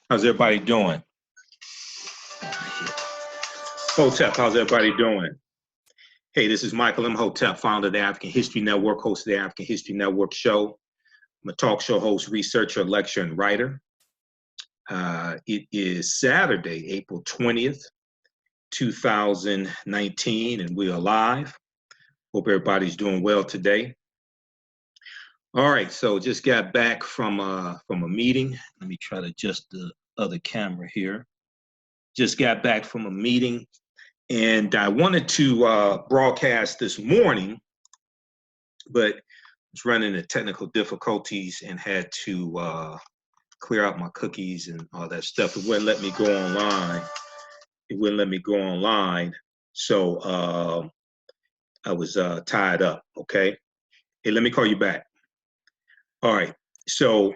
How's everybody doing? Hotep, how's everybody doing? Hey, this is Michael Imhotep, founder of the African History Network, host of the African History Network show. I'm a talk show host, researcher, lecturer, and writer. It is Saturday, April 20th, 2019, and we are live. Hope everybody's doing well today. All right, so just got back from a meeting. Let me try to adjust the other camera here. Just got back from a meeting, and I wanted to broadcast this morning, but was running into technical difficulties and had to clear out my cookies and all that stuff. It wouldn't let me go online. So I was tied up, okay? Hey, let me call you back. All right, so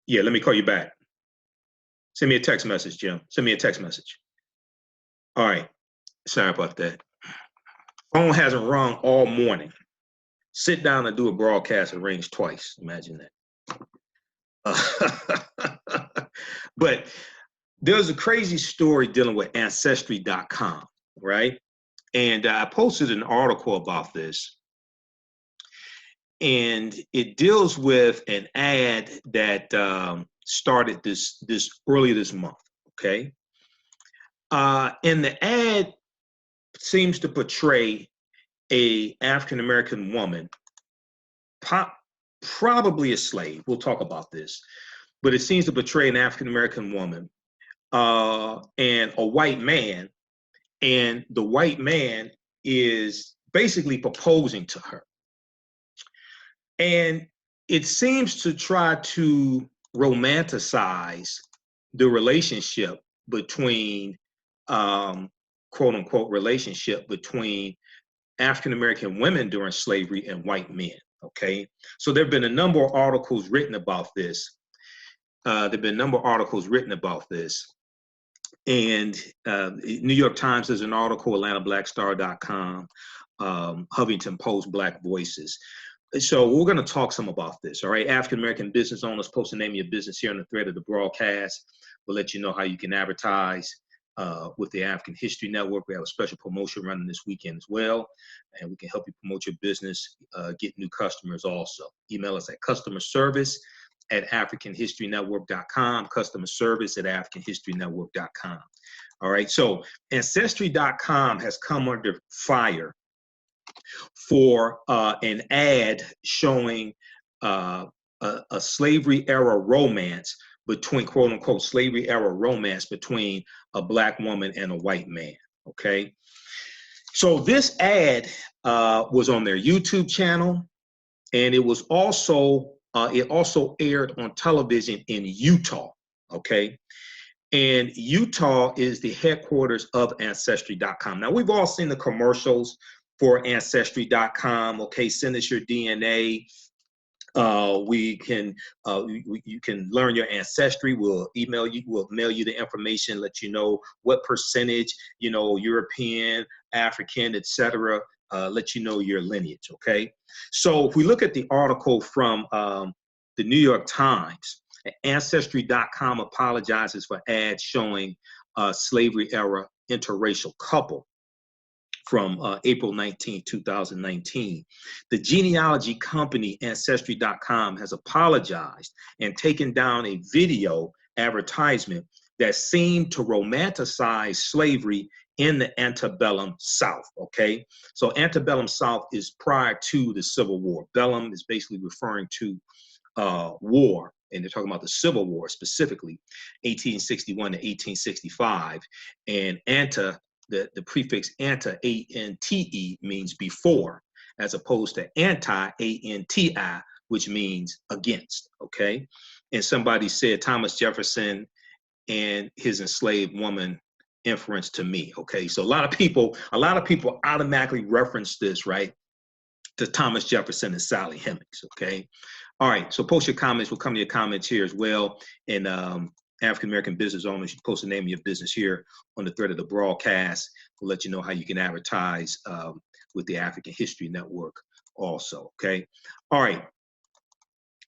yeah, let me call you back. Send me a text message, Jim. Send me a text message. All right, sorry about that. Phone hasn't rung all morning. Sit down and do a broadcast, it rings twice. Imagine that. But there's a crazy story dealing with Ancestry.com, right? And I posted an article about this. And it deals with an ad that started this earlier this month, okay? And the ad seems to portray a African-American woman, probably a slave. We'll talk about this. But it seems to portray an African-American woman and a white man, and the white man is basically proposing to her. And it seems to try to romanticize the relationship between, quote unquote, relationship between African-American women during slavery and white men, okay? So there have been a number of articles written about this. And New York Times has an article, AtlantaBlackStar.com, Huffington Post, Black Voices. So we're going to talk some about this, all right? African-American business owners, post the name of your business here on the thread of the broadcast. We'll let you know how you can advertise with the African History Network. We have a special promotion running this weekend as well, and we can help you promote your business, get new customers also. Email us at customerservice@africanhistorynetwork.com, customerservice@africanhistorynetwork.com. All right, so Ancestry.com has come under fire for an ad showing a slavery era romance between, quote unquote, slavery era romance between a black woman and a white man, okay? So this ad was on their YouTube channel, and it was also, it also aired on television in Utah, okay? And Utah is the headquarters of Ancestry.com. Now, we've all seen the commercials for Ancestry.com, okay? Send us your DNA. You can learn your ancestry. We'll email you, we'll mail you the information, let you know what percentage, you know, European, African, etc. Let you know your lineage, okay? So if we look at the article from the New York Times, Ancestry.com apologizes for ads showing slavery era interracial couple from April 19, 2019. The genealogy company Ancestry.com has apologized and taken down a video advertisement that seemed to romanticize slavery in the antebellum South, okay? So antebellum South is prior to the Civil War. Bellum is basically referring to war, and they're talking about the Civil War specifically, 1861 to 1865, and ante, the prefix ante, A-N-T-E, means before, as opposed to anti, A-N-T-I, which means against, okay? And somebody said Thomas Jefferson and his enslaved woman inference to me, okay? So a lot of people automatically reference this, right, to Thomas Jefferson and Sally Hemings, okay? All right, so post your comments. We'll come to your comments here as well. And African-American business owners, you post the name of your business here on the thread of the broadcast. We'll let you know how you can advertise with the African History Network also, okay? All right,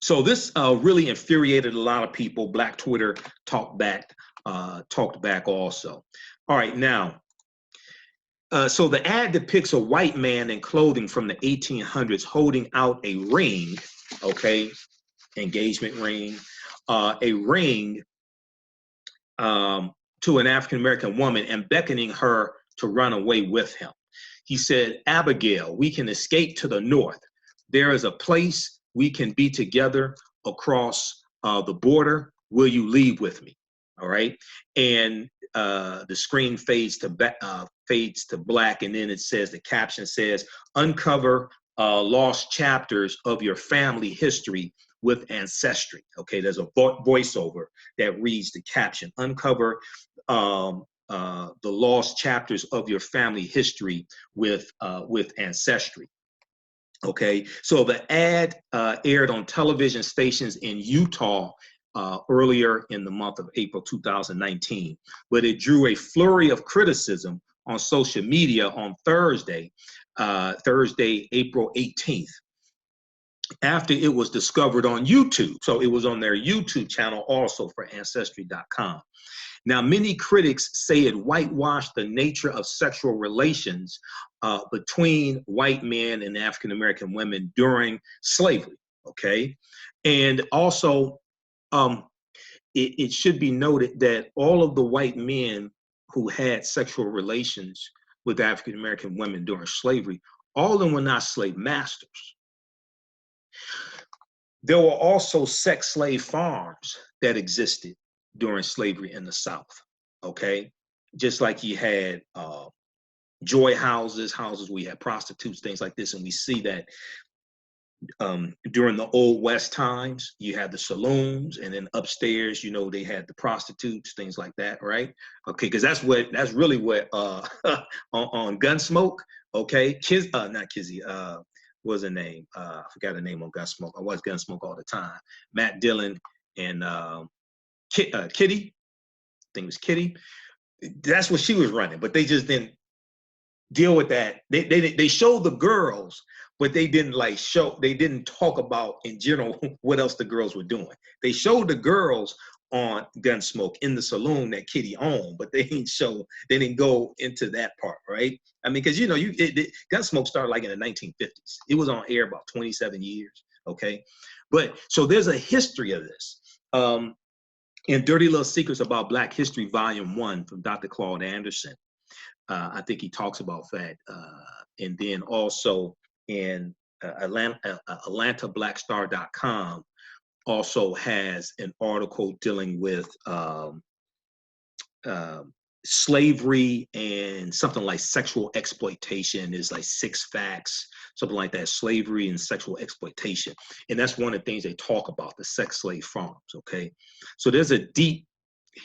So this really infuriated a lot of people. Black Twitter talked back also. All right, now, so the ad depicts a white man in clothing from the 1800s holding out a ring, okay, engagement ring, a ring to an African-American woman and beckoning her to run away with him. He said, Abigail, we can escape to the north. There is a place we can be together across the border. Will you leave with me? All right. And the screen fades to black, and then it says, the caption says, uncover lost chapters of your family history with ancestry. Okay, there's a voiceover that reads the caption, uncover the lost chapters of your family history with ancestry. Okay, so the ad aired on television stations in Utah earlier in the month of April 2019, but it drew a flurry of criticism on social media on Thursday, April 18th, after it was discovered on YouTube. So it was on their YouTube channel also for Ancestry.com. Now, many critics say it whitewashed the nature of sexual relations between white men and African-American women during slavery, okay? And also, it should be noted that all of the white men who had sexual relations with African-American women during slavery, all of them were not slave masters. There were also sex slave farms that existed during slavery in the South, okay? Just like you had joy houses where you had prostitutes, things like this, and we see that during the Old West times, you had the saloons, and then upstairs, you know, they had the prostitutes, things like that, right? Okay, because that's really what on Gunsmoke, okay, not Kizzy, what was her name? I forgot her name on Gunsmoke. I watched Gunsmoke all the time. Matt Dillon and Kitty, I think it was Kitty. That's what she was running, but they just didn't deal with that. They showed the girls, but they didn't they didn't talk about in general what else the girls were doing. They showed the girls on Gunsmoke in the saloon that Kitty owned, but they didn't go into that part, right? I mean, because, you know, Gunsmoke started like in the 1950s. It was on air about 27 years, okay? But so there's a history of this. In Dirty Little Secrets About Black History, Volume 1 from Dr. Claude Anderson, I think he talks about that. And then also in AtlantaBlackStar.com also has an article dealing with slavery and something like sexual exploitation. Is like 6 facts, something like that, slavery and sexual exploitation. And that's one of the things they talk about, the sex slave farms, okay? So there's a deep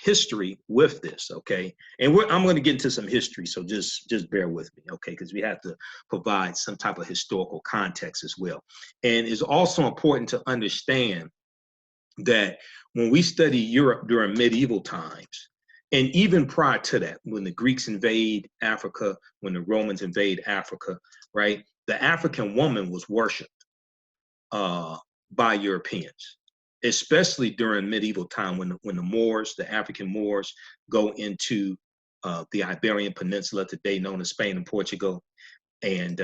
history with this, okay? And I'm going to get into some history, so just bear with me, okay? Because we have to provide some type of historical context as well. And it's also important to understand that when we study Europe during medieval times, and even prior to that, when the Greeks invade Africa, when the Romans invade Africa, right? The African woman was worshipped by Europeans, especially during medieval time when the Moors, the African Moors, go into the Iberian Peninsula, today known as Spain and Portugal, and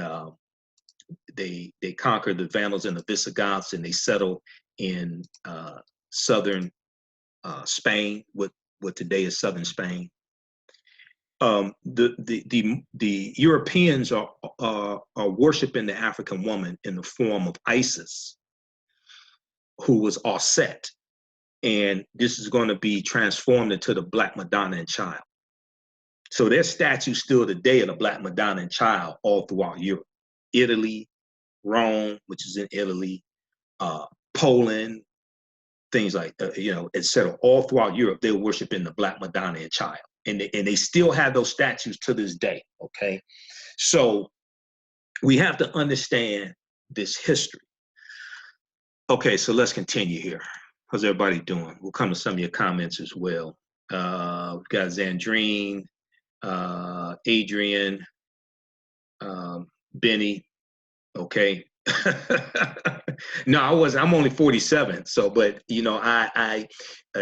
they conquer the Vandals and the Visigoths, and they settle in southern Spain, what today is southern Spain. The Europeans are worshiping the African woman in the form of Isis, who was Auset, and this is going to be transformed into the Black Madonna and Child. So there's statues still today of the Black Madonna and Child all throughout Europe, Italy, Rome, which is in Italy, Poland, things like you know, etc. All throughout Europe, they're worshiping the Black Madonna and Child, and they still have those statues to this day. Okay, so we have to understand this history. Okay, so let's continue here. How's everybody doing? We'll come to some of your comments as well. We've got Zandrine, Adrian, Benny. Okay, No, I wasn't. I'm only 47. So, but you know,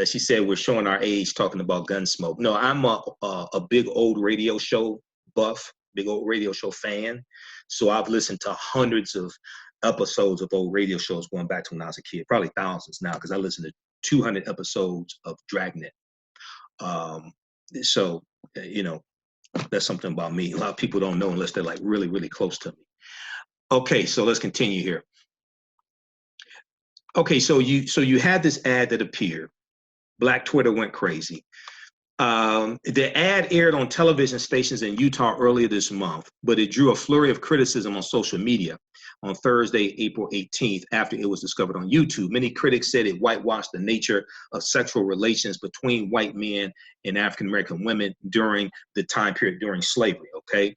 she said we're showing our age talking about Gunsmoke. No, I'm a big old radio show buff, big old radio show fan. So I've listened to hundreds of episodes of old radio shows going back to when I was a kid, probably thousands now, because I listened to 200 episodes of Dragnet. Um, so, you know, that's something about me. A lot of people don't know unless they're like really, really close to me. Okay, so let's continue here. Okay, so you had this ad that appeared. Black Twitter went crazy. The ad aired on television stations in Utah earlier this month, but it drew a flurry of criticism on social media on Thursday, April 18th, after it was discovered on YouTube. Many critics said it whitewashed the nature of sexual relations between white men and African-American women during the time period during slavery, okay?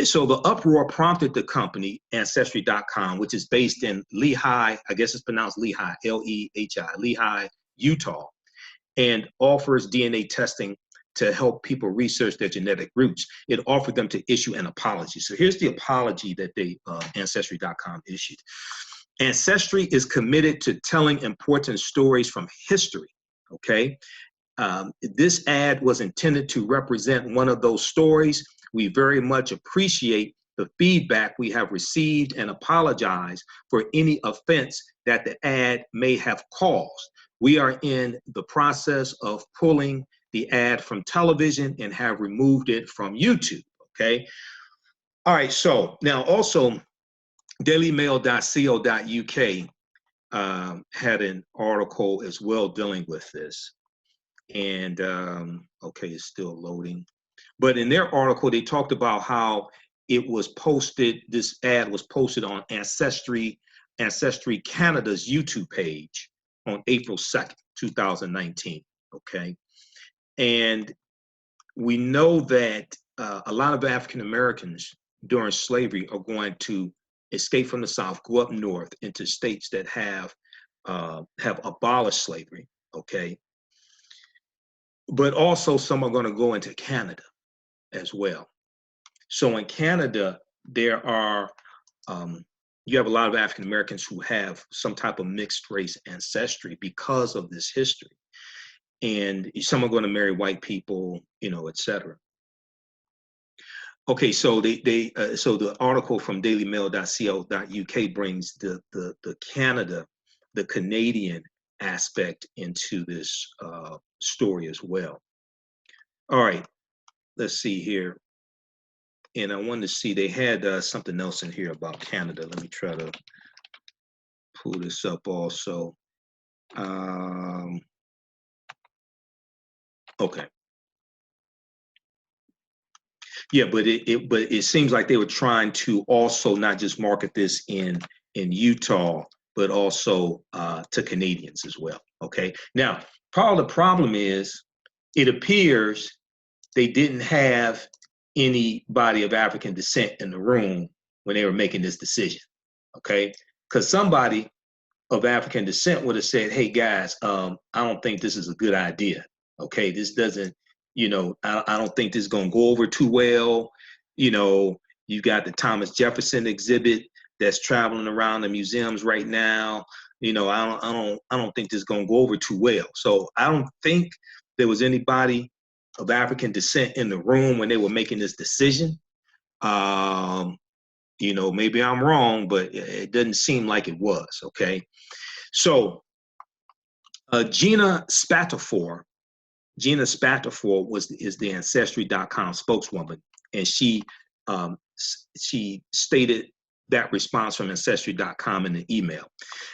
So the uproar prompted the company, Ancestry.com, which is based in Lehi, I guess it's pronounced Lehi, L-E-H-I, Lehi, Utah, and offers DNA testing to help people research their genetic roots. It offered them to issue an apology. So here's the apology that Ancestry.com issued. Ancestry is committed to telling important stories from history, okay? This ad was intended to represent one of those stories. We very much appreciate the feedback we have received and apologize for any offense that the ad may have caused. We are in the process of pulling the ad from television and have removed it from YouTube, okay? All right, so now also dailymail.co.uk had an article as well dealing with this. And okay, it's still loading. But in their article, they talked about how it was posted, this ad was posted on Ancestry Canada's YouTube page on April 2nd, 2019, okay? And we know that a lot of African Americans during slavery are going to escape from the South, go up north into states that have abolished slavery, okay? But also some are going to go into Canada as well. So in Canada, there are, you have a lot of African Americans who have some type of mixed race ancestry because of this history. And some are going to marry white people, you know, et cetera. Okay, so so the article from dailymail.co.uk brings the Canadian aspect into this story as well. All right, let's see here. And I wanted to see, they had something else in here about Canada. Let me try to pull this up also. Okay. Yeah, but it seems like they were trying to also not just market this in Utah, but also to Canadians as well. Okay. Now, part of the problem is it appears they didn't have anybody of African descent in the room when they were making this decision. Okay, because somebody of African descent would have said, "Hey guys, I don't think this is a good idea. Okay, this doesn't, you know, I don't think this is gonna go over too well. You know, you got the Thomas Jefferson exhibit that's traveling around the museums right now. You know, I don't think this is gonna go over too well. So I don't think there was anybody of African descent in the room when they were making this decision. You know, maybe I'm wrong, but it doesn't seem like it was, okay? So Gina Spatafor is the Ancestry.com spokeswoman, and she stated that response from Ancestry.com in the email.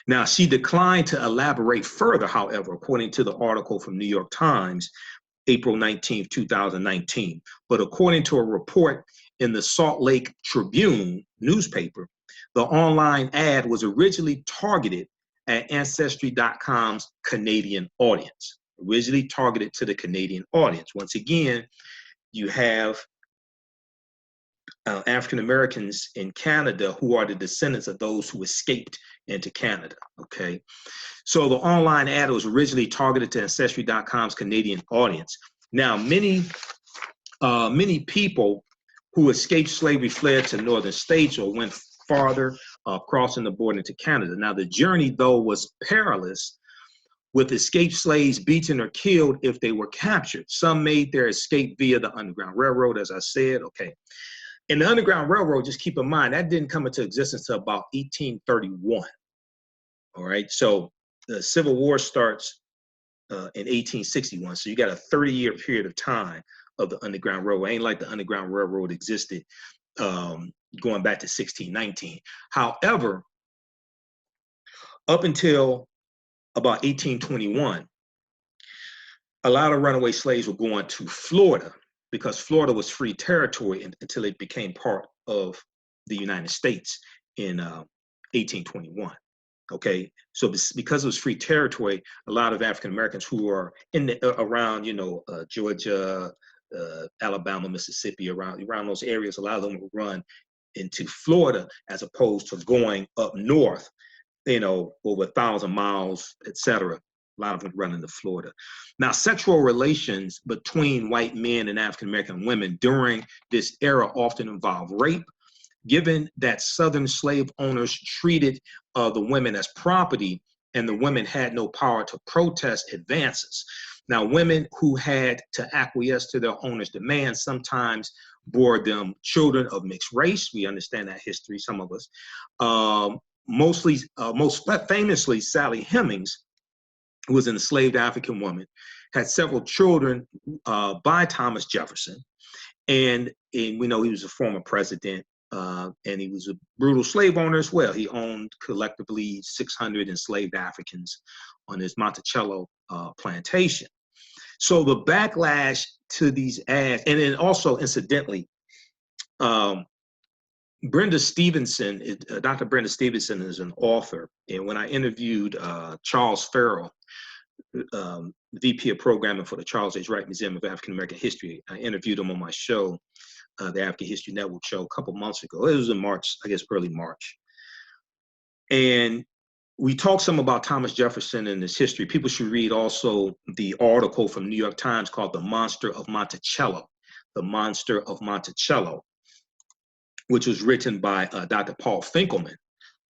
Now, she declined to elaborate further, however, according to the article from New York Times, April 19th, 2019. But according to a report in the Salt Lake Tribune newspaper, the online ad was originally targeted at Ancestry.com's Canadian audience, originally targeted to the Canadian audience. Once again, you have African Americans in Canada who are the descendants of those who escaped into Canada, okay? So the online ad was originally targeted to Ancestry.com's Canadian audience. Now, many people who escaped slavery fled to northern states or went farther crossing the border into Canada. Now, the journey, though, was perilous, with escaped slaves beaten or killed if they were captured. Some made their escape via the Underground Railroad, as I said. Okay. And the Underground Railroad, just keep in mind, that didn't come into existence until about 1831. All right. So the Civil War starts in 1861. So you got a 30-year period of time of the Underground Railroad. It ain't like the Underground Railroad existed going back to 1619. However, up until about 1821, a lot of runaway slaves were going to Florida because Florida was free territory until it became part of the United States in 1821. Okay, so because it was free territory, a lot of African Americans who are in the, around, Georgia, Alabama, Mississippi, around those areas, a lot of them would run into Florida as opposed to going up north, over 1,000 miles, etc. A lot of them run into Florida. Now, sexual relations between white men and African American women during this era often involve rape, given that Southern slave owners treated the women as property and the women had no power to protest advances. Now, women who had to acquiesce to their owners' demands sometimes bore them children of mixed race. We understand that history, some of us. Most famously, Sally Hemings, who was an enslaved African woman, had several children by Thomas Jefferson. And we know he was a former president, and he was a brutal slave owner as well. He owned collectively 600 enslaved Africans on his Monticello plantation. So the backlash to these ads, and then also incidentally, Brenda Stevenson, Dr. Brenda Stevenson is an author. And when I interviewed Charles Farrell, VP of Programming for the Charles H. Wright Museum of African American History, I interviewed him on my show, the African History Network show, a couple months ago. It was in March, I guess early March. And we talked some about Thomas Jefferson and his history. People should read also the article from New York Times called The Monster of Monticello, The Monster of Monticello, which was written by Dr. Paul Finkelman,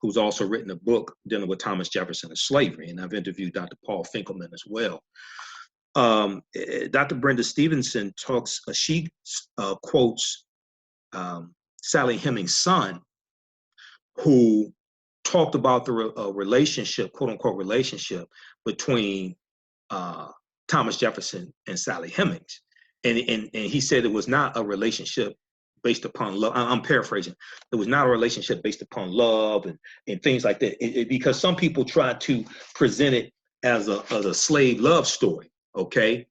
who's also written a book dealing with Thomas Jefferson and slavery. And I've interviewed Dr. Paul Finkelman as well. Dr. Brenda Stevenson talks, she quotes Sally Hemings' son, who talked about the relationship, quote unquote, relationship between Thomas Jefferson and Sally Hemings. And he said it was not a relationship based upon love. I'm paraphrasing. It was not a relationship based upon love and things like that. Because some people try to present it as a slave love story, okay?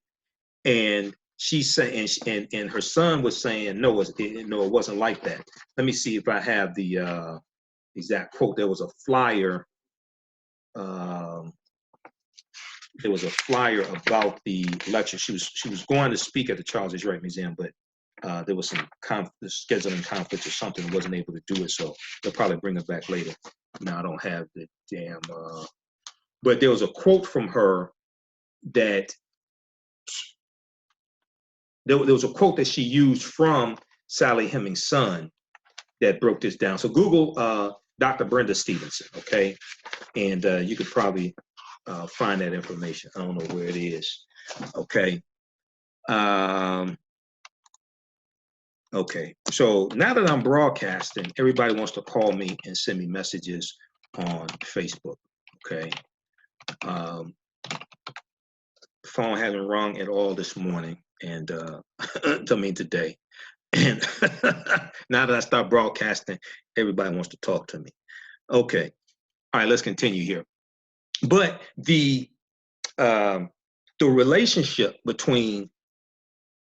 And she's saying, and her son was saying, no, it wasn't like that. Let me see if I have the exact quote. There was a flyer. There was a flyer about the lecture. She was going to speak at the Charles H. Wright Museum, but there was some scheduling conflict or something, wasn't able to do it. So they'll probably bring it back later. Now I don't have the damn. But there was a quote from her that there was a quote that she used from Sally Hemings' son that broke this down. So Google Dr. Brenda Stevenson, okay, and you could probably find that information. I don't know where it is, okay. Okay, so now that I'm broadcasting, everybody wants to call me and send me messages on Facebook, okay. Phone hasn't rung at all this morning, and today. And now that I start broadcasting, everybody wants to talk to me. Okay, all right, let's continue here. But the relationship between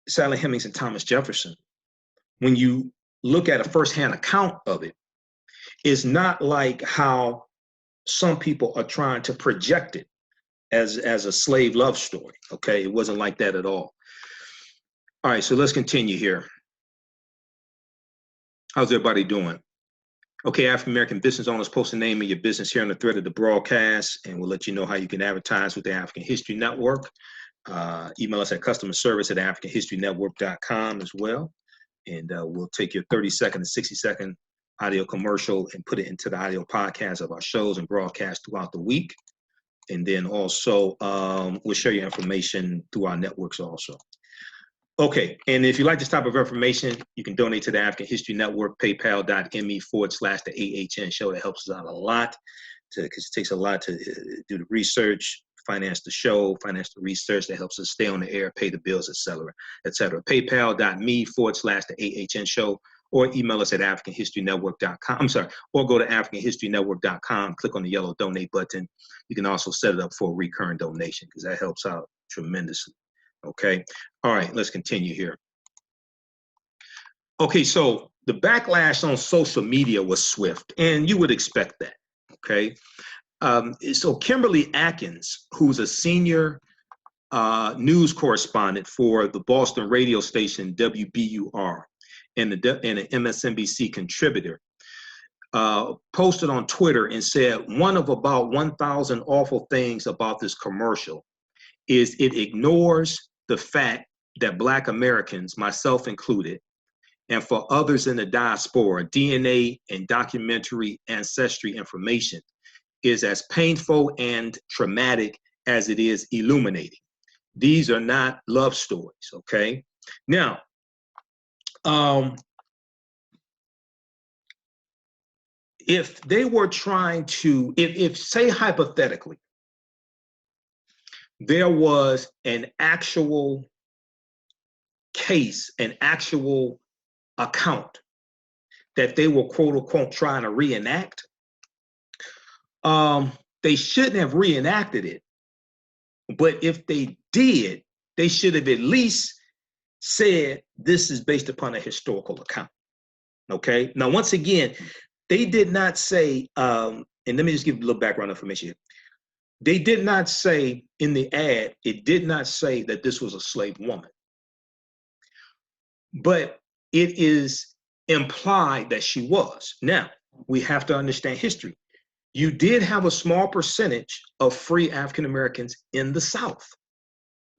Sally Hemings and Thomas Jefferson, when you look at a firsthand account of it, is not like how some people are trying to project it as a slave love story, okay? It wasn't like that at all. All right, so let's continue here. How's everybody doing? Okay, African-American business owners, post the name of your business here on the thread of the broadcast, and we'll let you know how you can advertise with the African History Network. Email us at customerservice@africanhistorynetwork.com as well. And we'll take your 30-second to 60-second audio commercial and put it into the audio podcast of our shows and broadcasts throughout the week. And then also, we'll share your information through our networks also. Okay, and if you like this type of information, you can donate to the African History Network, paypal.me/the AHN show. That helps us out a lot, because it takes a lot to do the research, finance the show, finance the research. That helps us stay on the air, pay the bills, etc., etc. paypal.me/the AHN show, or email us at africanhistorynetwork.com. I'm sorry, or go to africanhistorynetwork.com, click on the yellow donate button. You can also set it up for a recurring donation, because that helps out tremendously. Okay. All right, let's continue here. Okay, so the backlash on social media was swift, and you would expect that. Okay. So Kimberly Atkins, who's a senior news correspondent for the Boston radio station WBUR and an MSNBC contributor, posted on Twitter and said, one of about 1,000 awful things about this commercial is it ignores the fact that Black Americans, myself included, and for others in the diaspora, DNA and documentary ancestry information is as painful and traumatic as it is illuminating. These are not love stories, okay? Now, if they were trying to, if say hypothetically, there was an actual case, an actual account that they were quote unquote trying to reenact, they shouldn't have reenacted it. But if they did, they should have at least said this is based upon a historical account. Okay. Now, once again, they did not say, and let me just give you a little background information here. They did not say in the ad, it did not say that this was a slave woman. But it is implied that she was. Now, we have to understand history. You did have a small percentage of free African Americans in the South.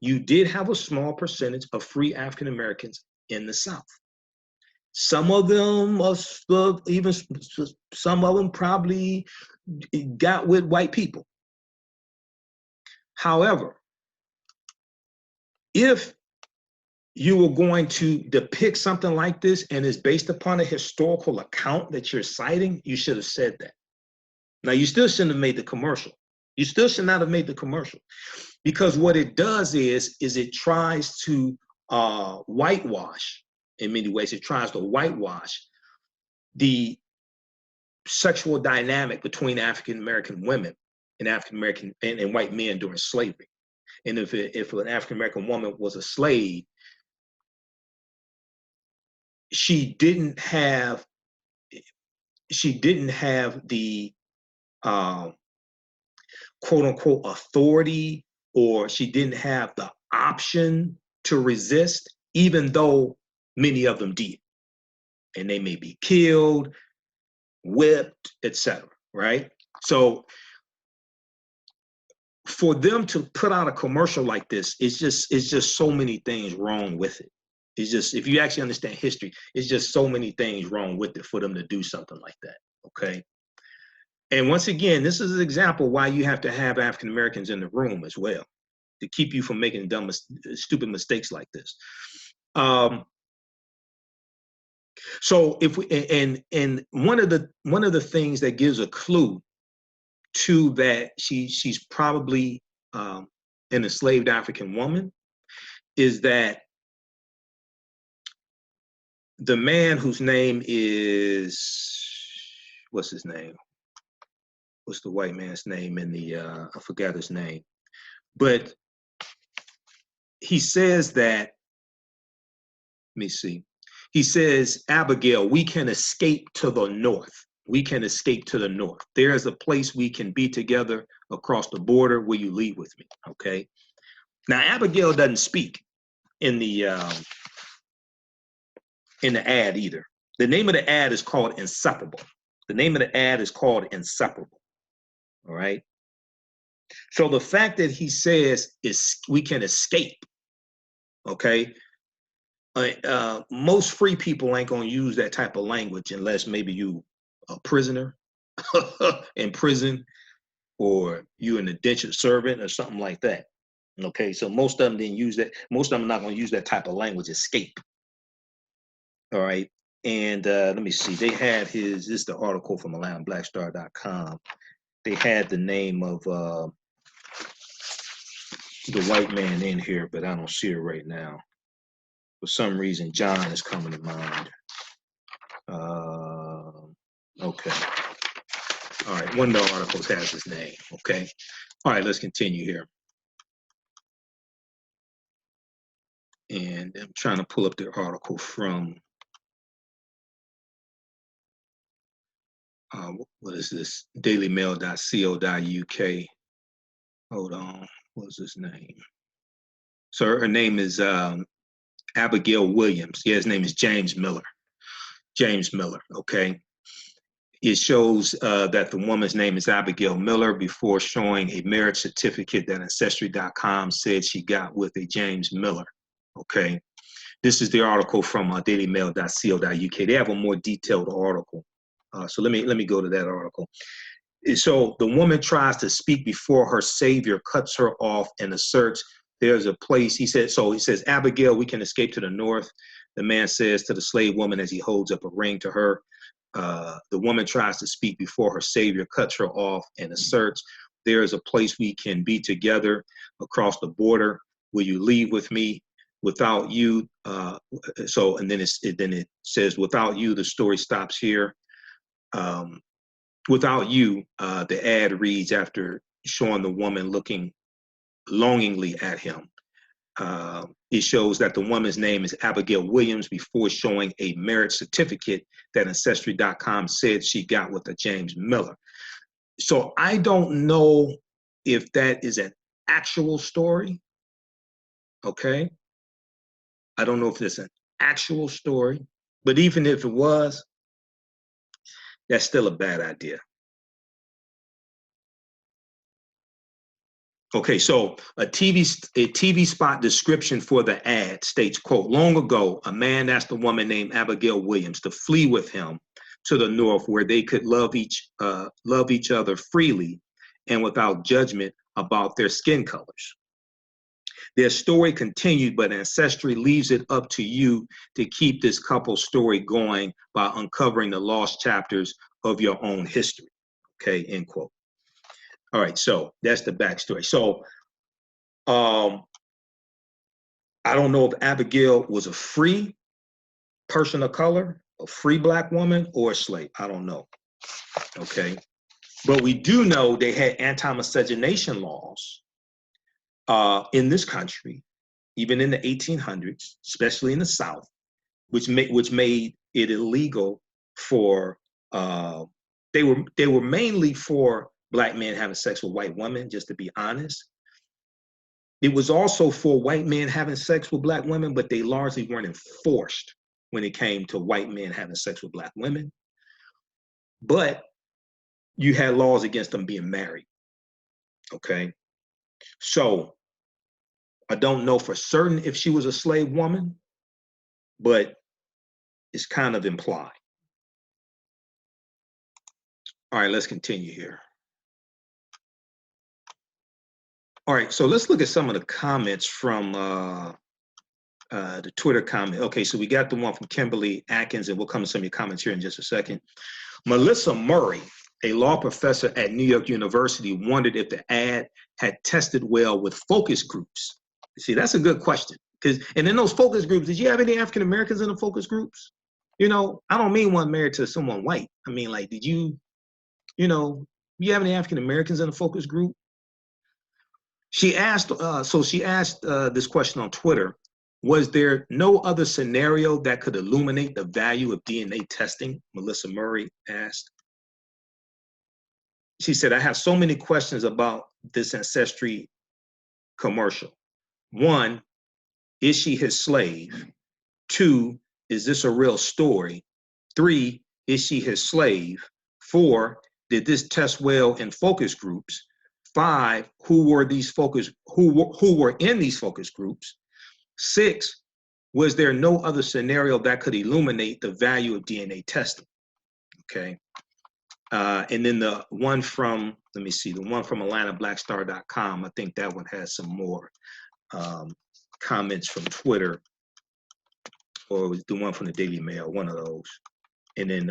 You did have a small percentage of free African Americans in the South. Some of them, even some of them probably got with white people. However, if you were going to depict something like this and it's based upon a historical account that you're citing, you should have said that. Now, you still shouldn't have made the commercial. You still should not have made the commercial, because what it does is it tries to whitewash, in many ways, it tries to whitewash the sexual dynamic between African-American women and African-American and white men during slavery. And if an African-American woman was a slave, she didn't have the quote unquote authority, or she didn't have the option to resist, even though many of them did. And they may be killed, whipped, etc. Right? So for them to put out a commercial like this, it's just so many things wrong with it. It's just, if you actually understand history, it's just so many things wrong with it for them to do something like that. Okay. And once again, this is an example why you have to have African Americans in the room as well, to keep you from making dumb, stupid mistakes like this. So if we, and one of the things that gives a clue to that she's probably an enslaved African woman is that the man whose name is, what's his name? What's the white man's name in the, I forgot his name, but he says that, let me see. He says, Abigail, we can escape to the north. We can escape to the north. There is a place we can be together across the border. Will you leave with me? Okay. Now, Abigail doesn't speak in the ad either. The name of the ad is called Inseparable. The name of the ad is called Inseparable. All right. So the fact that he says is we can escape, okay, most free people ain't gonna use that type of language unless maybe you a prisoner in prison, or you an indentured servant or something like that. Okay, so most of them didn't use that. Most of them are not gonna use that type of language. Escape. All right. And let me see. They had his. This is the article from AtlantBlackStar.com. They had the name of the white man in here, but I don't see it right now. For some reason, John is coming to mind. Okay. All right. One of the articles has his name. Okay. All right. Let's continue here. And I'm trying to pull up the article from. What is this? dailymail.co.uk. Hold on. What was his name? So her name is Abigail Williams. Yeah, his name is James Miller. James Miller, okay? It shows that the woman's name is Abigail Miller before showing a marriage certificate that Ancestry.com said she got with a James Miller, okay? This is the article from dailymail.co.uk. They have a more detailed article. So let me go to that article. So the woman tries to speak before her savior cuts her off and asserts there's a place. He says, Abigail, we can escape to the north. The man says to the slave woman as he holds up a ring to her. The woman tries to speak before her savior cuts her off and asserts there is a place we can be together across the border. Will you leave with me? Without you, and then it says without you, the story stops here. Without you, the ad reads after showing the woman looking longingly at him. It shows that the woman's name is Abigail Williams before showing a marriage certificate that Ancestry.com said she got with a James Miller. So I don't know if that is an actual story, okay? I don't know if it's an actual story, but even if it was, that's still a bad idea. Okay, so a TV spot description for the ad states, quote, long ago, a man asked a woman named Abigail Williams to flee with him to the north where they could love each other freely and without judgment about their skin colors. Their story continued, but Ancestry leaves it up to you to keep this couple's story going by uncovering the lost chapters of your own history. Okay, end quote. All right, so that's the backstory. So I don't know if Abigail was a free person of color, a free Black woman, or a slave. I don't know. Okay, but we do know they had anti-miscegenation laws in this country, even in the 1800s, especially in the South, which made it illegal for they were mainly for Black men having sex with white women, just to be honest. It was also for white men having sex with Black women, but they largely weren't enforced when it came to white men having sex with Black women. But you had laws against them being married. Okay. So I don't know for certain if she was a slave woman, but it's kind of implied. All right, let's continue here. All right, so let's look at some of the comments from the Twitter comment. Okay, so we got the one from Kimberly Atkins, and we'll come to some of your comments here in just a second. Melissa Murray, a law professor at New York University, wondered if the ad had tested well with focus groups. See, that's a good question. And in those focus groups, did you have any African Americans in the focus groups? You know, I don't mean one married to someone white. I mean, like, did you have any African Americans in the focus group? She asked, this question on Twitter: was there no other scenario that could illuminate the value of DNA testing? Melissa Murray asked. She said, I have so many questions about this Ancestry commercial. 1, is she his slave? 2, is this a real story? 3, is she his slave? 4, did this test well in focus groups? 5, who were in these focus groups? 6, Was there no other scenario that could illuminate the value of DNA testing? Okay. And then the one from, let me see, the one from AtlantaBlackStar.com, I think that one has some more comments from Twitter, or it was the one from the Daily Mail, one of those. And then,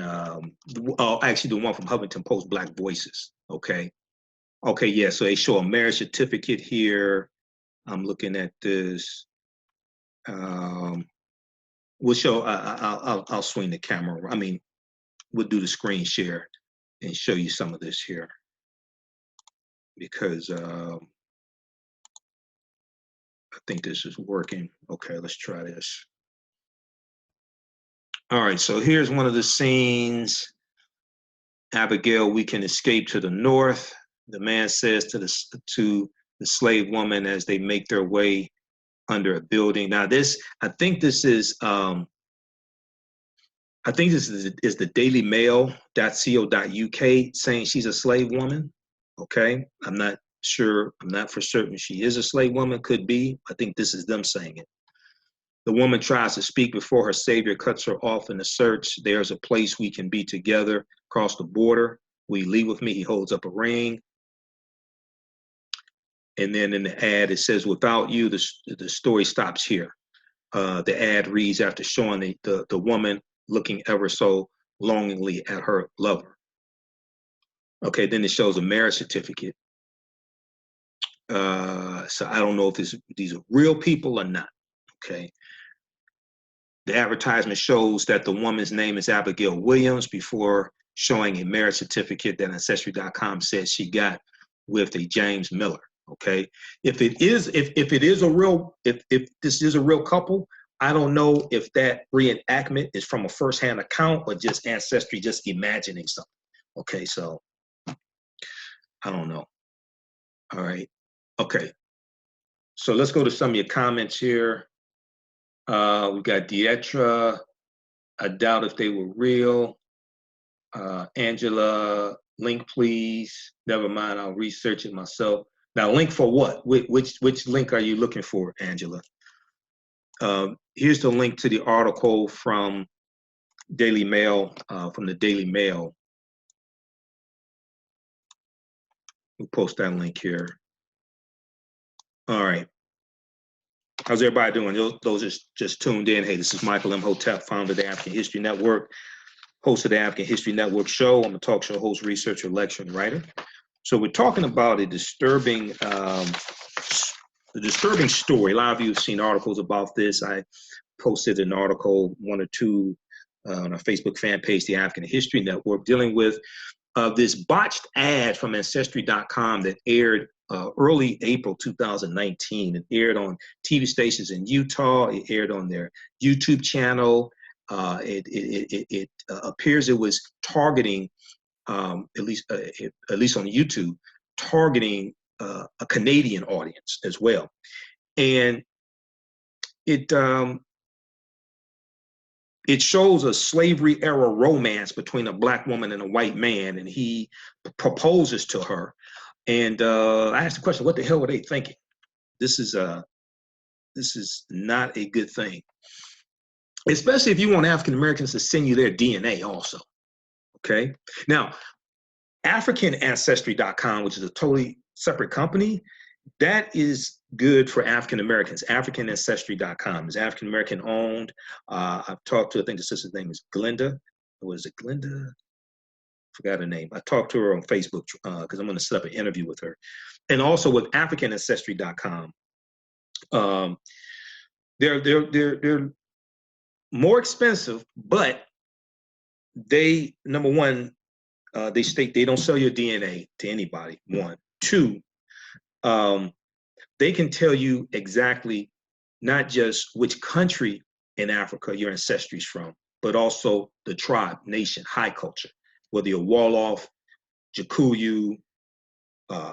actually the one from Huffington Post, Black Voices. Okay. Okay, yeah, so they show a marriage certificate here. I'm looking at this. We'll show, I'll swing the camera. I mean, we'll do the screen share and show you some of this here, because I think this is working. Okay, let's try this. All right, so here's one of the scenes. Abigail, we can escape to the north. The man says to the slave woman as they make their way under a building. Now this, I think this is the dailymail.co.uk saying she's a slave woman. Okay, I'm not sure, I'm not for certain she is a slave woman, could be. I think this is them saying it. The woman tries to speak before her savior cuts her off in the search. There's a place we can be together, cross the border. Will you leave with me? He holds up a ring. And then in the ad, it says, without you, the story stops here. The ad reads after showing the woman looking ever so longingly at her lover. Okay, then it shows a marriage certificate. So I don't know if these are real people or not, okay? The advertisement shows that the woman's name is Abigail Williams before showing a marriage certificate that Ancestry.com says she got with a James Miller, okay? If this is a real couple, I don't know if that reenactment is from a firsthand account or just Ancestry just imagining something, okay? So I don't know. All right, okay. So let's go to some of your comments here. We've got Dietra. I doubt if they were real. Angela, link please. Never mind, I'll research it myself. Now, link for what? Which link are you looking for, Angela? Here's the link to the article from Daily Mail, from the Daily Mail. We'll post that link here. All right. How's everybody doing? Those just tuned in. Hey, this is Michael Imhotep, founder of the African History Network, host of the African History Network show. I'm a talk show host, researcher, lecturer, and writer. So we're talking about a disturbing story. A lot of you have seen articles about this. I posted an article, one or two, on our Facebook fan page, the African History Network, dealing with this botched ad from Ancestry.com that aired early April 2019. It aired on TV stations in Utah. It aired on their YouTube channel. It appears it was targeting, at least on YouTube, targeting a Canadian audience as well. And it shows a slavery era romance between a Black woman and a white man, and he proposes to her. And I asked the question, what the hell were they thinking? This is not a good thing, especially if you want African Americans to send you their DNA also, okay? Now, AfricanAncestry.com, which is a totally separate company, that is good for African Americans. AfricanAncestry.com is African American owned. I've talked to, I think the sister's name is Glenda. Was it Glenda? Forgot her name. I talked to her on Facebook because I'm going to set up an interview with her. And also with AfricanAncestry.com, they're more expensive, but they, number one, they state they don't sell your DNA to anybody. One, two, they can tell you exactly not just which country in Africa your ancestry is from, but also the tribe, nation, high culture, whether you're Wolof, Jakuyu,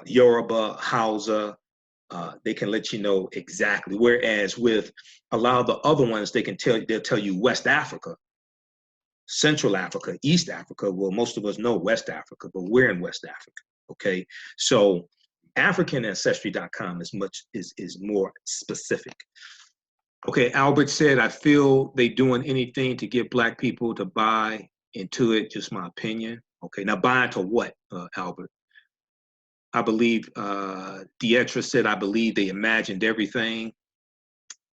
Yoruba, Hausa, they can let you know exactly. Whereas with a lot of the other ones, they'll tell you West Africa, Central Africa, East Africa. Well, most of us know West Africa, but we're in West Africa. Okay, so AfricanAncestry.com is more specific. Okay, Albert said, I feel they doing anything to get black people to buy into it, just my opinion. Okay, now buy into what, Albert? I believe Dietra said, I believe they imagined everything.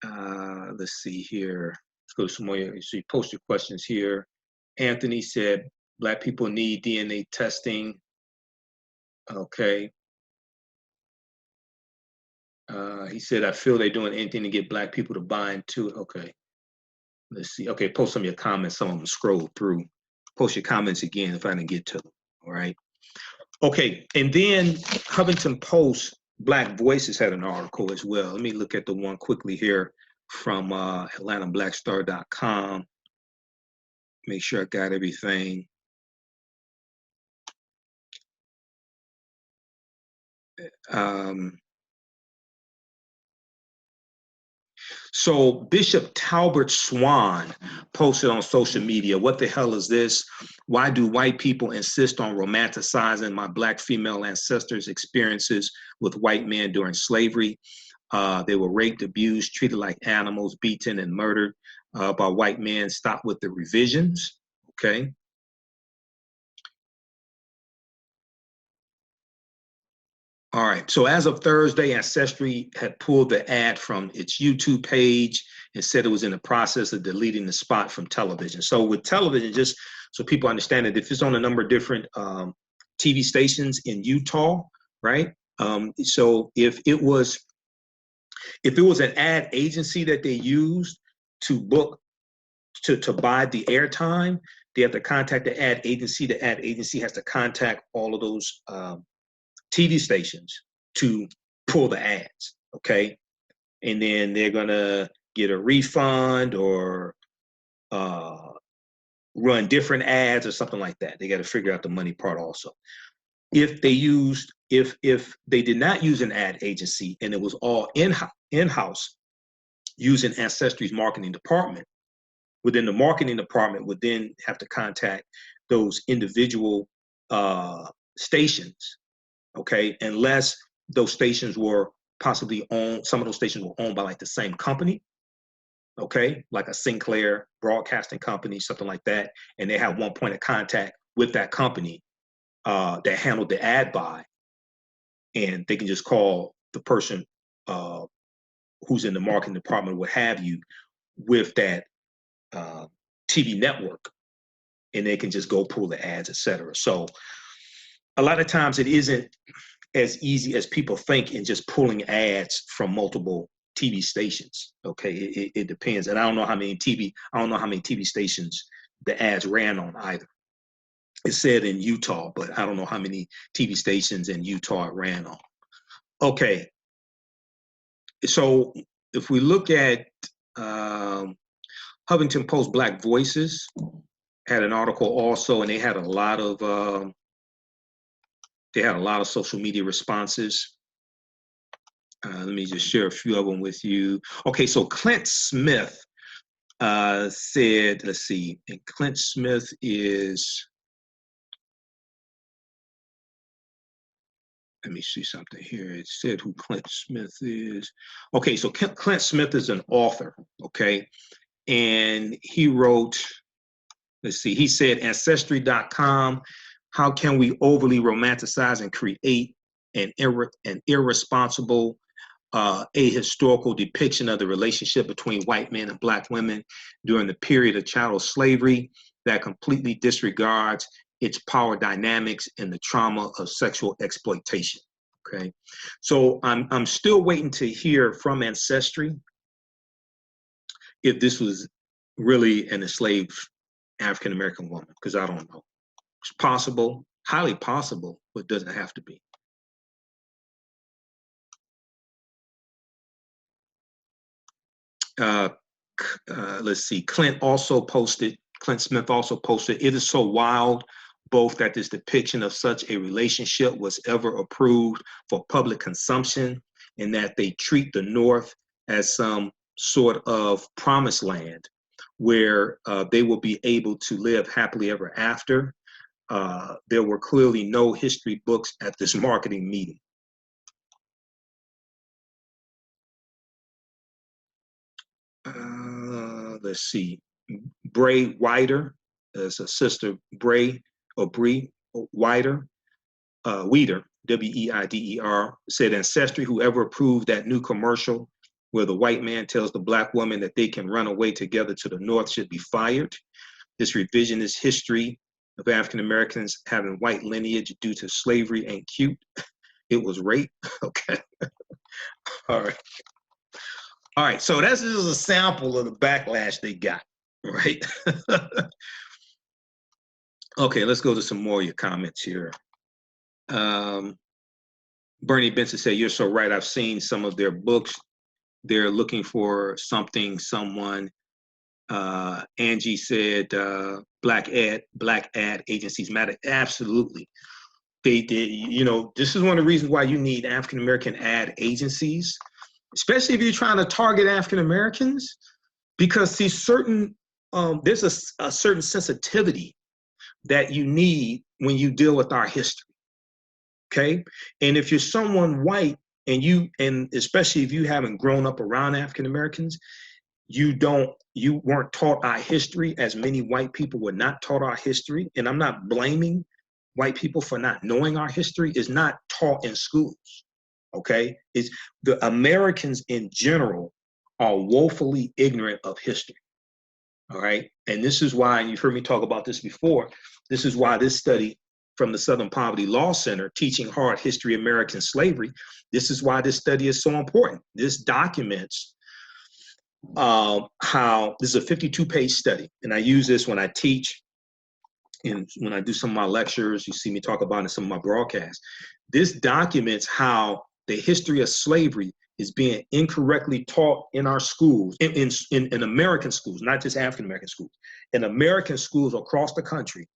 Let's see here. Let's go to some more. So you post your questions here. Anthony said, black people need DNA testing. Okay. He said, I feel they're doing anything to get black people to buy into it. Okay. Let's see. Okay, post some of your comments. Some of them scroll through. Post your comments again if I didn't get to them. All right. Okay. And then Huffington Post, Black Voices had an article as well. Let me look at the one quickly here from AtlantaBlackStar.com. Make sure I got everything. So Bishop Talbert Swan posted on social media, what the hell is this? Why do white people insist on romanticizing my black female ancestors' experiences with white men during slavery? They were raped, abused, treated like animals, beaten, and murdered by white men. Stop with the revisions, okay? All right, so as of Thursday, Ancestry had pulled the ad from its YouTube page and said it was in the process of deleting the spot from television. So with television, just so people understand it, if it's on a number of different TV stations in Utah, right? So if it was an ad agency that they used to book to buy the airtime, they have to contact the ad agency. The ad agency has to contact all of those TV stations to pull the ads, okay? And then they're gonna get a refund or run different ads or something like that. They got to figure out the money part also. If they did not use an ad agency and it was all in-house using Ancestry's marketing department, within the marketing department would then have to contact those individual stations, okay, unless those stations were possibly owned, some of those stations were owned by like the same company, okay, like a Sinclair broadcasting company, something like that, and they have one point of contact with that company that handled the ad buy, and they can just call the person who's in the marketing department, what have you, with that TV network, and they can just go pull the ads, etc. So a lot of times it isn't as easy as people think in just pulling ads from multiple TV stations. Okay, it depends, and I don't know how many TV stations the ads ran on either. It said in Utah, but I don't know how many TV stations in Utah it ran on. Okay, so if we look at Huffington Post, Black Voices had an article also, and they had a lot of social media responses. Let me just share a few of them with you. Okay, so Clint Smith said, let's see, and Clint Smith is, let me see something here. It said who Clint Smith is. Okay, so Clint Smith is an author, okay? And he wrote, let's see, he said, Ancestry.com, how can we overly romanticize and create an irresponsible ahistorical depiction of the relationship between white men and black women during the period of chattel slavery that completely disregards its power dynamics and the trauma of sexual exploitation. Okay, so I'm still waiting to hear from Ancestry if this was really an enslaved African American woman, because I don't know. It's possible, highly possible, but it doesn't have to be. Let's see, Clint Smith also posted, it is so wild, both that this depiction of such a relationship was ever approved for public consumption and that they treat the North as some sort of promised land where they will be able to live happily ever after. There were clearly no history books at this marketing meeting. let's see, Bray Wider, as a sister, Bray or Bree Wider, Weider, W-E-I-D-E-R, said Ancestry, whoever approved that new commercial where the white man tells the black woman that they can run away together to the north should be fired. This revisionist history of African Americans having white lineage due to slavery ain't cute. It was rape. Okay. All right. All right. So that's just a sample of the backlash they got, right? Okay, let's go to some more of your comments here. Bernie Benson said, "You're so right. I've seen some of their books. They're looking for something, someone." Angie said, black ad agencies matter. Absolutely. They did, you know, this is one of the reasons why you need African-American ad agencies, especially if you're trying to target African-Americans, because see, there's a certain sensitivity that you need when you deal with our history, okay? And if you're someone white and especially if you haven't grown up around African-Americans, you weren't taught our history, as many white people were not taught our history. And I'm not blaming white people for not knowing our history. Is not taught in schools, okay? It's the Americans in general are woefully ignorant of history, all right? And this is why, and you've heard me talk about this before, this is why this study from the Southern Poverty Law Center, Teaching Hard History of American Slavery, this is why this study is so important. This documents how, this is a 52-page study, and I use this when I teach and when I do some of my lectures. You see me talk about it in some of my broadcasts. This documents how the history of slavery is being incorrectly taught in our schools, in American schools, not just African-American schools, in American schools across the country.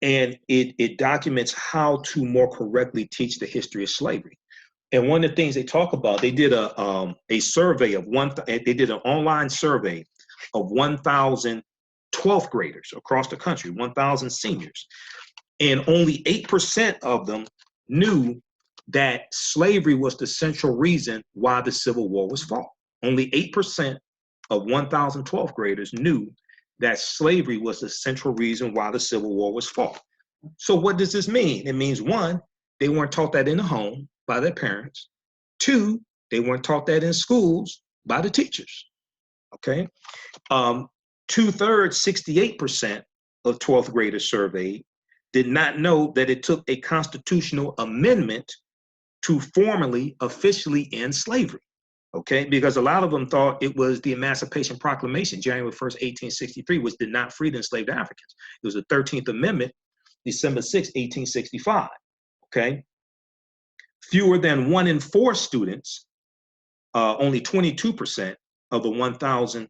And it documents how to more correctly teach the history of slavery. And one of the things they talk about, they did a survey of they did an online survey of 1,000 12th graders across the country, 1,000 seniors. And only 8% of them knew that slavery was the central reason why the Civil War was fought. Only 8% of 1,000 12th graders knew that slavery was the central reason why the Civil War was fought. So what does this mean? It means, one, they weren't taught that in the home by their parents. Two, they weren't taught that in schools by the teachers, okay? 2/3, 68% of 12th graders surveyed did not know that it took a constitutional amendment to formally, officially end slavery, okay? Because a lot of them thought it was the Emancipation Proclamation, January 1st, 1863, which did not free the enslaved Africans. It was the 13th Amendment, December 6, 1865, okay? Fewer than 1 in 4 students, only 22% of the 1,000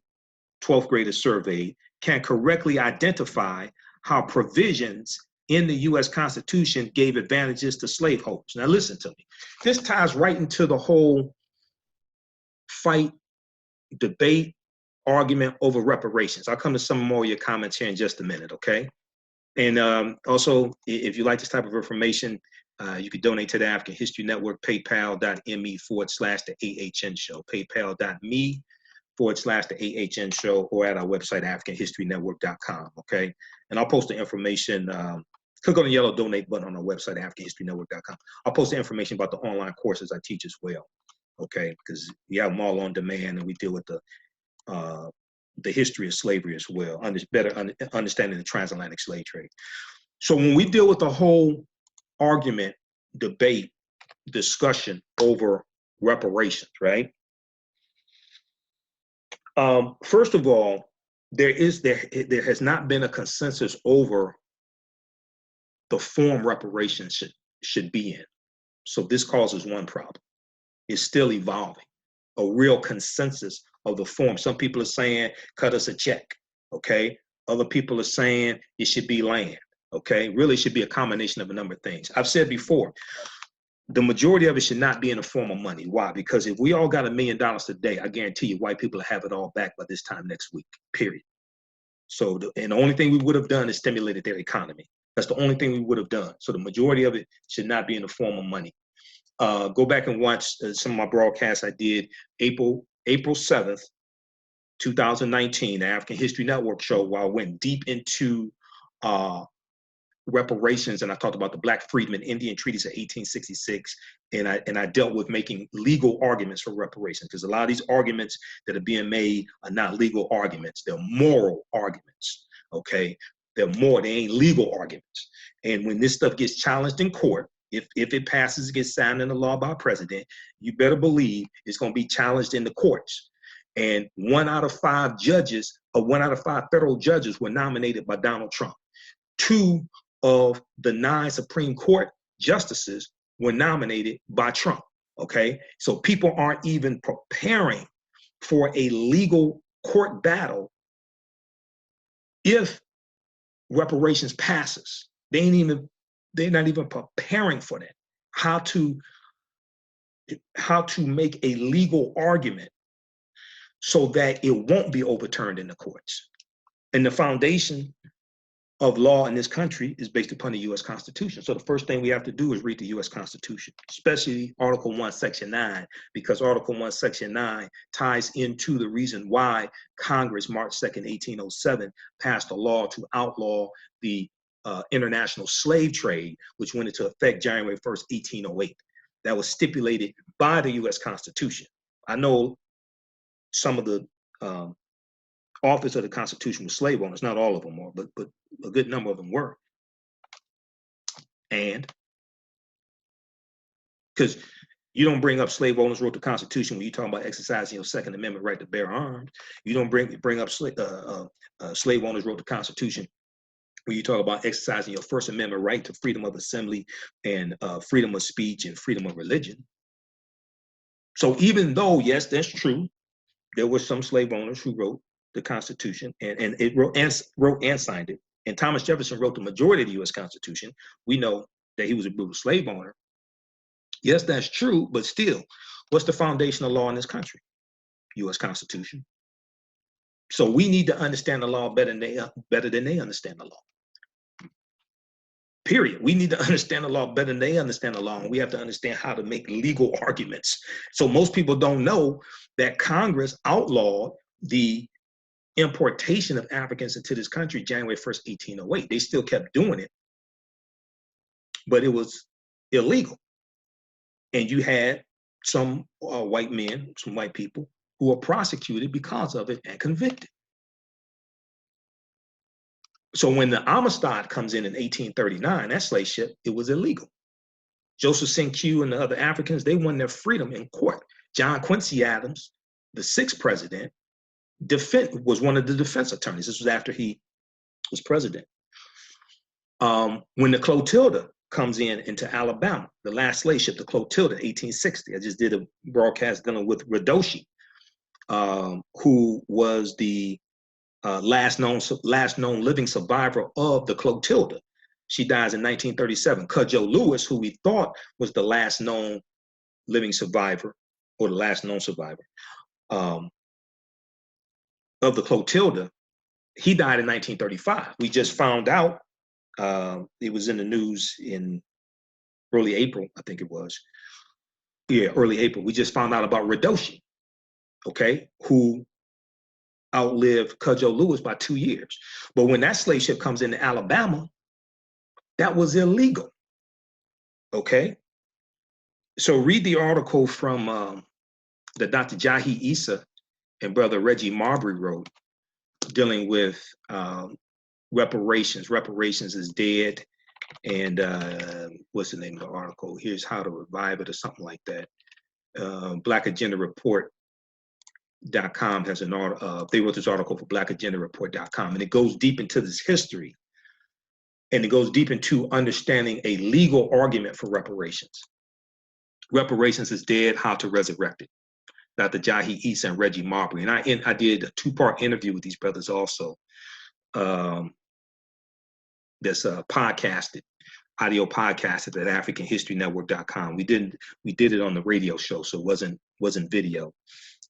12th graders surveyed, can correctly identify how provisions in the U.S. Constitution gave advantages to slaveholders. Now listen to me. This ties right into the whole fight, debate, argument over reparations. I'll come to some more of your comments here in just a minute, okay? And also, if you like this type of information, you could donate to the African History Network, paypal.me/the AHN show, paypal.me/the AHN show, or at our website, AfricanHistoryNetwork.com, okay? And I'll post the information, click on the yellow donate button on our website, AfricanHistoryNetwork.com. I'll post the information about the online courses I teach as well, okay? Because we have them all on demand, and we deal with the history of slavery as well, better understanding the transatlantic slave trade. So when we deal with the whole argument, debate, discussion over reparations, right? First of all, there has not been a consensus over the form reparations should be in. So this causes one problem. It's still evolving. A real consensus of the form. Some people are saying, cut us a check, okay? Other people are saying it should be land, okay? Really, it should be a combination of a number of things. I've said before, the majority of it should not be in the form of money. Why? Because if we all got $1 million today, I guarantee you white people will have it all back by this time next week, period. So, and the only thing we would have done is stimulated their economy. That's the only thing we would have done. So the majority of it should not be in the form of money. Go back and watch some of my broadcasts I did April 7th, 2019, the African History Network show, where I went deep into reparations, and I talked about the Black Freedmen Indian Treaties of 1866, and I dealt with making legal arguments for reparations, because a lot of these arguments that are being made are not legal arguments, they're moral arguments. Okay, they ain't legal arguments. And when this stuff gets challenged in court, if it passes, it gets signed into law by a president, you better believe it's going to be challenged in the courts. And 1 out of 5 judges, or 1 out of 5 federal judges, were nominated by Donald Trump. 2 of the 9 Supreme Court justices were nominated by Trump. Okay, so people aren't even preparing for a legal court battle if reparations passes. They're not even preparing for that. How to make a legal argument so that it won't be overturned in the courts. And the foundation of law in this country is based upon the U.S. Constitution. So the first thing we have to do is read the U.S. Constitution, especially Article 1, Section 9, because Article 1, Section 9 ties into the reason why Congress, March 2nd, 1807, passed a law to outlaw the international slave trade, which went into effect January 1st, 1808. That was stipulated by the U.S. Constitution. I know some of the authors of the Constitution were slave owners, not all of them were, but a good number of them were. And because you don't bring up slave owners wrote the Constitution when you're talking about exercising your Second Amendment right to bear arms. You don't bring up slave owners wrote the Constitution when you talk about exercising your First Amendment right to freedom of assembly and freedom of speech and freedom of religion. So even though, yes, that's true, there were some slave owners who wrote the Constitution and wrote and signed it. And Thomas Jefferson wrote the majority of the U.S. Constitution. We know that he was a brutal slave owner. Yes, that's true, but still, what's the foundational law in this country? U.S. Constitution. So we need to understand the law better than they understand the law. Period. We need to understand the law better than they understand the law, and we have to understand how to make legal arguments. So most people don't know that Congress outlawed the importation of Africans into this country January 1st, 1808. They still kept doing it, but it was illegal. And you had some white men, some white people who were prosecuted because of it and convicted. So when the Amistad comes in 1839, that slave ship, it was illegal. Joseph St. Q and the other Africans, they won their freedom in court. John Quincy Adams, the 6th president, was one of the defense attorneys. This was after he was president. When the Clotilda comes into Alabama, the last slave ship, the Clotilda, 1860. I just did a broadcast dealing with Redoshi, who was the last known living survivor of the Clotilda. She dies in 1937. Cudjoe Lewis, who we thought was the last known living survivor, or the last known survivor of the Clotilda, he died in 1935. We just found out, it was in the news in early April, I think it was. Yeah, early April. We just found out about Redoshi, okay, who outlived Cudjoe Lewis by 2 years. But when that slave ship comes into Alabama, that was illegal, okay? So read the article from that Dr. Jahi Issa and Brother Reggie Marbury wrote, dealing with reparations. Reparations is dead. And what's the name of the article? Here's how to revive it, or something like that. BlackAgendaReport.com has an article. They wrote this article for BlackAgendaReport.com, and it goes deep into this history, and it goes deep into understanding a legal argument for reparations. Reparations is dead, how to resurrect it. Dr. Jahi Issa and Reggie Marbury. And I did a 2-part interview with these brothers also. That's podcasted, audio podcasted at AfricanHistoryNetwork.com. We did it on the radio show, so it wasn't video.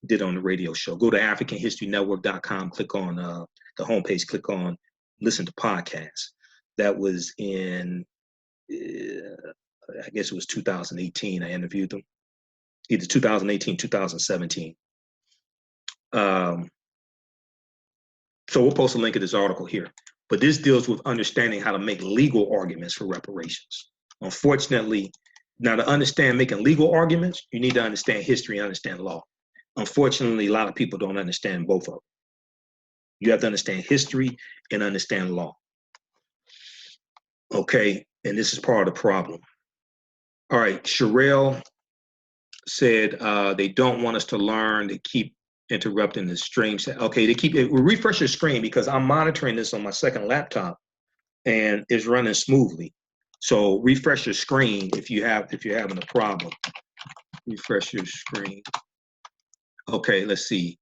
Did it on the radio show. Go to AfricanHistoryNetwork.com, click on the homepage, click on listen to podcasts. That was in I guess it was 2018. I interviewed them, either 2018, 2017. So we'll post a link to this article here. But this deals with understanding how to make legal arguments for reparations. Unfortunately, now to understand making legal arguments, you need to understand history and understand law. Unfortunately, a lot of people don't understand both of them. You have to understand history and understand law. Okay, and this is part of the problem. All right, Sherelle said they don't want us to learn. They keep interrupting the stream. Okay, they keep refresh your screen because I'm monitoring this on my second laptop and it's running smoothly. So refresh your screen if you're having a problem. Refresh your screen. Okay, let's see.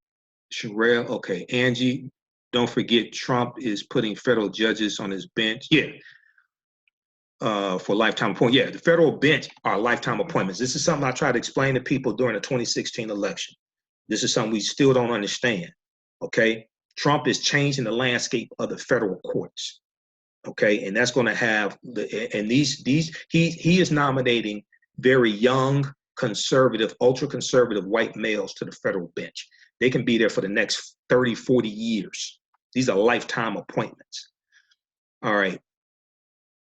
Sherelle, okay. Angie, don't forget Trump is putting federal judges on his bench. Yeah. For lifetime appointments. Yeah, the federal bench are lifetime appointments. This is something I tried to explain to people during the 2016 election. This is something we still don't understand. Okay, Trump is changing the landscape of the federal courts. Okay, and that's going to have he is nominating very young, conservative, ultra conservative white males to the federal bench. They can be there for the next 30, 40 years. These are lifetime appointments. All right.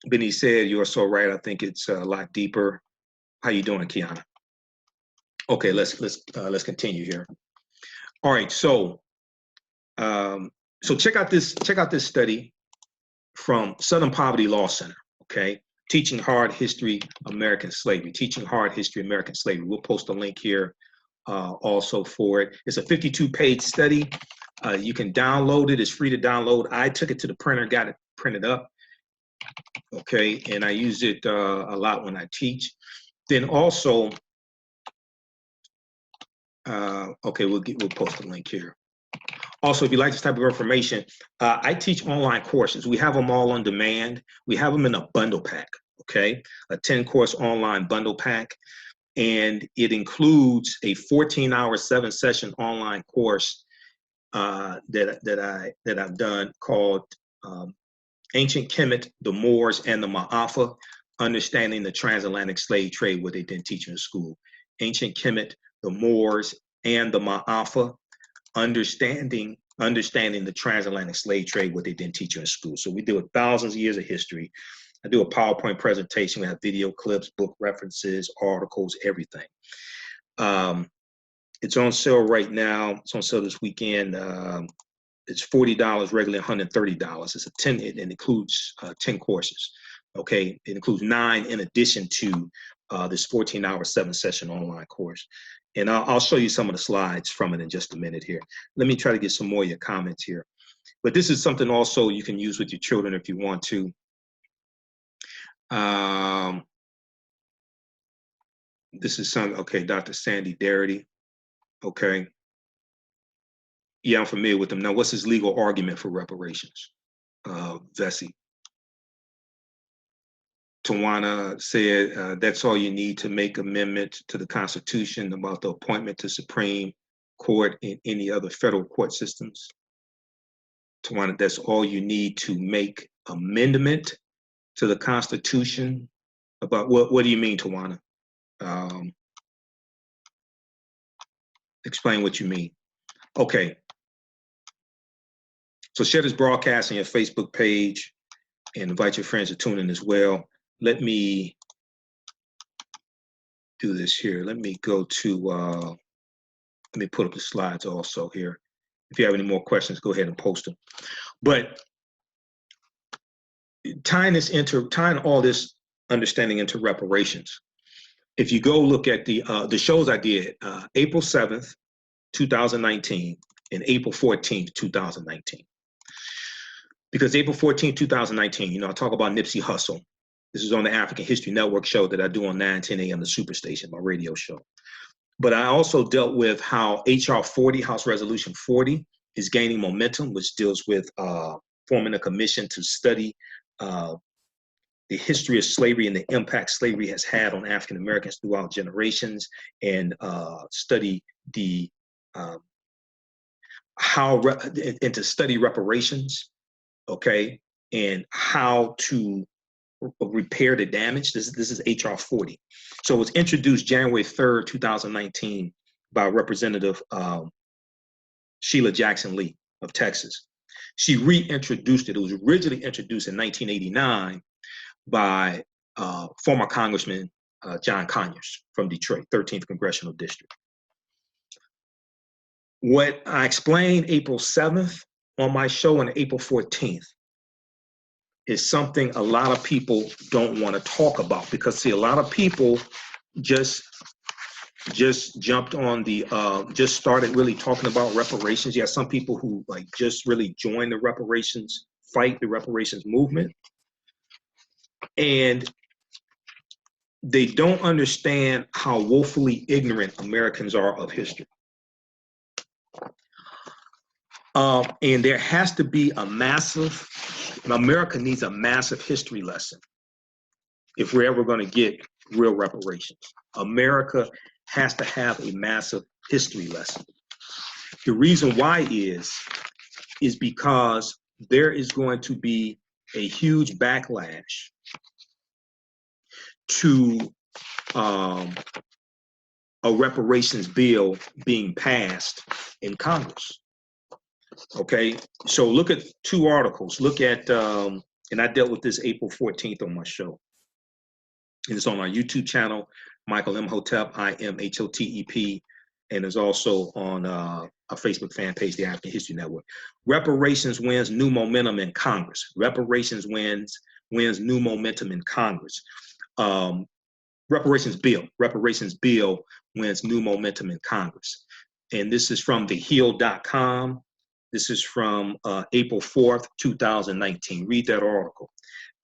Benny said, "You are so right. I think it's a lot deeper." How you doing, Kiana? Okay, let's continue here. All right, so check out this study from Southern Poverty Law Center. Okay, teaching hard history American slavery. Teaching hard history American slavery. We'll post a link here also for it. It's a 52-page study. You can download it. It's free to download. I took it to the printer, got it printed up. Okay, and I use it a lot when I teach. Then also, okay, we'll post a link here. Also, if you like this type of information, I teach online courses. We have them all on demand. We have them in a bundle pack, okay? A 10-course online bundle pack. And it includes a 14-hour, 7-session online course that I've done called Ancient Kemet, the Moors, and the Maafa, Understanding the Transatlantic Slave Trade, what they didn't teach in school. Ancient Kemet, the Moors, and the Maafa, Understanding the Transatlantic Slave Trade, what they didn't teach you in school. So we deal with thousands of years of history. I do a PowerPoint presentation. We have video clips, book references, articles, everything. It's on sale right now. It's on sale this weekend. It's $40, regularly $130. It's it includes 10 courses. Okay, it includes 9 in addition to this 14-hour, 7-session online course. And I'll show you some of the slides from it in just a minute here. Let me try to get some more of your comments here. But this is something also you can use with your children if you want to. This is okay, Dr. Sandy Darity. Okay. Yeah, I'm familiar with them. Now, what's his legal argument for reparations? Vesey. Tawana said, that's all you need to make amendment to the Constitution about the appointment to Supreme Court and any other federal court systems. Tawana, that's all you need to make amendment to the Constitution about what do you mean, Tawana? Explain what you mean. Okay. So share this broadcast on your Facebook page and invite your friends to tune in as well. Let me do this here. Let me go to, let me put up the slides also here. If you have any more questions, go ahead and post them. But tying all this understanding into reparations, if you go look at the shows I did, April 7th, 2019 and April 14th, 2019. Because April 14th, 2019, I talk about Nipsey Hussle. This is on the African History Network show that I do on 9:10 a.m. the Superstation, my radio show. But I also dealt with how HR 40, House Resolution 40, is gaining momentum, which deals with forming a commission to study the history of slavery and the impact slavery has had on African Americans throughout generations, and study the and to study reparations, okay, and how to repair the damage. This is HR 40. So it was introduced January 3rd, 2019 by Representative Sheila Jackson Lee of Texas. She reintroduced it. It was originally introduced in 1989 by former Congressman John Conyers from Detroit, 13th Congressional District. What I explained April 7th on my show and April 14th is something a lot of people don't want to talk about, because see, a lot of people just jumped on the just started really talking about reparations. Yeah, some people who like just really joined the reparations fight, the reparations movement, and they don't understand how woefully ignorant Americans are of history. And there has to be a massive, America needs a massive history lesson if we're ever going to get real reparations. America has to have a massive history lesson. The reason why is because there is going to be a huge backlash to a reparations bill being passed in Congress. Okay, so look at two articles. Look at, and I dealt with this April 14th on my show. And it's on our YouTube channel, Michael Imhotep, IMHOTEP, and it's also on our Facebook fan page, the African History Network. Reparations wins new momentum in Congress. Reparations wins new momentum in Congress. Reparations bill wins new momentum in Congress. And this is from thehill.com. This is from April 4th, 2019. Read that article.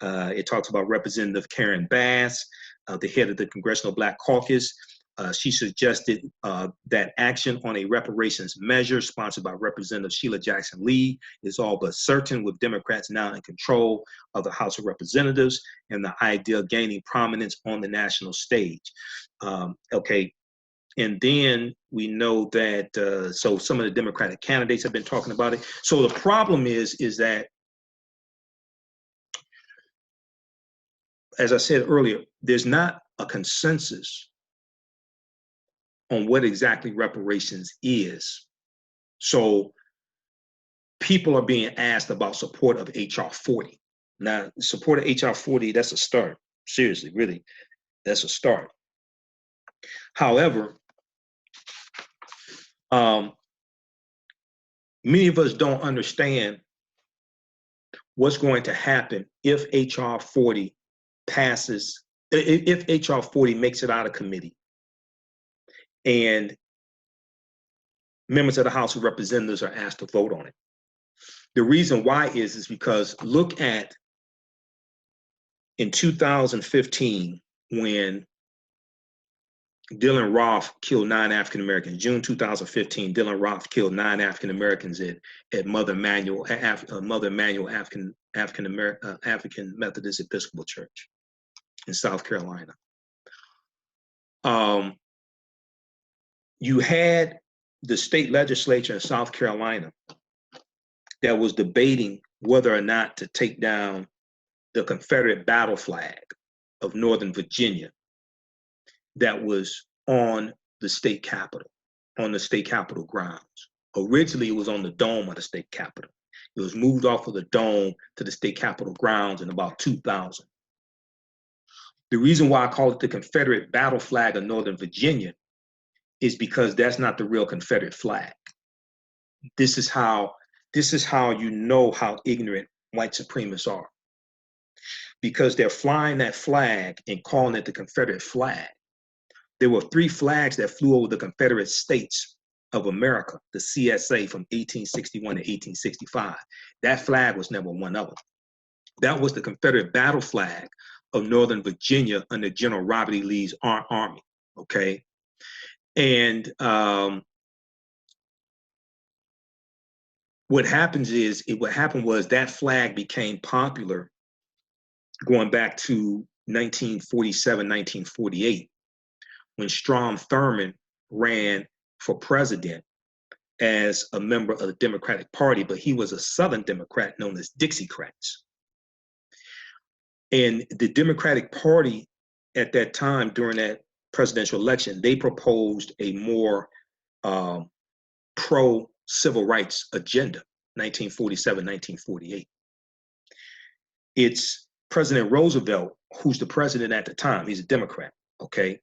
It talks about Representative Karen Bass, the head of the Congressional Black Caucus. She suggested that action on a reparations measure sponsored by Representative Sheila Jackson Lee is all but certain, with Democrats now in control of the House of Representatives and the idea gaining prominence on the national stage. Okay. And then we know that, so some of the Democratic candidates have been talking about it. So the problem is that, as I said earlier, there's not a consensus on what exactly reparations is. So people are being asked about support of HR 40. Now, support of HR 40, that's a start. Seriously, really, that's a start. However, many of us don't understand what's going to happen if HR 40 passes, if HR 40 makes it out of committee and members of the House of Representatives are asked to vote on it. The reason why is because look at in 2015 when Dylan Roth killed 9 African Americans. June 2015, Dylan Roth killed 9 African Americans at Mother Emanuel African Methodist Episcopal Church in South Carolina. You had the state legislature in South Carolina that was debating whether or not to take down the Confederate battle flag of Northern Virginia that was on the state capitol, on the state capitol grounds. Originally, it was on the dome of the state capitol. It was moved off of the dome to the state capitol grounds in about 2000. The reason why I call it the Confederate battle flag of Northern Virginia is because that's not the real Confederate flag. This is how you know how ignorant white supremacists are. Because they're flying that flag and calling it the Confederate flag. There were 3 flags that flew over the Confederate States of America, the CSA, from 1861 to 1865. That flag was never one of them. That was the Confederate battle flag of Northern Virginia under General Robert E. Lee's army, okay? And what happened was that flag became popular going back to 1947, 1948, when Strom Thurmond ran for president as a member of the Democratic Party, but he was a Southern Democrat known as Dixiecrats. And the Democratic Party at that time, during that presidential election, they proposed a more pro-civil rights agenda. 1947, 1948. It's President Roosevelt, who's the president at the time. He's a Democrat, okay?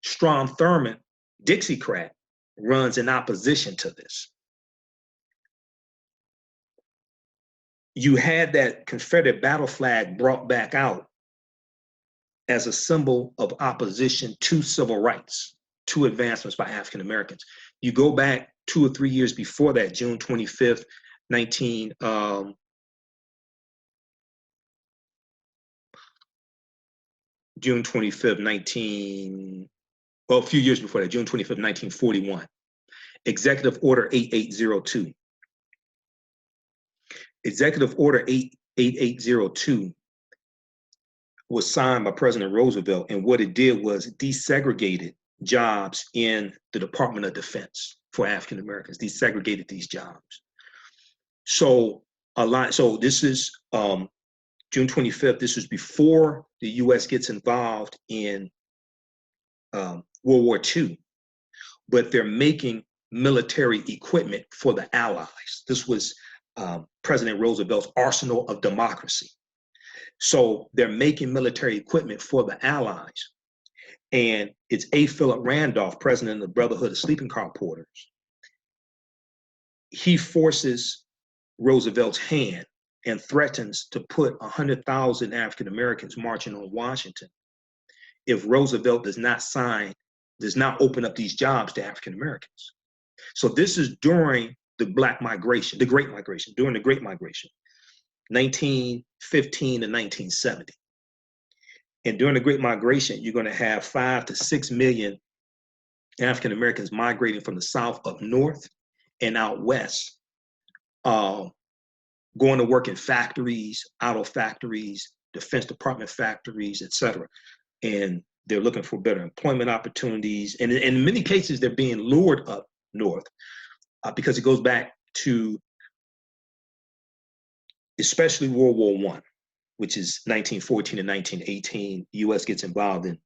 Strom Thurmond, Dixiecrat, runs in opposition to this. You had that Confederate battle flag brought back out as a symbol of opposition to civil rights, to advancements by African Americans. You go back 2 or 3 years before that, June 25th, June 25th, well, a few years before that, June 25th, 1941. Executive Order 8802. Executive Order 8802 was signed by President Roosevelt, and what it did was desegregated jobs in the Department of Defense for African Americans, desegregated these jobs. So this is June 25th. This was before the U.S. gets involved in World War II, but they're making military equipment for the Allies. This was President Roosevelt's arsenal of democracy. So they're making military equipment for the Allies. And it's A. Philip Randolph, president of the Brotherhood of Sleeping Car Porters. He forces Roosevelt's hand and threatens to put 100,000 African Americans marching on Washington if Roosevelt does not open up these jobs to African Americans. So this is during the Great Migration, during the Great Migration, 1915 to 1970. And during the Great Migration, you're going to have 5 to 6 million African Americans migrating from the South up north and out west, going to work in factories, auto factories, Defense Department factories, etc. And they're looking for better employment opportunities. And in many cases, they're being lured up north because it goes back to especially World War I, which is 1914 and 1918. The U.S. gets involved in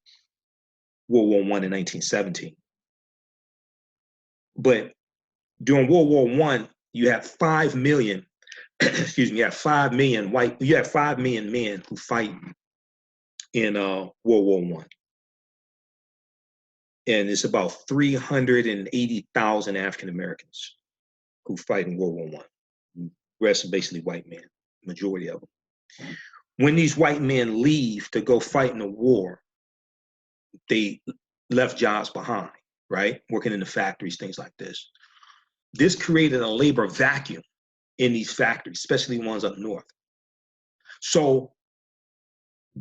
World War I in 1917. But during World War I, you have 5 million, you have 5 million men who fight in World War I. And it's about 380,000 African Americans who fight in World War I. The rest are basically white men, majority of them. When these white men leave to go fight in the war, they left jobs behind, right? Working in the factories, things like this. This created a labor vacuum in these factories, especially ones up north. So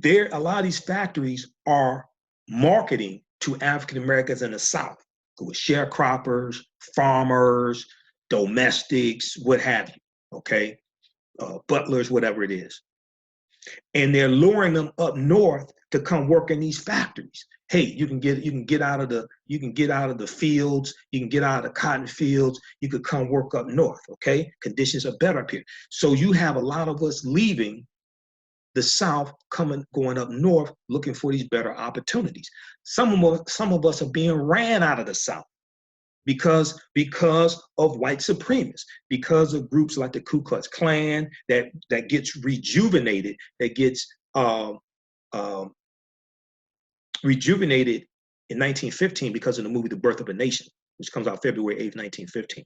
a lot of these factories are marketing to African Americans in the South, who are sharecroppers, farmers, domestics, what have you, okay? Butlers, whatever it is. And they're luring them up north to come work in these factories. Hey, you can get out of the fields, you can get out of the cotton fields, you could come work up north, okay? Conditions are better up here. So you have a lot of us leaving the South, going up north, looking for these better opportunities. Some of us are being ran out of the South because of white supremacists, because of groups like the Ku Klux Klan that gets rejuvenated, rejuvenated in 1915 because of the movie The Birth of a Nation, which comes out February 8th, 1915.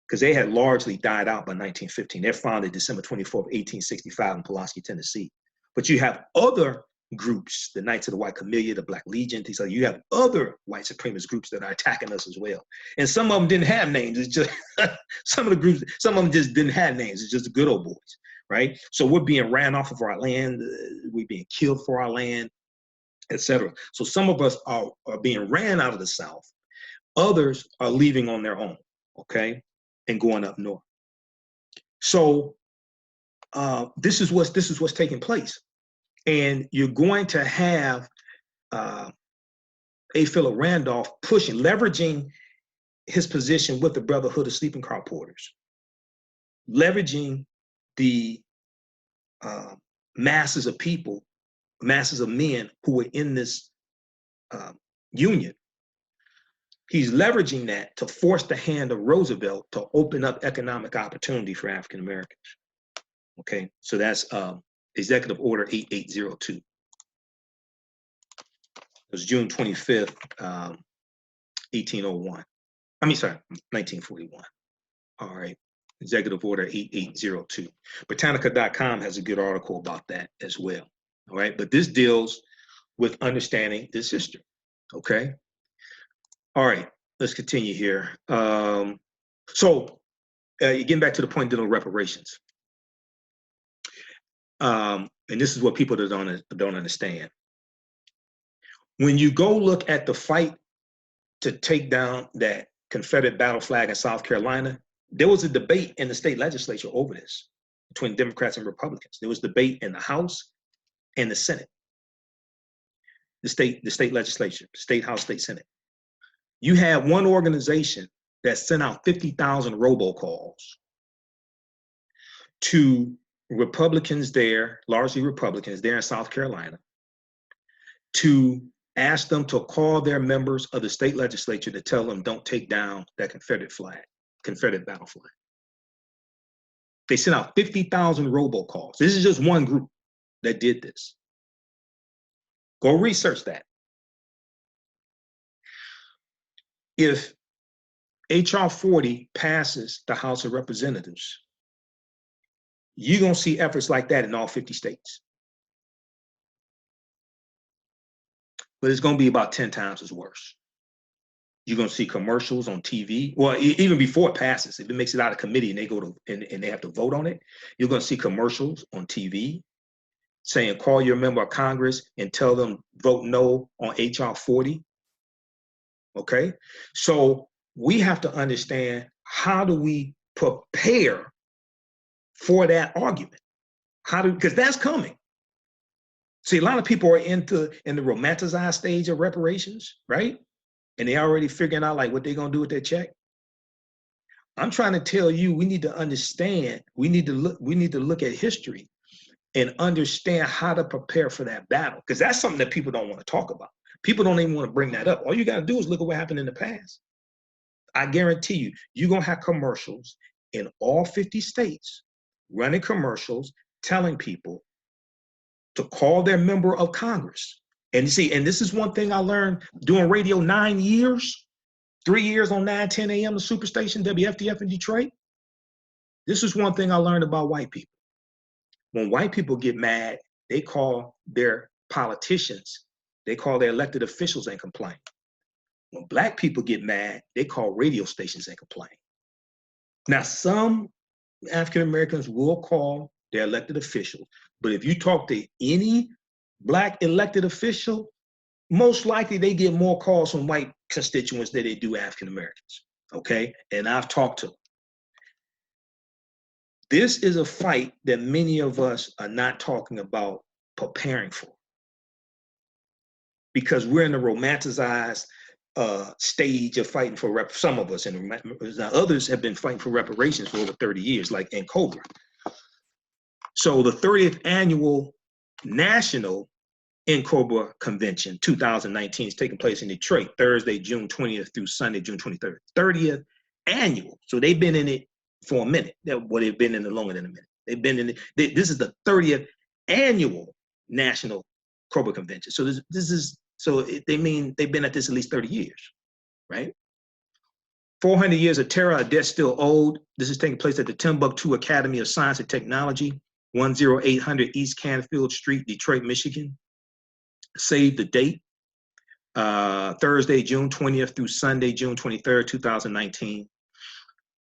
Because they had largely died out by 1915. They're founded December 24th, 1865 in Pulaski, Tennessee. But you have other groups, the Knights of the White Camellia, the Black Legion, things like that. You have other white supremacist groups that are attacking us as well. And some of them didn't have names. It's just some of them just didn't have names. It's just the good old boys, right? So we're being ran off of our land. We're being killed for our land, etc. So some of us are being ran out of the South. Others are leaving on their own, okay, and going up north. So this is what's taking place. And you're going to have A. Philip Randolph leveraging his position with the Brotherhood of Sleeping Car Porters, leveraging the masses of people, masses of men who were in this union. he's leveraging that to force the hand of Roosevelt to open up economic opportunity for African Americans. Okay, so that's Executive Order 8802. It was June 25th, 1801. I mean, sorry, 1941. All right, Executive Order 8802. Britannica.com has a good article about that as well. All right, but this deals with understanding this history. Okay. All right, let's continue here. Getting back to the point dealing with reparations. And this is what people don't understand. When you go look at the fight to take down that Confederate battle flag in South Carolina, there was a debate in the state legislature over this between Democrats and Republicans. There was debate in the House and the Senate, the state legislature, state House, state Senate. You had one organization that sent out 50,000 robocalls to Republicans there, largely Republicans there in South Carolina, to ask them to call their members of the state legislature to tell them don't take down that Confederate flag, Confederate battle flag. They sent out 50,000 robocalls. This is just one group that did this. Go research that. If HR 40 passes the House of Representatives, you're going to see efforts like that in all 50 states. But it's going to be about 10 times as worse. You're going to see commercials on TV. Well, even before it passes, if it makes it out of committee and they go to and they have to vote on it, you're going to see commercials on TV saying, call your member of Congress and tell them vote no on HR 40. Okay, so we have to understand, how do we prepare for that argument? Because that's coming. See, a lot of people are in the romanticized stage of reparations, right? And they're already figuring out like what they're gonna do with their check. I'm trying to tell you, we need to understand, we need to look at history and understand how to prepare for that battle. Because that's something that people don't want to talk about. People don't even want to bring that up. All you got to do is look at what happened in the past. I guarantee you, you're going to have commercials in all 50 states running commercials telling people to call their member of Congress. And you see, and this is one thing I learned doing radio 9 years, 3 years on 910 AM, the Superstation, WFDF in Detroit. This is one thing I learned about white people. When white people get mad, they call their politicians, they call their elected officials and complain. When black people get mad, they call radio stations and complain. Now, some African Americans will call their elected officials, but if you talk to any black elected official, most likely they get more calls from white constituents than they do African Americans, okay? And I've talked to them. This is a fight that many of us are not talking about preparing for, because we're in the romanticized stage of fighting for some of us, and others have been fighting for reparations for over 30 years, like in Cobra. So the 30th annual National Cobra Convention 2019 is taking place in Detroit, Thursday, June 20th through Sunday, June 23rd. 30th annual. So they've been in it for a minute. Well, they've been in it longer than a minute. They've been in it. This is the 30th annual National Cobra Convention. So they mean they've been at this at least 30 years, right? 400 years of terror, a debt still owed. This is taking place at the Timbuktu Academy of Science and Technology, 10800 East Canfield Street, Detroit, Michigan. Save the date, Thursday, June 20th through Sunday, June 23rd, 2019.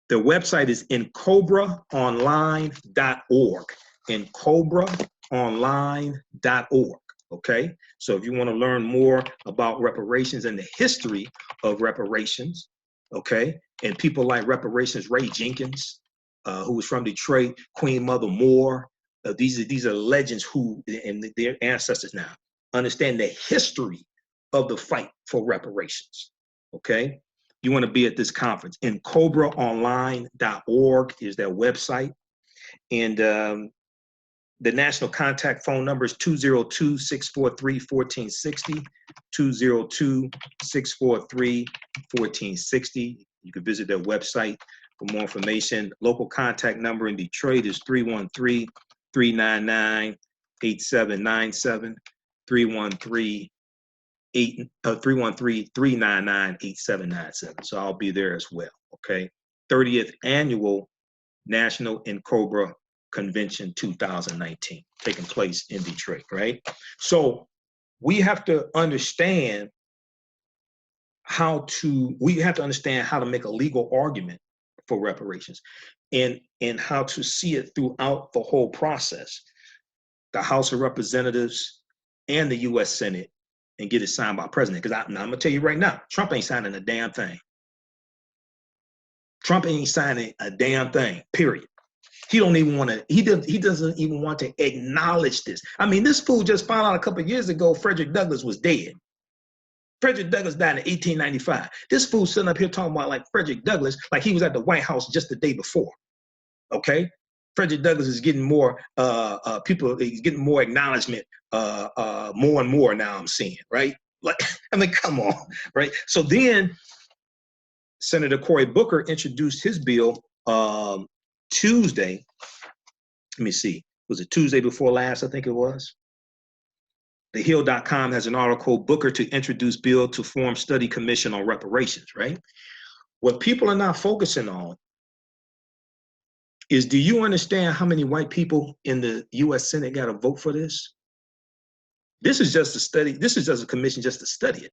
The website is incobraonline.org, incobraonline.org. Okay, so if you want to learn more about reparations and the history of reparations, okay, and people like Reparations Ray Jenkins, who was from Detroit, Queen Mother Moore, these are legends who, and their ancestors now, understand the history of the fight for reparations, okay? You want to be at this conference. Incobraonline.org is their website. And The national contact phone number is 202-643-1460, 202-643-1460. You can visit their website for more information. Local contact number in Detroit is 313-399-8797, 313-399-8797. So I'll be there as well, okay? 30th Annual National Cobra Convention 2019 taking place in Detroit, right? So we have to understand how to make a legal argument for reparations and how to see it throughout the whole process, the House of Representatives and the US Senate, and get it signed by the president. Because I'm gonna tell you right now, Trump ain't signing a damn thing. Trump ain't signing a damn thing, period. He don't even want to, he doesn't even want to acknowledge this. I mean, this fool just found out a couple of years ago Frederick Douglass was dead. Frederick Douglass died in 1895. This fool sitting up here talking about like Frederick Douglass, like he was at the White House just the day before, okay? Frederick Douglass is getting more, he's getting more acknowledgement more and more now I'm seeing, right? Like, I mean, come on, right? So then Senator Cory Booker introduced his bill Tuesday. Let me see, was it Tuesday before last? I think it was. TheHill.com has an article, Booker to introduce bill to form study commission on reparations, right? What people are not focusing on is, do you understand how many white people in the US Senate got to vote for this? This is just a study, this is just a commission just to study it,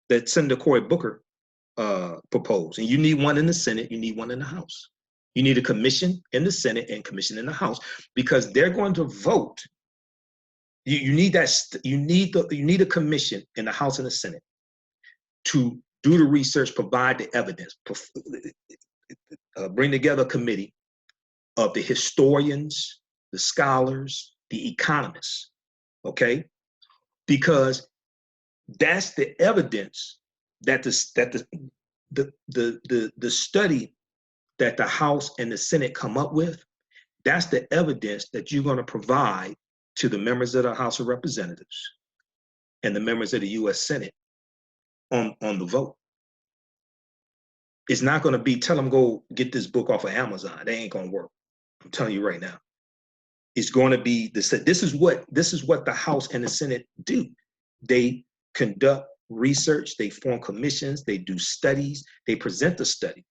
that Senator Cory Booker proposed. And you need one in the Senate, you need one in the House. You need a commission in the Senate and commission in the House, because they're going to vote. You need a commission in the House and the Senate to do the research, provide the evidence, bring together a committee of the historians, the scholars, the economists, okay? Because that's the evidence that the study that the House and the Senate come up with, that's the evidence that you're going to provide to the members of the House of Representatives and the members of the US Senate on the vote. It's not going to be, tell them go get this book off of Amazon. They ain't going to work. I'm telling you right now. It's going to be, this is what the House and the Senate do. They conduct research, they form commissions, they do studies, they present the study.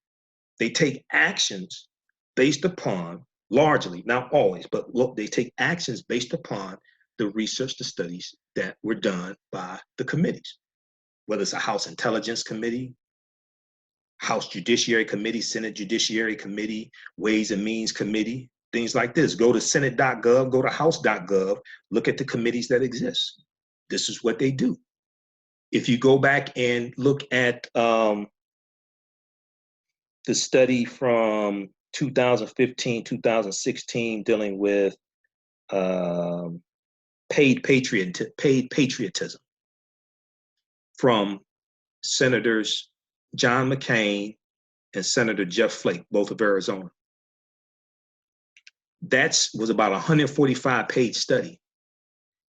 They take actions based upon, largely, not always, but look, they take actions based upon the research, the studies that were done by the committees, whether it's a House Intelligence Committee, House Judiciary Committee, Senate Judiciary Committee, Ways and Means Committee, things like this. Go to senate.gov, go to house.gov, look at the committees that exist. This is what they do. If you go back and look at the study from 2015, 2016, dealing with paid patriotism from Senators John McCain and Senator Jeff Flake, both of Arizona. That was about a 145-page study.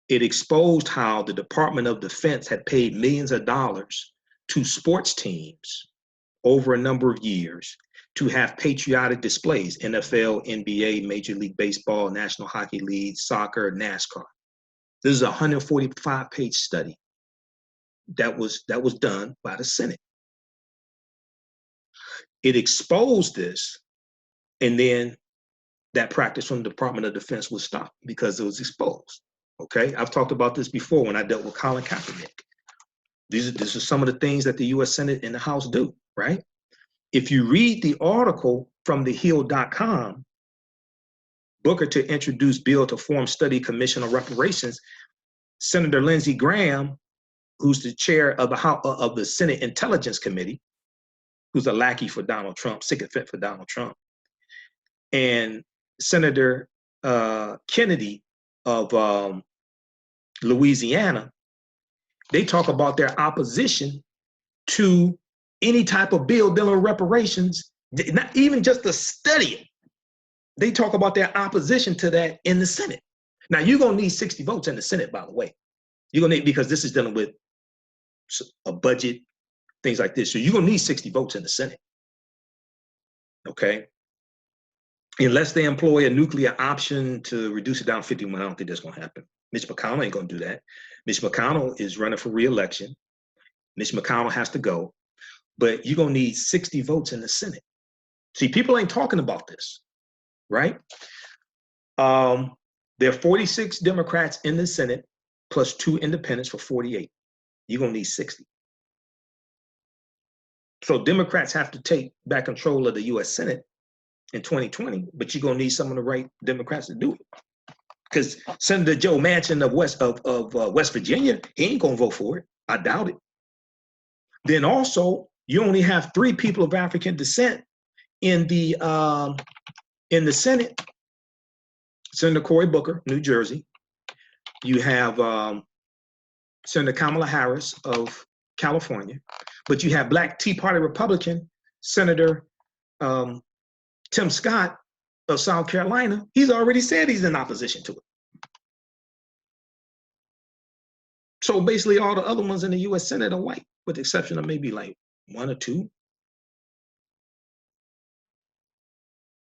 It exposed how the Department of Defense had paid millions of dollars to sports teams over a number of years to have patriotic displays, NFL, NBA, Major League Baseball, National Hockey League, soccer, NASCAR. This is a 145-page study that was done by the Senate. It exposed this, and then that practice from the Department of Defense was stopped because it was exposed, okay? I've talked about this before when I dealt with Colin Kaepernick. This is some of the things that the US Senate and the House do, right? If you read the article from thehill.com, Booker to introduce bill to form study commission on reparations, Senator Lindsey Graham, who's the chair of the Senate Intelligence Committee, who's a lackey for Donald Trump, sycophant for Donald Trump, and Senator Kennedy of Louisiana, they talk about their opposition to any type of bill dealing with reparations, not even just to study it. They talk about their opposition to that in the Senate. Now, you're going to need 60 votes in the Senate, by the way. You're going to need, because this is dealing with a budget, things like this. So you're going to need 60 votes in the Senate. Okay? Unless they employ a nuclear option to reduce it down 51, I don't think that's going to happen. Mitch McConnell ain't going to do that. Mitch McConnell is running for re-election. Mitch McConnell has to go. But you're going to need 60 votes in the Senate. See, people ain't talking about this, right? There are 46 Democrats in the Senate, plus 2 independents for 48. You're going to need 60. So Democrats have to take back control of the U.S. Senate in 2020, but you're going to need some of the right Democrats to do it. Because Senator Joe Manchin of West Virginia, he ain't going to vote for it. I doubt it. Then also, you only have 3 people of African descent in the Senate. Senator Cory Booker, New Jersey. You have Senator Kamala Harris of California, but you have Black Tea Party Republican Senator Tim Scott of South Carolina. He's already said he's in opposition to it. So basically all the other ones in the U.S. Senate are white, with the exception of maybe like 1 or 2.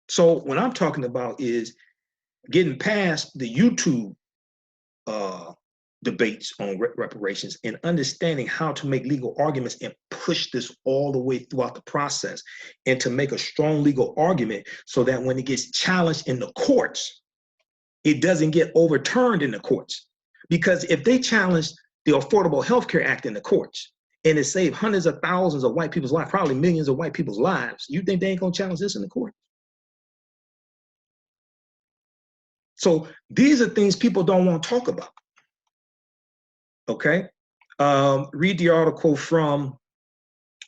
So what I'm talking about is getting past the YouTube debates on reparations and understanding how to make legal arguments and push this all the way throughout the process, and to make a strong legal argument so that when it gets challenged in the courts, it doesn't get overturned in the courts. Because if they challenge the Affordable Health Care Act in the courts and it saved hundreds of thousands of white people's lives, probably millions of white people's lives, you think they ain't gonna challenge this in the court? So these are things people don't want to talk about. Okay, read the article from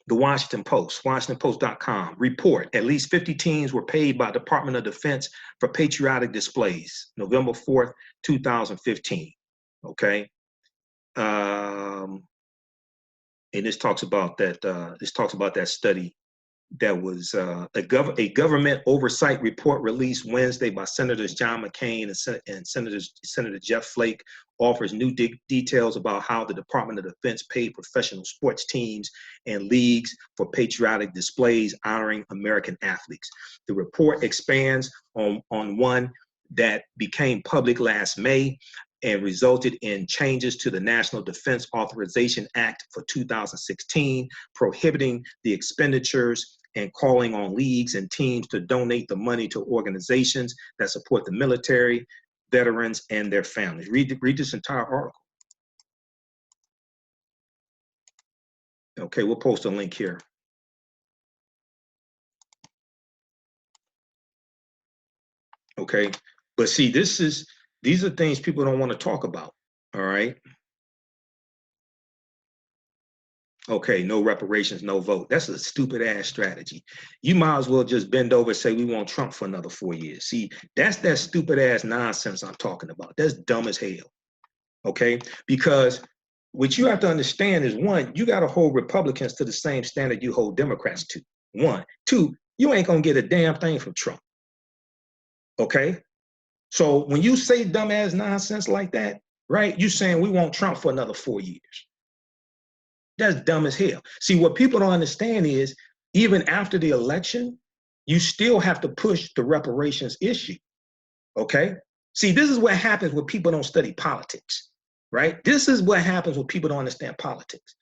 the Washington Post, WashingtonPost.com. Report: at least 50 teams were paid by Department of Defense for patriotic displays, November 4th, 2015. Okay, and this talks about that. This talks about that study that was a government oversight report released Wednesday by Senators John McCain and Senator Jeff Flake offers new details about how the Department of Defense paid professional sports teams and leagues for patriotic displays honoring American athletes. The report expands on one that became public last May and resulted in changes to the National Defense Authorization Act for 2016, prohibiting the expenditures and calling on leagues and teams to donate the money to organizations that support the military, veterans, and their families. Read this entire article. Okay, we'll post a link here. Okay, but see, these are things people don't want to talk about, all right? Okay, no reparations, no vote. That's a stupid ass strategy. You might as well just bend over and say we want Trump for another 4 years. See, that's that stupid ass nonsense I'm talking about. That's dumb as hell. Okay, because what you have to understand is, one, you got to hold Republicans to the same standard you hold Democrats to. 1, 2, you ain't gonna get a damn thing from Trump. Okay, so when you say dumb ass nonsense like that, right? You saying we want Trump for another 4 years. That's dumb as hell. See, what people don't understand is, even after the election, you still have to push the reparations issue, okay? See, this is what happens when people don't study politics, right? This is what happens when people don't understand politics.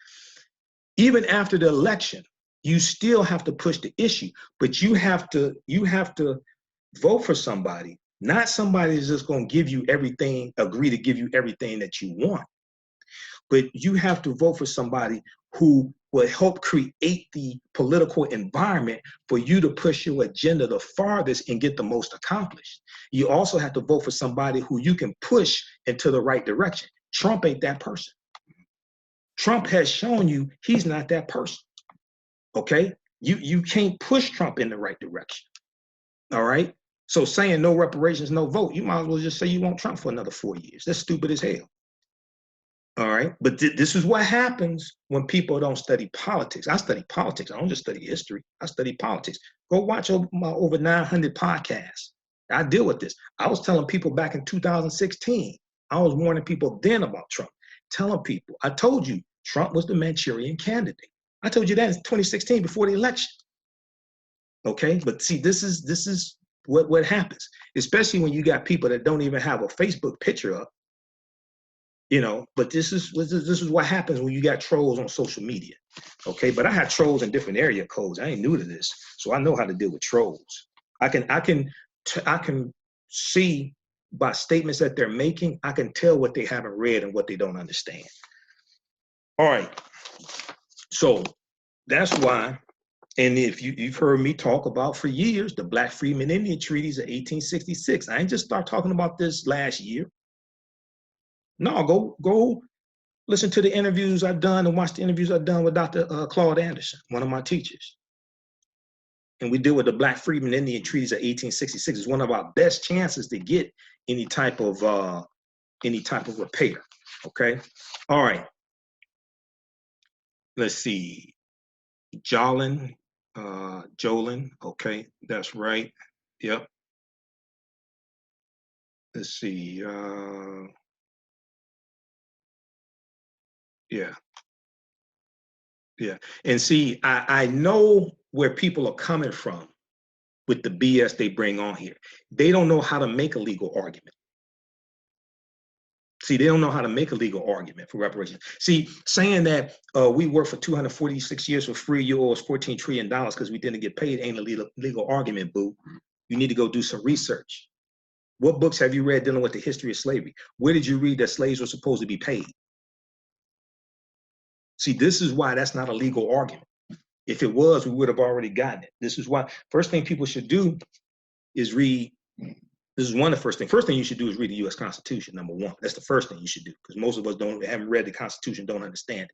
Even after the election, you still have to push the issue, but you have to vote for somebody, not somebody that's just gonna give you everything, agree to give you everything that you want. But you have to vote for somebody who will help create the political environment for you to push your agenda the farthest and get the most accomplished. You also have to vote for somebody who you can push into the right direction. Trump ain't that person. Trump has shown you he's not that person, okay? You can't push Trump in the right direction, all right? So saying no reparations, no vote, you might as well just say you want Trump for another 4 years. That's stupid as hell. All right, but this is what happens when people don't study politics. I study politics. I don't just study history. I study politics. Go watch my over 900 podcasts. I deal with this. I was telling people back in 2016, I was warning people then about Trump, telling people, I told you Trump was the Manchurian candidate. I told you that in 2016 before the election. Okay, but see, this is what happens, especially when you got people that don't even have a Facebook picture up, you know. But this is what happens when you got trolls on social media. Okay, but I had trolls in different area codes. I ain't new to this, so I know how to deal with trolls. I can see by statements that they're making, I can tell what they haven't read and what they don't understand. All right, so that's why. And if you've heard me talk about for years, the Black Freeman Indian Treaties of 1866. I ain't just start talking about this last year. No, go listen to the interviews I've done and watch the interviews I've done with Dr. Claude Anderson, one of my teachers. And we deal with the Black Freeman Indian Treaties of 1866. It's one of our best chances to get any type of repair. Okay, all right. Let's see, Jolin. Jolin, okay, that's right. Yep. Let's see. Yeah. And see, I know where people are coming from with the BS they bring on here. They don't know how to make a legal argument. See, they don't know how to make a legal argument for reparations. See, saying that we worked for 246 years for free, you owe us $14 trillion because we didn't get paid ain't a legal argument, boo. You need to go do some research. What books have you read dealing with the history of slavery? Where did you read that slaves were supposed to be paid? See, this is why that's not a legal argument. If it was, we would have already gotten it. This is why first thing people should do is read. This is one of the first things. First thing you should do is read the U.S. Constitution, number one. That's the first thing you should do, because most of us haven't read the Constitution, don't understand it.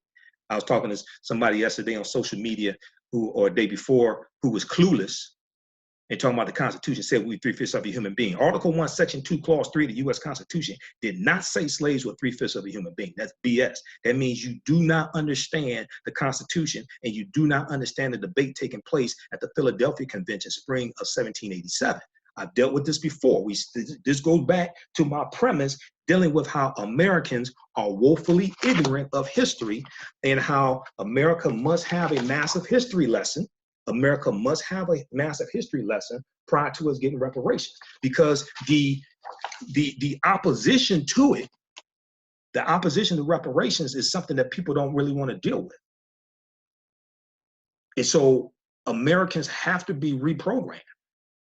I was talking to somebody yesterday on social media or a day before who was clueless and talking about the Constitution, said we 3/5 of a human being. Article 1, Section 2, Clause 3 of the U.S. Constitution did not say slaves were 3/5 of a human being. That's BS. That means you do not understand the Constitution and you do not understand the debate taking place at the Philadelphia Convention, spring of 1787. I've dealt with this before. This goes back to my premise dealing with how Americans are woefully ignorant of history and how America must have a massive history lesson. America must have a massive history lesson prior to us getting reparations, because the opposition to it, the opposition to reparations is something that people don't really want to deal with. And so Americans have to be reprogrammed.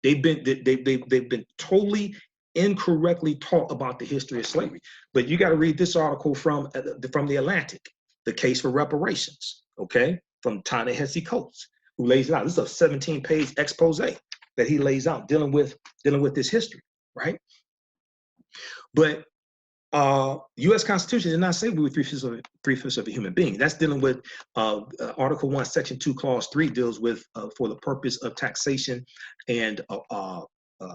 They've been totally incorrectly taught about the history of slavery. But you got to read this article from the Atlantic, The Case for Reparations, okay, from Ta-Nehisi Coates, who lays it out. This is a 17-page expose that he lays out dealing with this history, right? But U.S. Constitution did not say we were 3/5 of a human being. That's dealing with Article 1, Section 2, Clause 3 deals with for the purpose of taxation and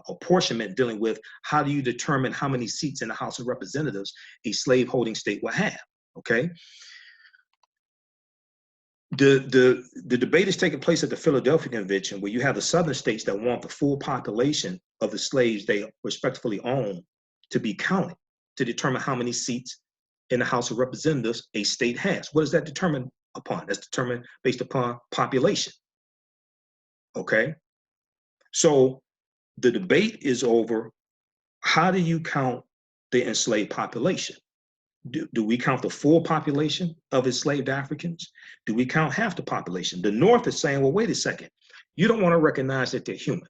apportionment, dealing with how do you determine how many seats in the House of Representatives a slave-holding state will have, okay? The debate is taking place at the Philadelphia Convention, where you have the southern states that want the full population of the slaves they respectively own to be counted to determine how many seats in the House of Representatives a state has. What is that determined upon? That's determined based upon population, okay? So the debate is over how do you count the enslaved population? Do we count the full population of enslaved Africans? Do we count half the population? The North is saying, well, wait a second. You don't want to recognize that they're human.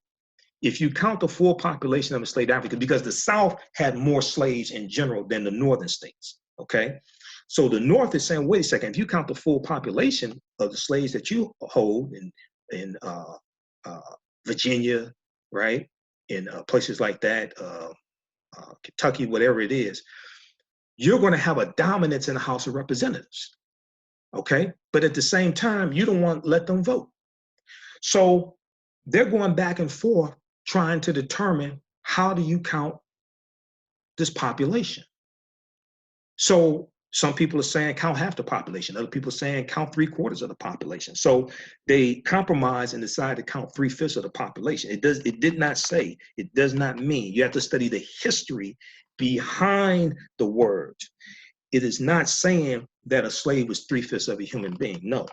If you count the full population of enslaved Africans, because the South had more slaves in general than the northern states, okay? So the North is saying, wait a second, if you count the full population of the slaves that you hold in Virginia, right? In places like that, Kentucky, whatever it is, you're going to have a dominance in the House of Representatives, okay? But at the same time, you don't want to let them vote. So they're going back and forth trying to determine how do you count this population. So Some people are saying count half the population. Other people are saying count 3/4 of the population. So they compromise and decide to count 3/5 of the population. It did not say, it does not mean. You have to study the history behind the words. It is not saying that a slave was 3/5 of a human being. No.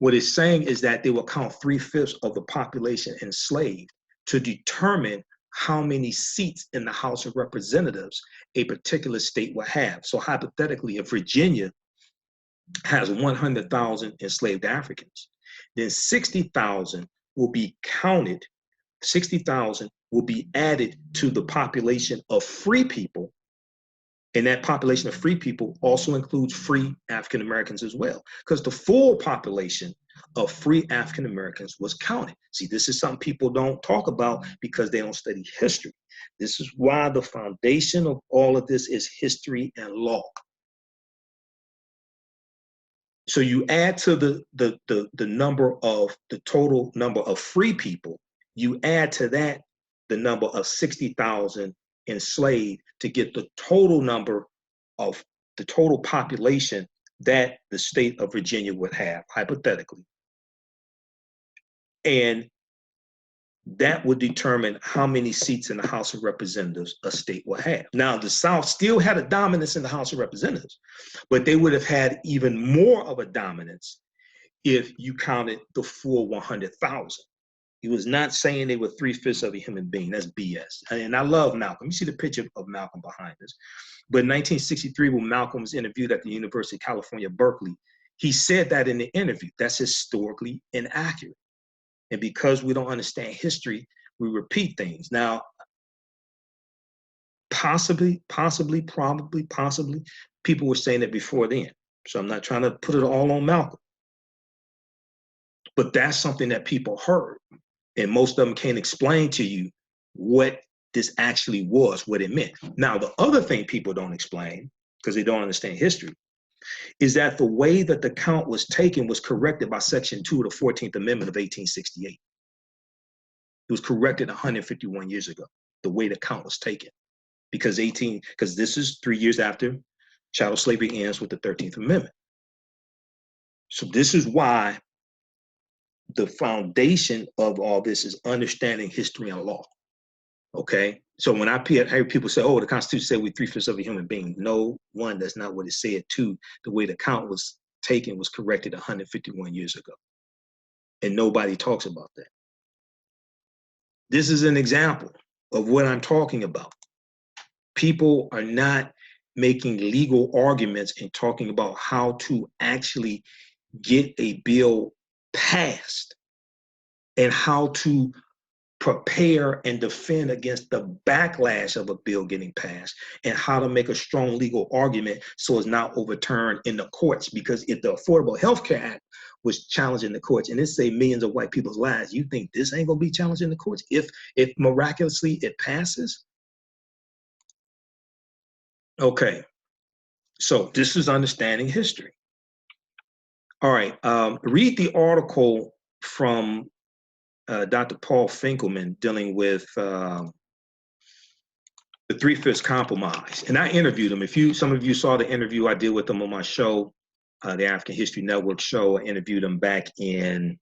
What it's saying is that they will count 3/5 of the population enslaved to determine how many seats in the House of Representatives a particular state will have. So hypothetically, if Virginia has 100,000 enslaved Africans, then 60,000 will be counted, 60,000 will be added to the population of free people. And that population of free people also includes free African Americans as well, because the full population of free African Americans was counted. See, this is something people don't talk about because they don't study history. This is why the foundation of all of this is history and law. So you add to the number of the total number of free people, you add to that the number of 60,000 enslaved to get the total number of the total population that the state of Virginia would have, hypothetically. And that would determine how many seats in the House of Representatives a state will have. Now, the South still had a dominance in the House of Representatives, but they would have had even more of a dominance if you counted the full 100,000. He was not saying they were 3/5 of a human being. That's BS. And I love Malcolm. You see the picture of Malcolm behind us. But in 1963, when Malcolm was interviewed at the University of California, Berkeley, he said that in the interview. That's historically inaccurate. And because we don't understand history, we repeat things. Now, possibly, people were saying it before then. So I'm not trying to put it all on Malcolm. But that's something that people heard. And most of them can't explain to you what this actually was, what it meant. Now, the other thing people don't explain, because they don't understand history, is that the way that the count was taken was corrected by Section 2 of the 14th Amendment of 1868. It was corrected 151 years ago, the way the count was taken. Because this is 3 years after chattel slavery ends with the 13th Amendment. So this is why the foundation of all this is understanding history and law. Okay, so when I hear people say, "Oh, the Constitution said we're 3/5 of a human being," no, one, that's not what it said. Two, the way the count was taken was corrected 151 years ago, and nobody talks about that. This is an example of what I'm talking about. People are not making legal arguments and talking about how to actually get a bill passed and how to prepare and defend against the backlash of a bill getting passed, and how to make a strong legal argument so it's not overturned in the courts. Because if the Affordable Health Care Act was challenged in the courts and it saved millions of white people's lives, you think this ain't gonna be challenged in the courts if miraculously it passes? Okay, so this is understanding history. All right, read the article from Dr. Paul Finkelman dealing with the 3/5 compromise. And I interviewed him. Some of you saw the interview I did with him on my show, the African History Network show. I interviewed him back in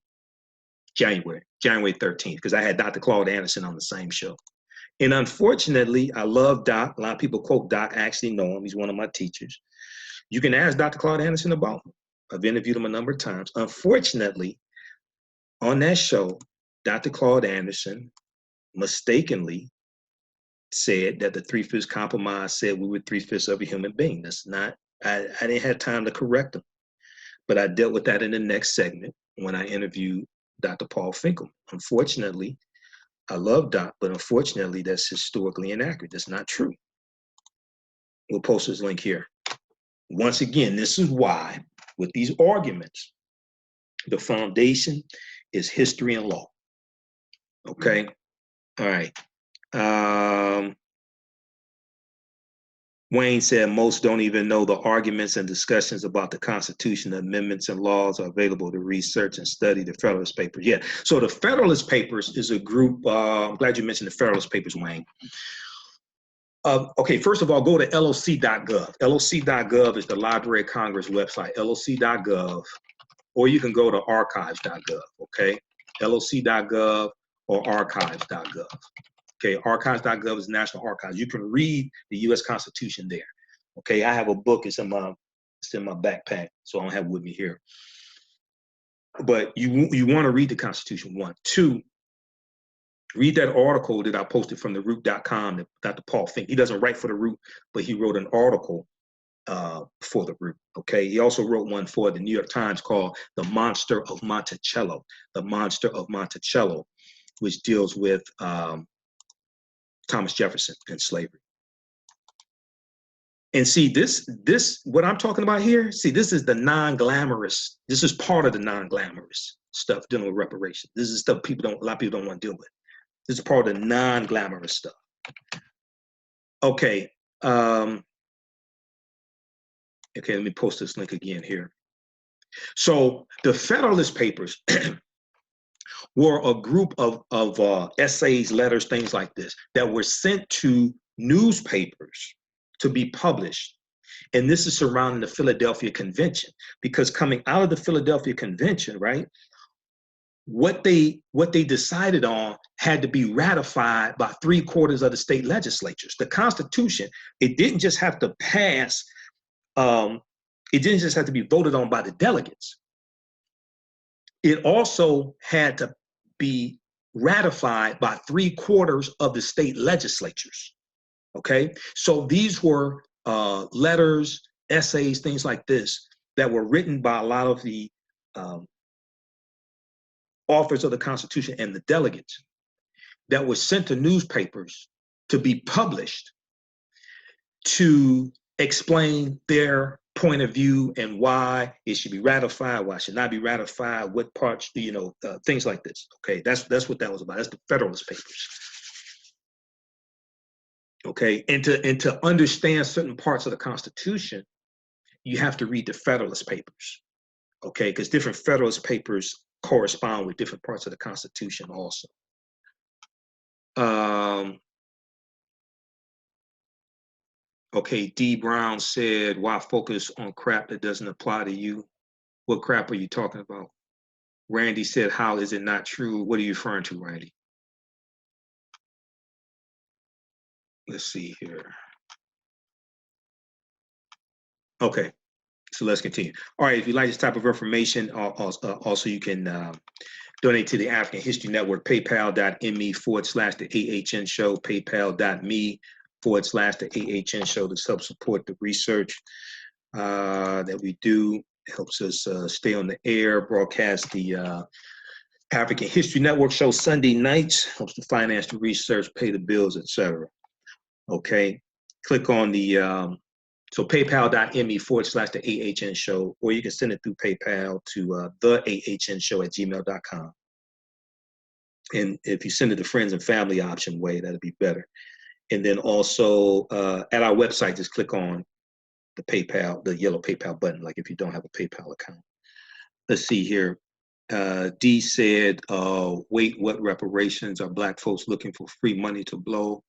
January 13th, because I had Dr. Claude Anderson on the same show. And unfortunately, I love Doc. A lot of people quote Doc. I actually know him. He's one of my teachers. You can ask Dr. Claude Anderson about him. I've interviewed him a number of times. Unfortunately, on that show, Dr. Claude Anderson mistakenly said that the 3/5 compromise said we were 3/5 of a human being. That's not, I didn't have time to correct him, but I dealt with that in the next segment when I interviewed Dr. Paul Finkelman. Unfortunately, I love Doc, but unfortunately, that's historically inaccurate. That's not true. We'll post this link here. Once again, this is why, with these arguments, the foundation is history and law. Okay? All right. Wayne said most don't even know the arguments and discussions about the Constitution, the amendments and laws are available to research and study the Federalist Papers. Yeah, so the Federalist Papers is a group, I'm glad you mentioned the Federalist Papers, Wayne. Okay, first of all, go to loc.gov. loc.gov is the Library of Congress website, loc.gov, or you can go to archives.gov, okay? loc.gov or archives.gov. Okay, archives.gov is National Archives. You can read the U.S. Constitution there. Okay, I have a book. It's in my backpack, so I don't have it with me here. But you want to read the Constitution, one. Two, read that article that I posted from theroot.com that Dr. Paul Fink. He doesn't write for the Root, but he wrote an article for the Root. Okay, he also wrote one for the New York Times called "The Monster of Monticello." The Monster of Monticello, which deals with Thomas Jefferson and slavery. And see, this what I'm talking about here, see, this is the non-glamorous, this is part of the non-glamorous stuff dealing with reparations. This is stuff a lot of people don't want to deal with. This is part of the non-glamorous stuff. Okay. Okay, let me post this link again here. So the Federalist Papers were a group of essays, letters, things like this that were sent to newspapers to be published. And this is surrounding the Philadelphia Convention, because coming out of the Philadelphia Convention, right, what they decided on had to be ratified by 3/4 of the state legislatures. The Constitution, it didn't just have to pass, it didn't just have to be voted on by the delegates. It also had to be ratified by 3/4 of the state legislatures. Okay, so these were letters, essays, things like this that were written by a lot of the authors of the Constitution and the delegates that were sent to newspapers to be published to explain their point of view and why it should be ratified, why it should not be ratified, what parts, things like this. Okay, that's what that was about. That's the Federalist Papers. Okay, and to understand certain parts of the Constitution, you have to read the Federalist Papers. Okay, because different Federalist Papers correspond with different parts of the Constitution also. Okay, D. Brown said, why focus on crap that doesn't apply to you? What crap are you talking about? Randy said, how is it not true? What are you referring to, Randy? Let's see here. Okay, so let's continue. All right, if you like this type of information, also you can donate to the African History Network, paypal.me/the AHN show, paypal.me/the AHN show to help support the research that we do. It helps us stay on the air, broadcast the African History Network show Sunday nights, helps to finance the research, pay the bills, etc. Okay, click on the, so paypal.me/the AHN show, or you can send it through PayPal to the AHN show@gmail.com. And if you send it the friends and family option way, that'd be better. And then also at our website, just click on the PayPal, the yellow PayPal button, like if you don't have a PayPal account. Let's see here. D said, wait, what reparations? Are Black folks looking for free money to blow?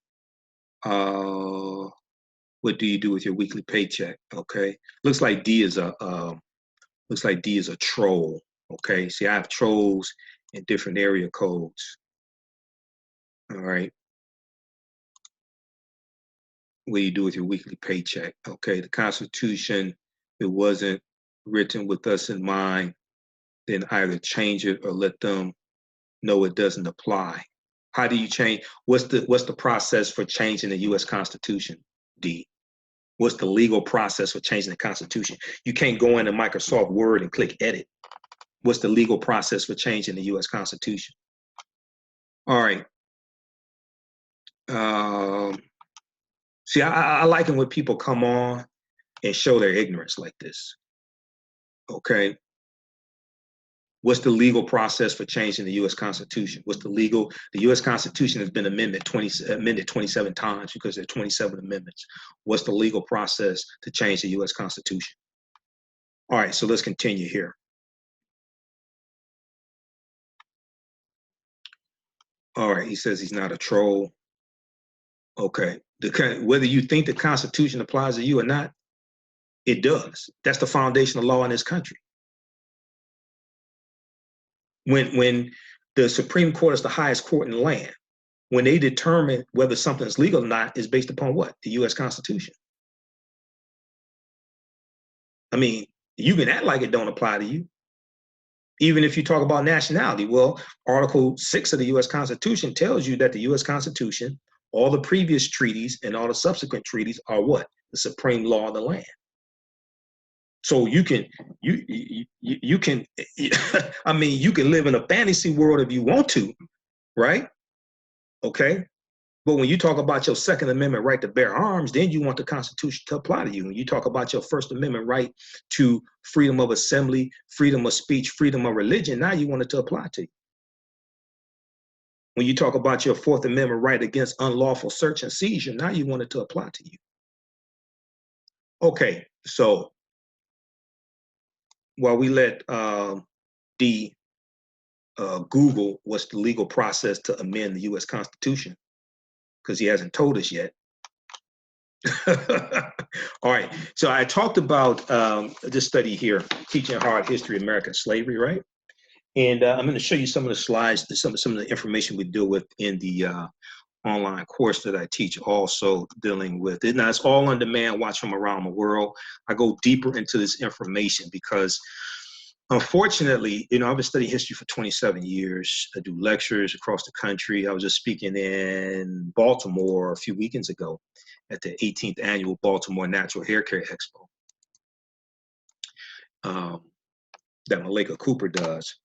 What do you do with your weekly paycheck? Okay, looks like D is a troll. Okay, see, I have trolls in different area codes. All right. What do you do with your weekly paycheck? Okay, the Constitution, it wasn't written with us in mind, then either change it or let them know it doesn't apply. How do you change? What's the process for changing the U.S. Constitution, D? What's the legal process for changing the Constitution? You can't go into Microsoft Word and click edit. What's the legal process for changing the U.S. Constitution? All right. See, I like it when people come on and show their ignorance like this. Okay. What's the legal process for changing the U.S. Constitution? The U.S. Constitution has been amended 27 times because there are 27 amendments. What's the legal process to change the U.S. Constitution? All right, so let's continue here. All right, he says he's not a troll. Okay, Whether you think the Constitution applies to you or not, it does. That's the foundation of law in this country. When the Supreme Court is the highest court in the land, when they determine whether something is legal or not, is based upon what? The U.S. Constitution. I mean, you can act like it don't apply to you. Even if you talk about nationality, well, Article 6 of the U.S. Constitution tells you that the U.S. Constitution, all the previous treaties and all the subsequent treaties are what? The supreme law of the land. So you can I mean, you can live in a fantasy world if you want to, right? Okay. But when you talk about your Second Amendment right to bear arms, then you want the Constitution to apply to you. When you talk about your First Amendment right to freedom of assembly, freedom of speech, freedom of religion, now you want it to apply to you. When you talk about your Fourth Amendment right against unlawful search and seizure, now you want it to apply to you. Okay, so while we let Google what's the legal process to amend the U.S. Constitution, because he hasn't told us yet. All right, so I talked about this study here, Teaching Hard History of American Slavery, right? And I'm going to show you some of the slides, some of the information we deal with in the online course that I teach, also dealing with it. Now, it's all on demand, watch from around the world. I go deeper into this information because, unfortunately, you know, I've been studying history for 27 years. I do lectures across the country. I was just speaking in Baltimore a few weekends ago at the 18th Annual Baltimore Natural Hair Care Expo that Malika Cooper does.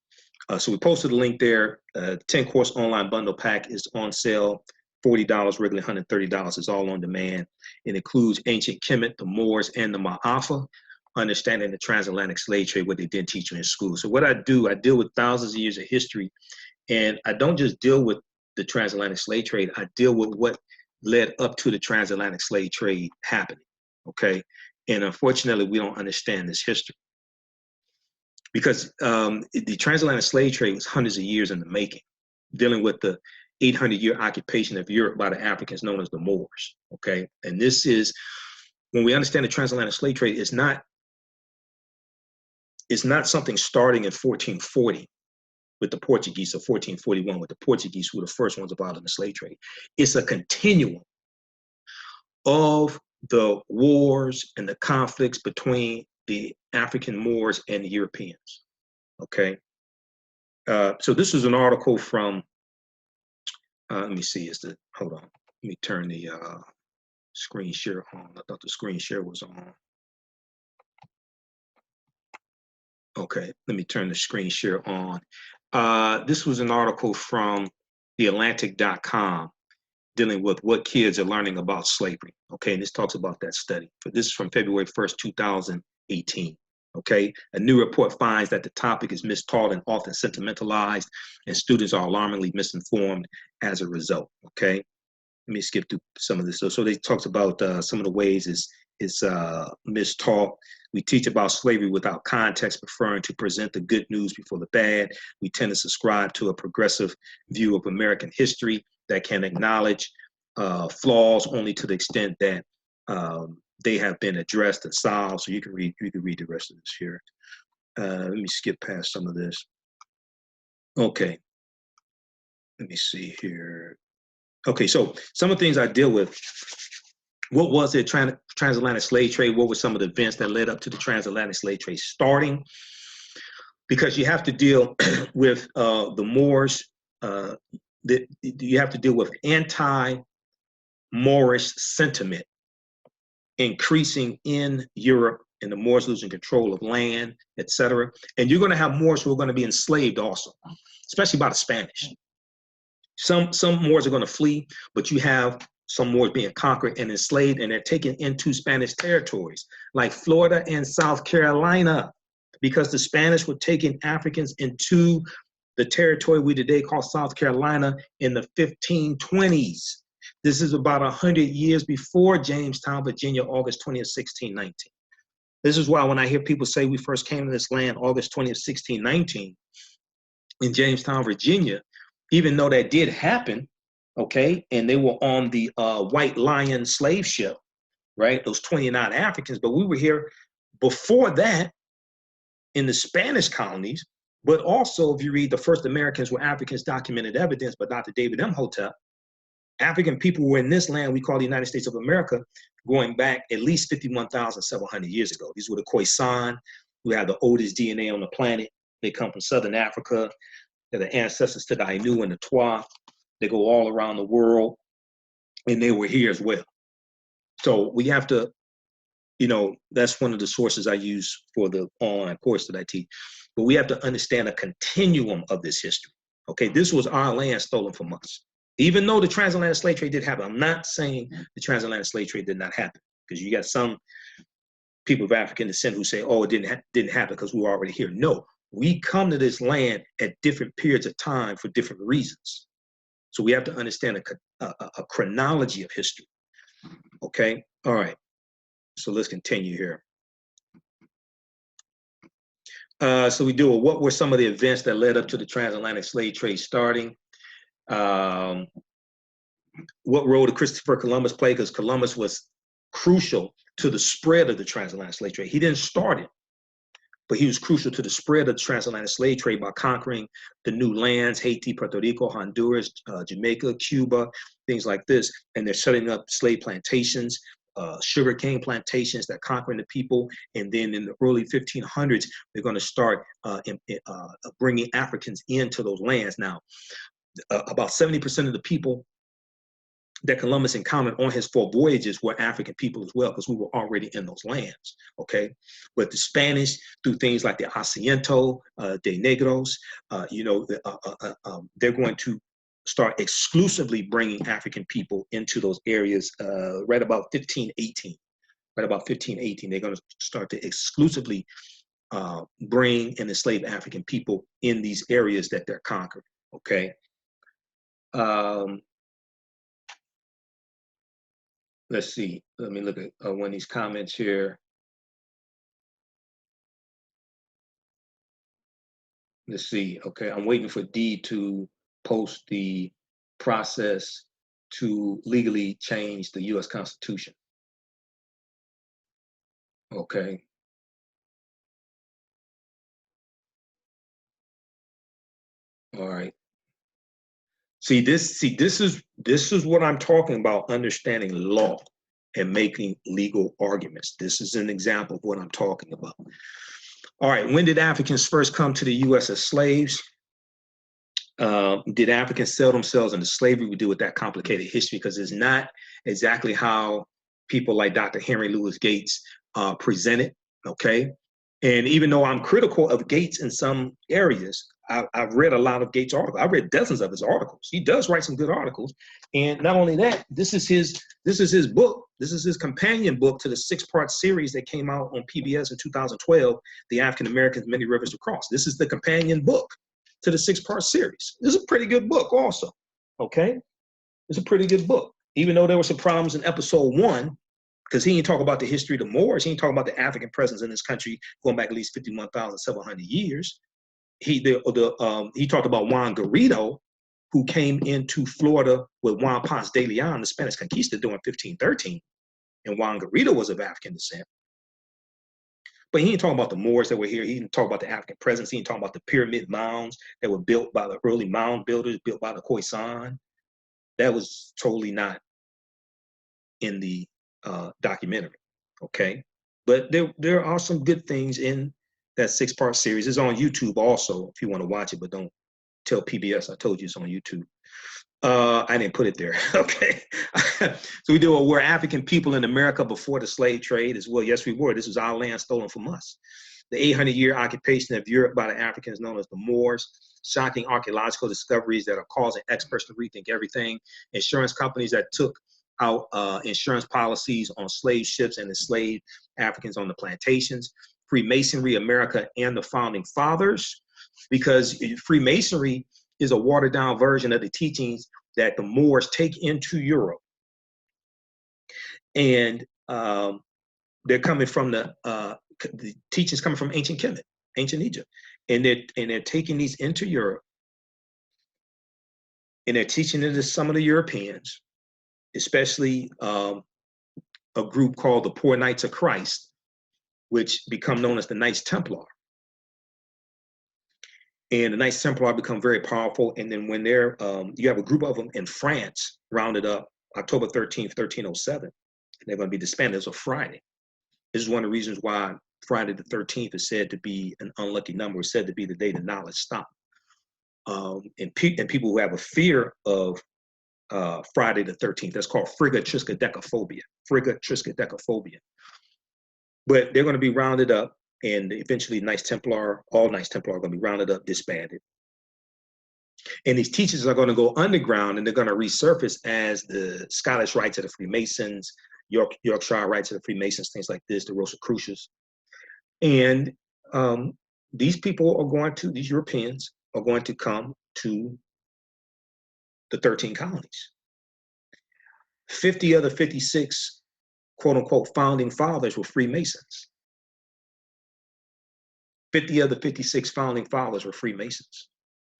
So we posted a link there. 10-course online bundle pack is on sale. $40, regularly $130. It's all on demand. It includes ancient Kemet, the Moors, and the Maafa, understanding the transatlantic slave trade, what they didn't teach you in school. So what I do, I deal with thousands of years of history, and I don't just deal with the transatlantic slave trade. I deal with what led up to the transatlantic slave trade happening, okay? And unfortunately, we don't understand this history because the transatlantic slave trade was hundreds of years in the making, dealing with the 800-year occupation of Europe by the Africans known as the Moors, okay? And this is, when we understand the transatlantic slave trade, it's not something starting in 1440 with the Portuguese, or 1441 with the Portuguese, who were the first ones involved in the slave trade. It's a continuum of the wars and the conflicts between the African Moors and the Europeans, okay? So this is an article from, let me see, hold on. Let me turn the screen share on. I thought the screen share was on. Okay, let me turn the screen share on. This was an article from theatlantic.com dealing with what kids are learning about slavery. Okay, and this talks about that study. But this is from February 1st, 2018. Okay, a new report finds that the topic is mistaught and often sentimentalized, and students are alarmingly misinformed as a result. Okay, let me skip through some of this. So they talks about some of the ways it's mistaught. We teach about slavery without context, preferring to present the good news before the bad. We tend to subscribe to a progressive view of American history that can acknowledge flaws only to the extent that they have been addressed and solved. So you can read the rest of this here. Let me skip past some of this. Okay. Let me see here. Okay, so some of the things I deal with. What was the transatlantic slave trade? What were some of the events that led up to the transatlantic slave trade starting? Because you have to deal with the Moors. You have to deal with anti-Moorish sentiment increasing in Europe, and the Moors losing control of land, etc. And you're going to have Moors who are going to be enslaved also, especially by the Spanish. Some Moors are going to flee, but you have some Moors being conquered and enslaved, and they're taken into Spanish territories like Florida and South Carolina, because the Spanish were taking Africans into the territory we today call South Carolina in the 1520s. This is about 100 years before Jamestown, Virginia, August 20th, 1619. This is why when I hear people say we first came to this land August 20th, 1619 in Jamestown, Virginia, even though that did happen, okay? And they were on the White Lion slave ship, right? Those 29 Africans, but we were here before that in the Spanish colonies. But also, if you read The First Americans Were Africans, Documented Evidence by Dr. David Imhotep, African people were in this land we call the United States of America going back at least 51,700 years ago. These were the Khoisan, who have the oldest DNA on the planet. They come from Southern Africa. They're the ancestors to the Ainu and the Twa. They go all around the world, and they were here as well. So we have to, you know, that's one of the sources I use for the online course that I teach. But we have to understand a continuum of this history. Okay, this was our land stolen from us. Even though the transatlantic slave trade did happen, I'm not saying the transatlantic slave trade did not happen, because you got some people of African descent who say, oh, it didn't happen because we were already here. No, we come to this land at different periods of time for different reasons. So we have to understand a chronology of history. Okay, all right. So let's continue here. So we do what were some of the events that led up to the transatlantic slave trade starting? What role did Christopher Columbus play? Because Columbus was crucial to the spread of the transatlantic slave trade. He didn't start it, but he was crucial to the spread of the transatlantic slave trade by conquering the new lands, Haiti, Puerto Rico, Honduras, Jamaica, Cuba, things like this. And they're setting up slave plantations, sugarcane plantations that conquering the people. And then in the early 1500s, they're going to start bringing Africans into those lands. Now, about 70% of the people that Columbus encountered on his 4 voyages were African people as well, because we were already in those lands, okay? But the Spanish, through things like the Asiento, de Negros, they're going to start exclusively bringing African people into those areas right about 1518. Right about 1518, they're going to start to exclusively bring and enslave African people in these areas that they're conquered, okay? Let's see. Let me look at one of these comments here. Let's see. Okay, I'm waiting for Dee to post the process to legally change the U.S. Constitution. Okay. All right. See, this is what I'm talking about, understanding law and making legal arguments. This is an example of what I'm talking about. All right, when did Africans first come to the U.S. as slaves? Did Africans sell themselves into slavery? We deal with that complicated history because it's not exactly how people like Dr. Henry Louis Gates present it, okay? And even though I'm critical of Gates in some areas, I've read a lot of Gates' articles. I've read dozens of his articles. He does write some good articles. And not only that, this is his book. This is his companion book to the 6-part series that came out on PBS in 2012, The African Americans, Many Rivers to Cross. This is the companion book to the 6-part series. This is a pretty good book also, okay? It's a pretty good book. Even though there were some problems in episode 1, because he didn't talk about the history of the Moors, he didn't talk about the African presence in this country going back at least 51,700 years. He talked about Juan Garrido, who came into Florida with Juan Ponce de Leon, the Spanish conquistador, in 1513. And Juan Garrido was of African descent. But he didn't talk about the Moors that were here. He didn't talk about the African presence. He didn't talk about the pyramid mounds that were built by the early mound builders, built by the Khoisan. That was totally not in the documentary, okay? But there are some good things in that 6-part series. It's on YouTube also if you want to watch it, but don't tell PBS I told you it's on YouTube. I didn't put it there, okay? So we do we're African people in America before the slave trade as well. Yes, we were. This was our land stolen from us. The 800-year occupation of Europe by the Africans known as the Moors. Shocking archaeological discoveries that are causing experts to rethink everything. Insurance companies that took out insurance policies on slave ships and enslaved Africans on the plantations. Freemasonry, America, and the Founding Fathers, because Freemasonry is a watered down version of the teachings that the Moors take into Europe. And they're coming from the teachings coming from ancient Kemet, ancient Egypt. And they're taking these into Europe And they're teaching it to some of the Europeans, especially a group called the Poor Knights of Christ, which become known as the Knights Templar. And the Knights Templar become very powerful. And then when they're, you have a group of them in France, rounded up October 13th, 1307, and they're going to be disbanded as a Friday. This is one of the reasons why Friday the 13th is said to be an unlucky number. It's said to be the day the knowledge stopped. And people who have a fear of Friday the 13th, that's called frigatriskaidekaphobia. Frigatriskaidekaphobia. But they're going to be rounded up, and eventually all Knights Templar are going to be rounded up, disbanded. And these teachings are going to go underground, and they're going to resurface as the Scottish Rites of the Freemasons, Yorkshire Rites of the Freemasons, things like this, the Rosicrucians. And these Europeans are going to come to the 13 colonies. 50 of the 56 quote unquote founding fathers were Freemasons. 50 of the 56 founding fathers were Freemasons.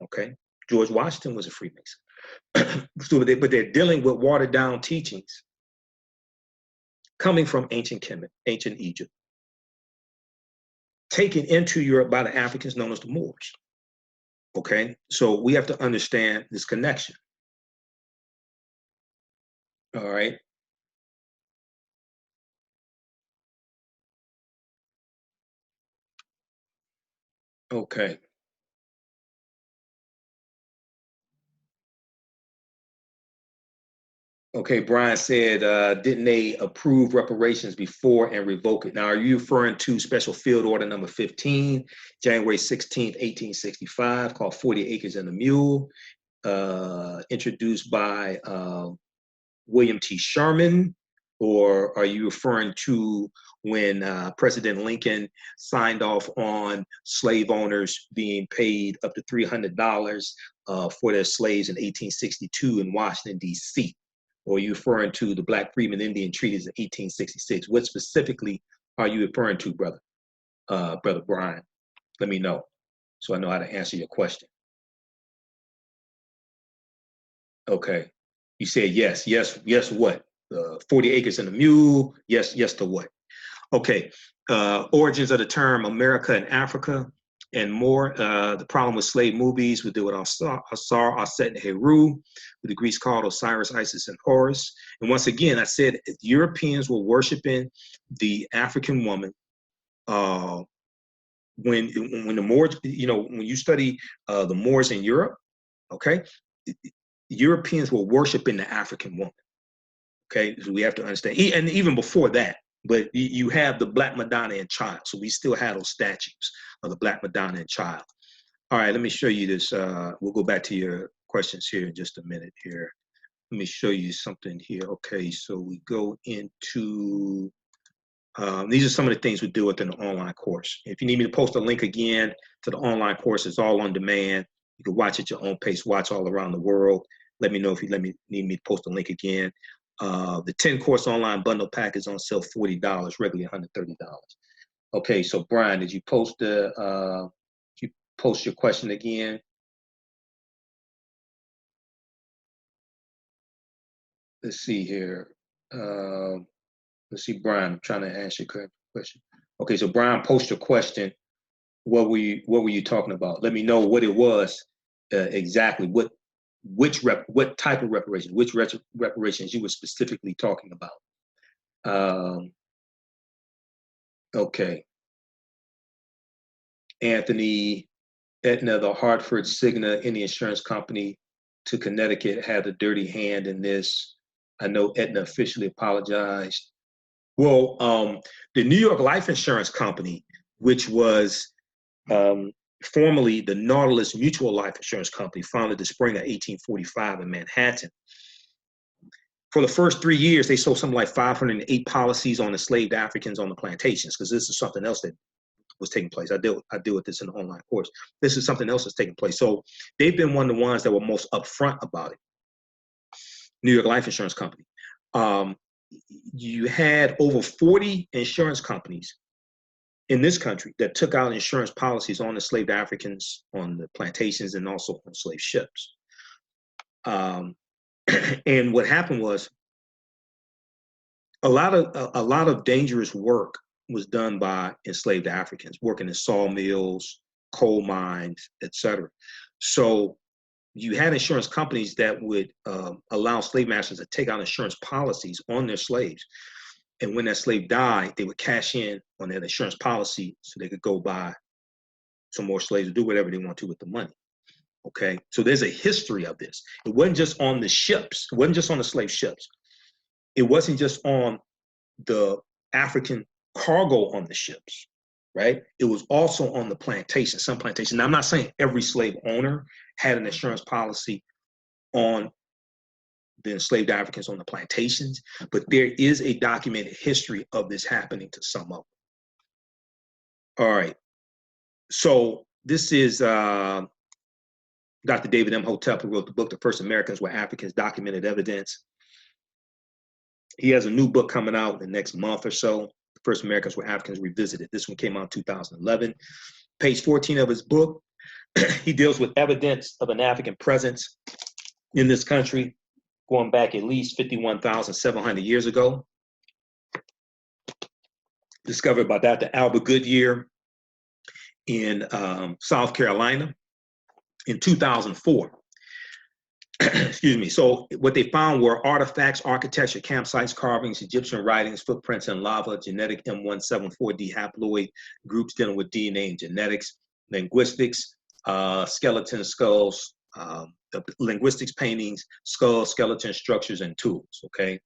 Okay, George Washington was a Freemason. But they're dealing with watered down teachings coming from ancient Kemet, ancient Egypt, taken into Europe by the Africans known as the Moors. Okay, so we have to understand this connection. All right. Okay. Okay, Brian said, didn't they approve reparations before and revoke it? Now, are you referring to Special Field Order number 15, January 16th, 1865, called 40 Acres and a Mule, introduced by William T. Sherman? Or are you referring to when President Lincoln signed off on slave owners being paid up to $300 for their slaves in 1862 in Washington, D.C.? Or are you referring to the Black Freedmen Indian Treaties in 1866? What specifically are you referring to, brother? Brother Brian? Let me know so I know how to answer your question. Okay. You said yes, yes, yes, what? 40 Acres and a Mule, yes, yes to what? Okay. Origins of the term America and Africa and more. The problem with slave movies, we deal with Asar, Aset, and Heru, with the Greeks called Osiris, Isis, and Horus. And once again, I said Europeans were worshiping the African woman. When the Moors, when you study the Moors in Europe, okay, Europeans were worshiping the African woman. Okay, so we have to understand, and even before that, but you have the Black Madonna and Child. So we still have those statues of the Black Madonna and Child. All right, let me show you this. We'll go back to your questions here in just a minute here. Let me show you something here. Okay, so we go into, these are some of the things we do within the online course. If you need me to post a link again to the online course, it's all on demand. You can watch at your own pace, watch all around the world. Let me know if you need me to post a link again. The 10-course online bundle pack is on sale $40, regularly $130. Okay, so Brian, did you post your question again? Let's see here. Let's see, Brian, I'm trying to answer your question. Okay, so Brian, post your question. What were you talking about? Let me know what it was exactly. What type of reparations? Which reparations you were specifically talking about? Okay. Anthony, Aetna, the Hartford, Cigna, any insurance company to Connecticut had a dirty hand in this. I know Aetna officially apologized. Well, the New York Life Insurance Company, which was formerly the Nautilus Mutual Life Insurance Company, founded the spring of 1845 in Manhattan. For the first 3 years, they sold something like 508 policies on enslaved Africans on the plantations, because this is something else that was taking place. I deal with this in the online course. This is something else that's taking place. So they've been one of the ones that were most upfront about it. New York Life Insurance Company. You had over 40 insurance companies in this country that took out insurance policies on enslaved Africans on the plantations and also on slave ships. And what happened was a lot of dangerous work was done by enslaved Africans working in sawmills, coal mines, etc. So you had insurance companies that would allow slave masters to take out insurance policies on their slaves. And when that slave died, they would cash in on that insurance policy so they could go buy some more slaves or do whatever they want to with the money. Okay, so there's a history of this. It wasn't just on the ships. It wasn't just on the slave ships. It wasn't just on the African cargo on the ships, right? It was also on the plantation, some plantation. Now, I'm not saying every slave owner had an insurance policy on the enslaved Africans on the plantations, but there is a documented history of this happening to some of them. All right, so this is Dr. David Imhotep, who wrote the book, The First Americans Were Africans, Documented Evidence. He has a new book coming out in the next month or so, The First Americans Were Africans Revisited. This one came out in 2011. Page 14 of his book, he deals with evidence of an African presence in this country going back at least 51,700 years ago. Discovered by Dr. Albert Goodyear in South Carolina in 2004. Excuse me. So what they found were artifacts, architecture, campsites, carvings, Egyptian writings, footprints in lava, genetic M174D haploid groups dealing with DNA and genetics, linguistics, skeleton skulls, linguistics paintings, skulls, skeleton structures, and tools. Okay.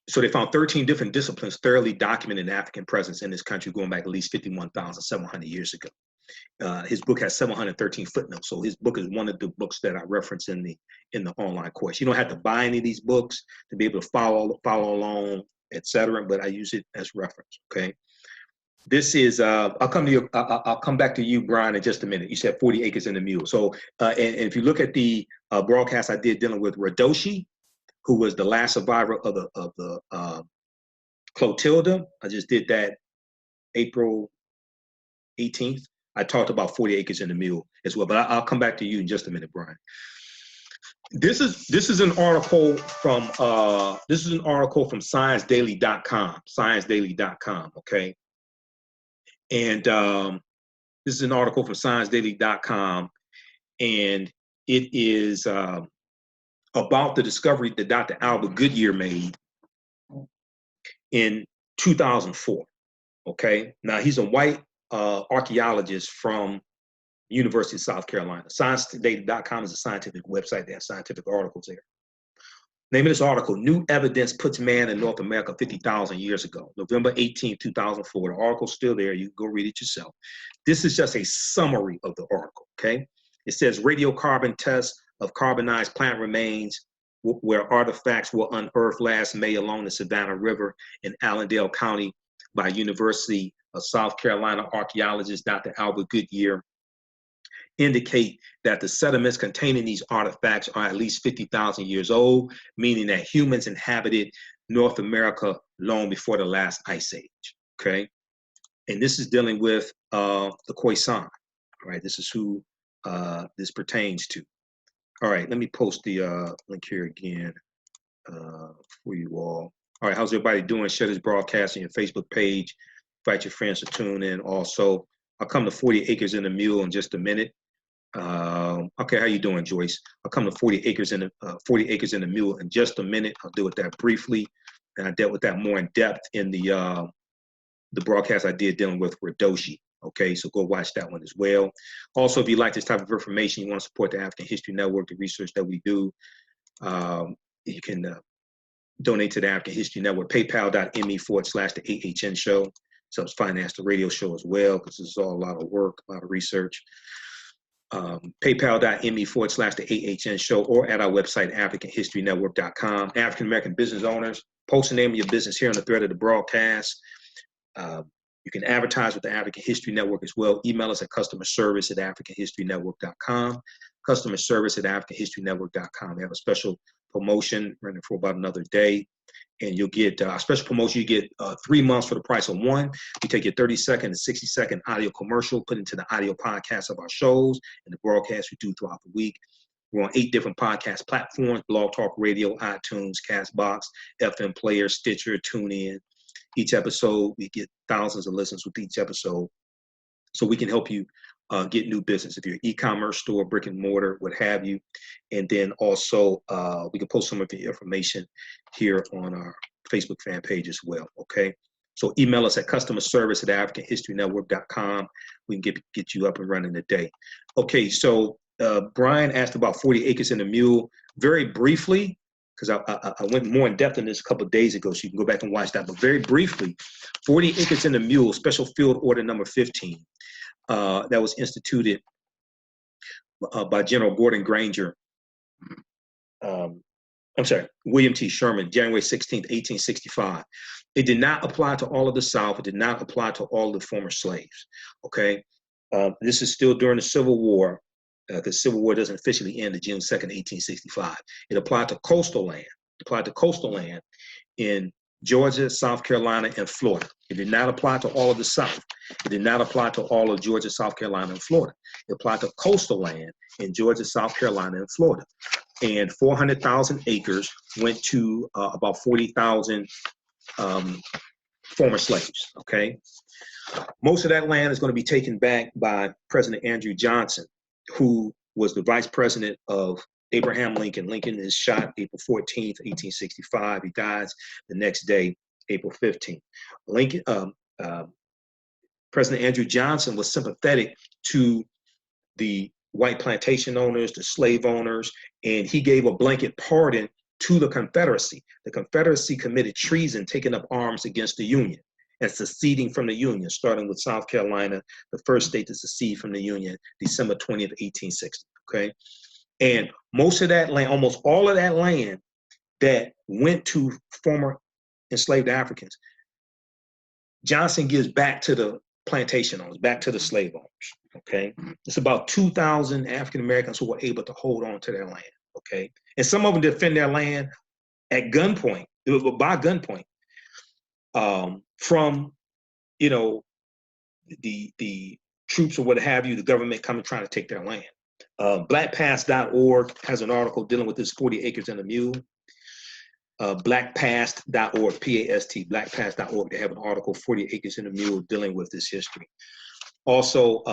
So they found 13 different disciplines thoroughly documented an African presence in this country going back at least 51,700 years ago. His book has 713 footnotes. So his book is one of the books that I reference in the online course. You don't have to buy any of these books to be able to follow along, etc. But I use it as reference. Okay. This is I'll come back to you, Brian, in just a minute. You said 40 acres and a mule. So and if you look at the broadcast I did dealing with Radoshi, who was the last survivor of the Clotilda. I just did that April 18th. I talked about 40 acres and a mule as well, but I'll come back to you in just a minute, Brian. This is an article from ScienceDaily.com. ScienceDaily.com. Okay, and this is an article from ScienceDaily.com, and it is about the discovery that Dr. Albert Goodyear made in 2004. Okay, now he's a white archaeologist from University of South Carolina. ScienceDaily.com is a scientific website. They have scientific articles there. Name of this article, New Evidence Puts Man in North America 50,000 Years Ago, November 18, 2004. The article's still there. You can go read it yourself. This is just a summary of the article, okay? It says radiocarbon tests of carbonized plant remains where artifacts were unearthed last May along the Savannah River in Allendale County by University of South Carolina archaeologist Dr. Albert Goodyear indicate that the sediments containing these artifacts are at least 50,000 years old, meaning that humans inhabited North America long before the last ice age, okay? And this is dealing with the Khoisan, right? This is who this pertains to. All right, let me post the link here again for you all. All right, how's everybody doing? Share this broadcast on your Facebook page. Invite your friends to tune in also. I'll come to 40 acres and a mule in just a minute. Okay, how you doing, Joyce? I'll come to 40 acres and a mule in just a minute. I'll deal with that briefly, and I dealt with that more in depth in the broadcast I did dealing with Radoshi. Okay, so go watch that one as well. Also, if you like this type of information, you want to support the African History Network, the research that we do, you can donate to the African History Network, paypal.me/the AHN show. So it's finance the radio show as well, because this is all a lot of work, a lot of research. PayPal.me/the AHN show, or at our website, AfricanHistoryNetwork.com. African American business owners, post the name of your business here on the thread of the broadcast. You can advertise with the African History Network as well. Email us at customerservice@AfricanHistoryNetwork.com. Customerservice@AfricanHistoryNetwork.com. We have a special promotion running for about another day. and you'll get a special promotion. You get 3 months for the price of one. You take your 30-second and 60-second audio commercial, put into the audio podcast of our shows and the broadcasts we do throughout the week. We're on 8 different podcast platforms: Blog Talk Radio, iTunes, Castbox, FM Player, Stitcher, TuneIn. Each episode, we get thousands of listens with each episode. So we can help you get new business if you're an e-commerce store, brick and mortar, what have you. And then also we can post some of the information here on our Facebook fan page as well, okay? So email us at customerservice@africanhistorynetwork.com. We can get you up and running today. Okay, so Brian asked about 40 acres and a mule. Very briefly, because I went more in depth in this a couple of days ago, so you can go back and watch that. But very briefly, 40 acres and a mule, Special Field Order number 15. That was instituted by General Gordon Granger. William T. Sherman, January 16th, 1865. It did not apply to all of the South. It did not apply to all of the former slaves. Okay, this is still during the Civil War, because the Civil War doesn't officially end on June 2nd, 1865. It applied to coastal land. It applied to coastal land in Georgia, South Carolina, and Florida. It did not apply to all of the South. It did not apply to all of Georgia, South Carolina, and Florida. It applied to coastal land in Georgia, South Carolina, and Florida. And 400,000 acres went to about 40,000 former slaves, okay? Most of that land is going to be taken back by President Andrew Johnson, who was the vice president of Abraham Lincoln. Lincoln is shot April 14th, 1865. He dies the next day, April 15th. President Andrew Johnson was sympathetic to the white plantation owners, the slave owners, and he gave a blanket pardon to the Confederacy. The Confederacy committed treason, taking up arms against the Union and seceding from the Union, starting with South Carolina, the first state to secede from the Union, December 20th, 1860, okay? And most of that land, almost all of that land that went to former enslaved Africans, Johnson gives back to the plantation owners, back to the slave owners, okay? It's about 2,000 African Americans who were able to hold on to their land, okay? And some of them defend their land at gunpoint, by gunpoint, from, you know, the troops or what have you, the government coming trying to take their land. Blackpast.org has an article dealing with this 40 acres and a mule. Blackpast.org, P-A-S-T, blackpast.org, they have an article, 40 acres and a mule, dealing with this history. Also,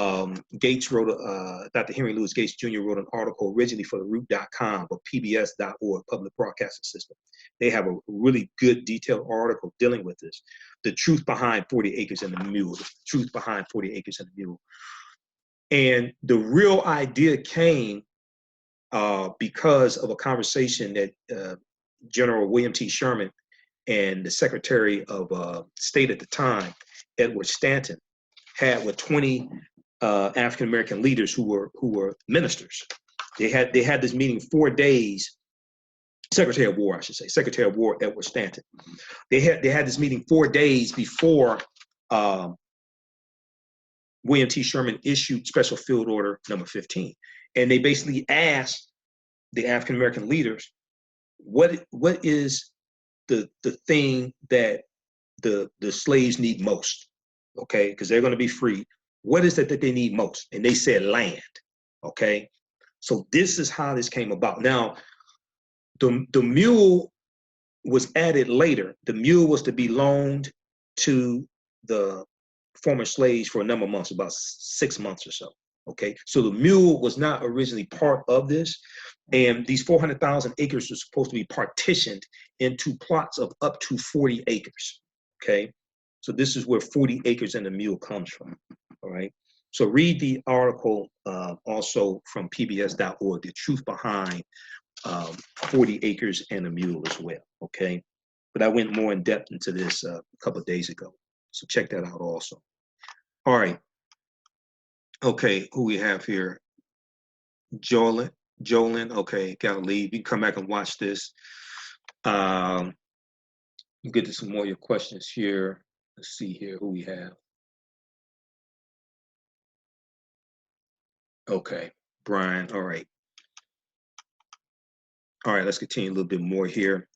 Gates wrote, Dr. Henry Louis Gates Jr. wrote an article originally for the root.com, but PBS.org, Public Broadcasting System. They have a really good detailed article dealing with this. The truth behind 40 acres and a mule, the truth behind 40 acres and a mule. And the real idea came because of a conversation that General William T. Sherman and the Secretary of State at the time, Edward Stanton, had with 20 African American leaders who were ministers. They had this meeting 4 days. Secretary of War, I should say, Secretary of War Edward Stanton. They had this meeting 4 days before William T. Sherman issued Special Field Order number 15, and they basically asked the African American leaders, what is the thing that the slaves need most? Okay, because they're going to be free. What is it that they need most? And they said land. Okay, so this is how this came about. Now, the mule was added later. The mule was to be loaned to the former slaves for a number of months, about 6 months or so. Okay, so the mule was not originally part of this, and these 400,000 acres were supposed to be partitioned into plots of up to 40 acres. Okay, so this is where 40 acres and a mule comes from. All right, so read the article also from pbs.org, the truth behind 40 acres and a mule as well. Okay, but I went more in depth into this a couple of days ago, so check that out also. All right. Okay, who we have here? Jolin, okay, gotta leave. You can come back and watch this. Get to some more of your questions here. Let's see here who we have. Okay, Brian, all right. All right, let's continue a little bit more here.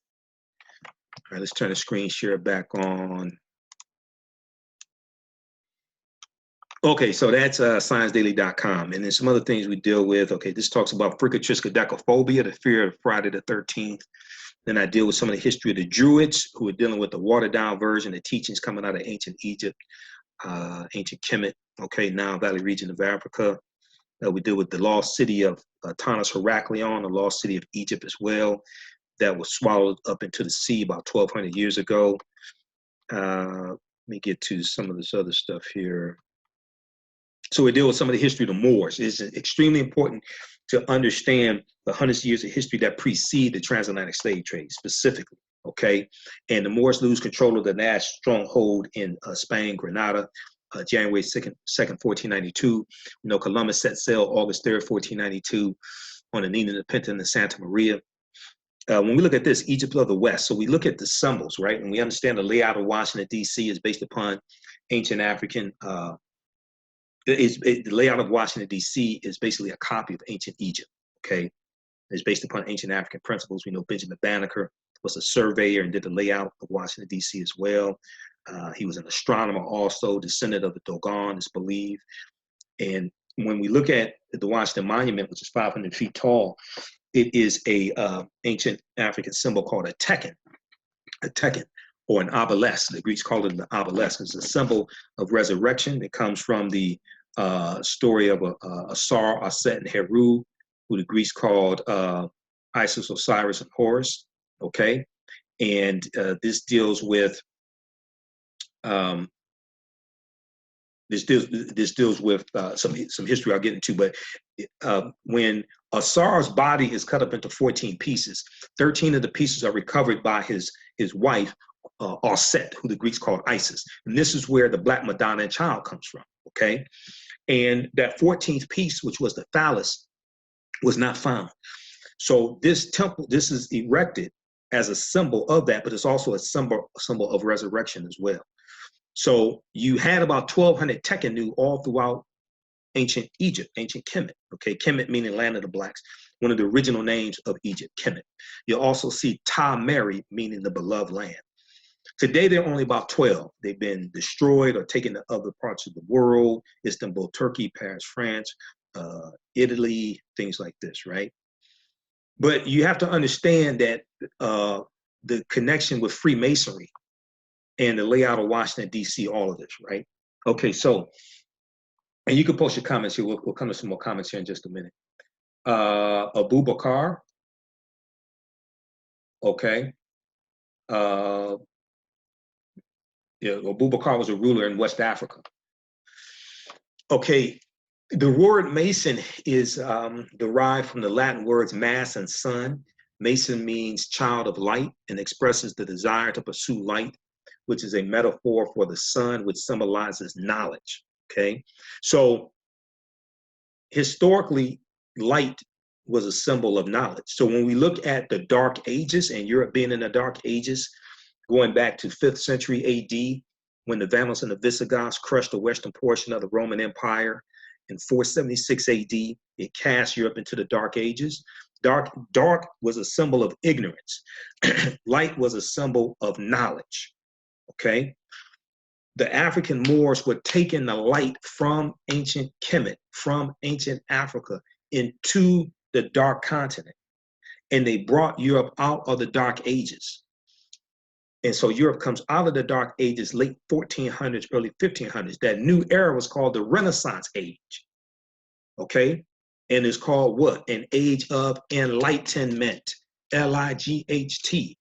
right, let's turn the screen share back on. Okay, so that's ScienceDaily.com. And then some other things we deal with. Okay, this talks about fricatriskaidekaphobia, the fear of Friday the 13th. Then I deal with some of the history of the Druids, who are dealing with the watered-down version of teachings coming out of ancient Egypt, ancient Kemet, okay, Nile Valley region of Africa. We deal with the lost city of Tanis Heracleon, the lost city of Egypt as well, that was swallowed up into the sea about 1,200 years ago. Let me get to some of this other stuff here. So we deal with some of the history of the Moors. It's extremely important to understand the hundreds of years of history that precede the transatlantic slave trade specifically, okay? And the Moors lose control of the Nash stronghold in Spain, Granada, January 2nd, 1492. You know, Columbus set sail August 3rd, 1492 on the Nina the Pinta and Santa Maria. When we look at this, Egypt of the West, so we look at the symbols, right? And we understand the layout of Washington, D.C. is based upon ancient African the layout of Washington, D.C. is basically a copy of ancient Egypt, okay? It's based upon ancient African principles. We know Benjamin Banneker was a surveyor and did the layout of Washington, D.C. as well. He was an astronomer also, descendant of the Dogon, is believed. And when we look at the Washington Monument, which is 500 feet tall, it is a ancient African symbol called a tekken, or an obelisk. The Greeks called it an obelisk. It's a symbol of resurrection. It comes from the story of Asar, Aset, and Heru, who the Greeks called Isis, Osiris, and Horus. Okay, and this deals with some history I'll get into. But when Asar's body is cut up into 14 pieces, 13 of the pieces are recovered by his wife, Aset, who the Greeks called Isis. And this is where the Black Madonna and Child comes from, okay? And that 14th piece, which was the phallus, was not found. So this temple, this is erected as a symbol of that, but it's also a symbol of resurrection as well. So you had about 1,200 Tekkenu all throughout ancient Egypt, ancient Kemet, okay? Kemet meaning land of the blacks, one of the original names of Egypt, Kemet. You'll also see Ta Meri, meaning the beloved land. Today, there are only about 12. They've been destroyed or taken to other parts of the world, Istanbul, Turkey, Paris, France, Italy, things like this, right? But you have to understand that the connection with Freemasonry and the layout of Washington, D.C., all of this, right? Okay, so, and you can post your comments here. We'll come to some more comments here in just a minute. Abu Bakr, okay. Yeah, Abu Bakr was a ruler in West Africa. Okay, the word Mason is derived from the Latin words mass and sun. Mason means child of light and expresses the desire to pursue light, which is a metaphor for the sun, which symbolizes knowledge, okay? So historically, light was a symbol of knowledge. So when we look at the Dark Ages and Europe being in the Dark Ages, going back to 5th century AD, when the Vandals and the Visigoths crushed the western portion of the Roman Empire in 476 AD, it cast Europe into the Dark Ages. Dark was a symbol of ignorance. Light was a symbol of knowledge, okay? The African Moors were taking the light from ancient Kemet, from ancient Africa, into the Dark Continent. And they brought Europe out of the Dark Ages. And so Europe comes out of the Dark Ages, late 1400s, early 1500s. That new era was called the Renaissance Age, okay? And it's called what? An age of enlightenment, L-I-G-H-T.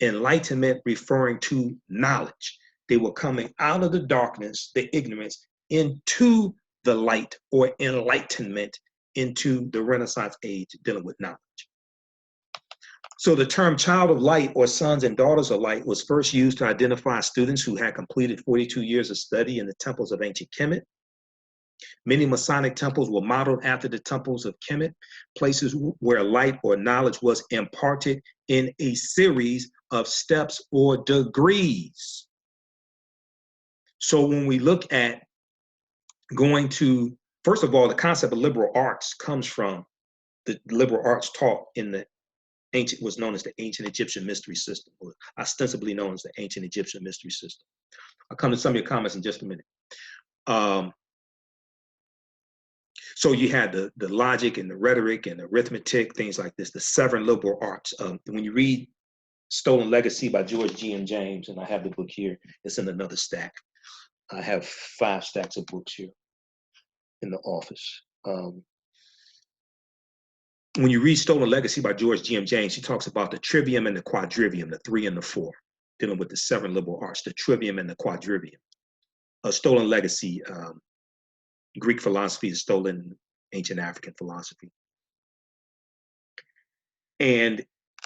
Enlightenment referring to knowledge. They were coming out of the darkness, the ignorance, into the light or enlightenment, into the Renaissance Age, dealing with knowledge. So the term child of light or sons and daughters of light was first used to identify students who had completed 42 years of study in the temples of ancient Kemet. Many Masonic temples were modeled after the temples of Kemet, places where light or knowledge was imparted in a series of steps or degrees. So when we look at going to, first of all, the concept of liberal arts comes from the liberal arts taught in the was known as the ancient Egyptian mystery system, or ostensibly known as the ancient Egyptian mystery system. I'll come to some of your comments in just a minute. So you had the logic and the rhetoric and the arithmetic, things like this, the 7 liberal arts. When you read Stolen Legacy by George G.M. James, and I have the book here, it's in another stack. I have 5 stacks of books here in the office. When you read Stolen Legacy by George G.M. James, he talks about the trivium and the quadrivium, the 3 and the 4, dealing with the 7 liberal arts, the trivium and the quadrivium. A Stolen Legacy, Greek philosophy is stolen ancient African philosophy. And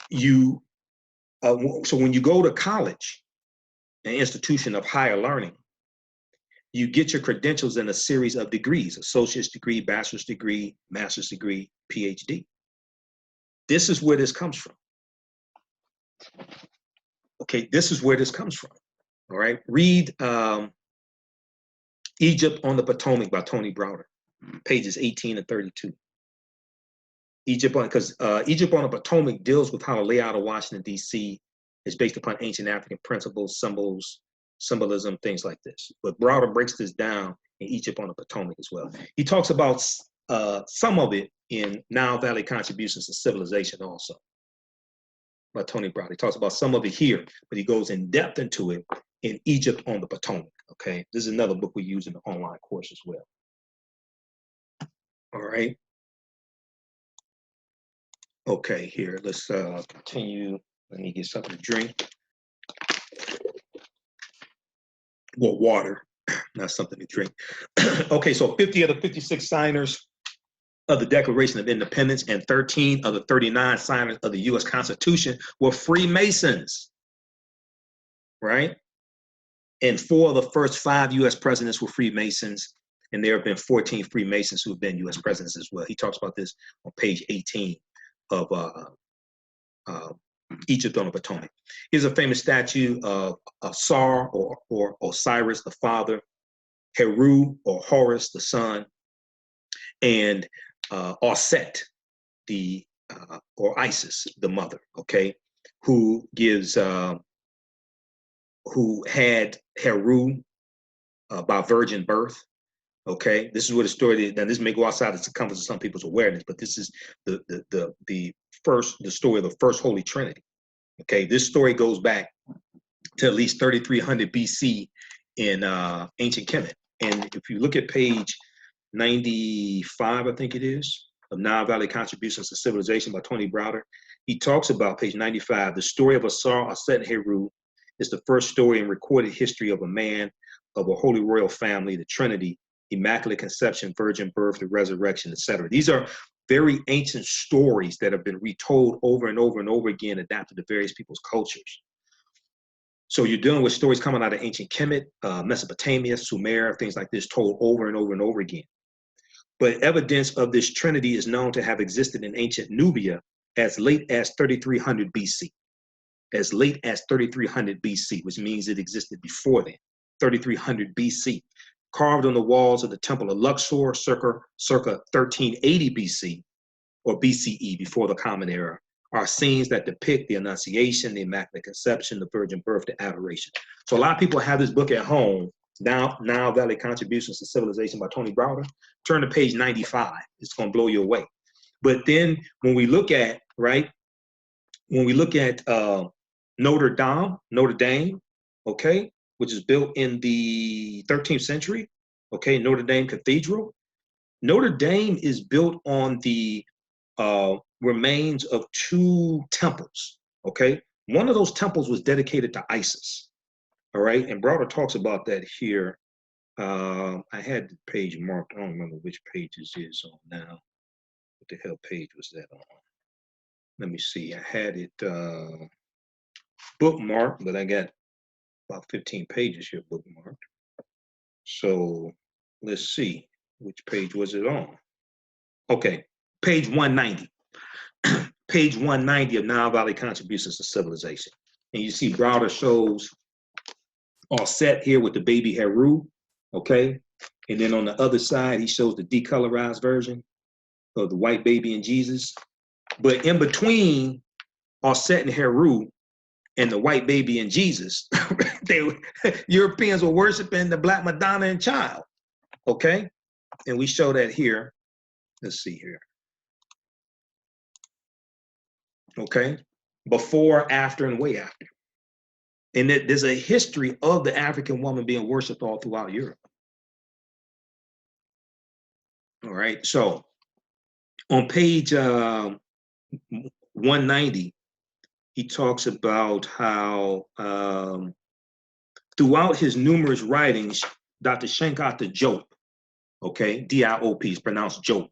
you, so when you go to college, an institution of higher learning, you get your credentials in a series of degrees: associate's degree, bachelor's degree, master's degree, PhD. This is where this comes from. Okay, this is where this comes from. All right, read Egypt on the Potomac by Tony Browder, pages 18 and 32. Egypt on the Potomac deals with how the layout of Washington, D.C. is based upon ancient African principles, symbols, symbolism, things like this. But Browder breaks this down in Egypt on the Potomac as well. He talks about some of it in Nile Valley Contributions to Civilization also, by Tony Browder. He talks about some of it here, but he goes in depth into it in Egypt on the Potomac, okay? This is another book we use in the online course as well. All right. Okay, here, let's continue. Let me get something to drink. Well, water, not something to drink. Okay, so 50 of the 56 signers of the Declaration of Independence and 13 of the 39 signers of the U.S. Constitution were Freemasons, right? And 4 of the first 5 U.S. presidents were Freemasons, and there have been 14 Freemasons who have been U.S. presidents as well. He talks about this on page 18 of Egypt on the Potomac. Here's a famous statue of Sar or Osiris, the father, Heru or Horus, the son, and Auset, or Isis, the mother, okay, who had Heru by virgin birth. Okay, this is where the story is. Now, this may go outside the circumference of some people's awareness, but this is the story of the first Holy Trinity. Okay, this story goes back to at least 3300 BC in ancient Kemet. And if you look at page 95, I think it is, of Nile Valley Contributions to Civilization by Tony Browder, he talks about page 95, the story of Asar, Aset, and Heru is the first story in recorded history of a man of a holy royal family, the Trinity, Immaculate Conception, Virgin Birth, the Resurrection, etc. These are very ancient stories that have been retold over and over and over again, adapted to various people's cultures. So you're dealing with stories coming out of ancient Kemet, Mesopotamia, Sumer, things like this, told over and over and over again. But evidence of this trinity is known to have existed in ancient Nubia as late as 3300 BC. As late as 3300 BC, which means it existed before then, 3300 BC. Carved on the walls of the Temple of Luxor circa 1380 BC or BCE, before the Common Era, are scenes that depict the Annunciation, the Immaculate Conception, the Virgin Birth, the Adoration. So a lot of people have this book at home, Nile Valley Contributions to Civilization by Tony Browder. Turn to page 95. It's going to blow you away. But then when we look at, Notre Dame, okay, which is built in the 13th century, okay, Notre Dame Cathedral. Notre Dame is built on the remains of 2 temples, okay? One of those temples was dedicated to Isis, all right? And Browder talks about that here. I had the page marked. I don't remember which page this is on now. What the hell page was that on? Let me see. I had it bookmarked, but I got about 15 pages here bookmarked. So let's see, which page was it on? Okay, page 190. Page 190 of Nile Valley Contributions to Civilization. And you see Browder shows Auset here with the baby Heru, okay? And then on the other side, he shows the decolorized version of the white baby and Jesus. But in between Aset and Heru and the white baby and Jesus. Europeans were worshiping the black Madonna and child. Okay, and we show that here. Let's see here. Okay, before, after, and way after. And there's a history of the African woman being worshipped all throughout Europe. All right, so on page 190, he talks about how throughout his numerous writings, Dr. Shankata Diop, okay, D-I-O-P is pronounced Diop,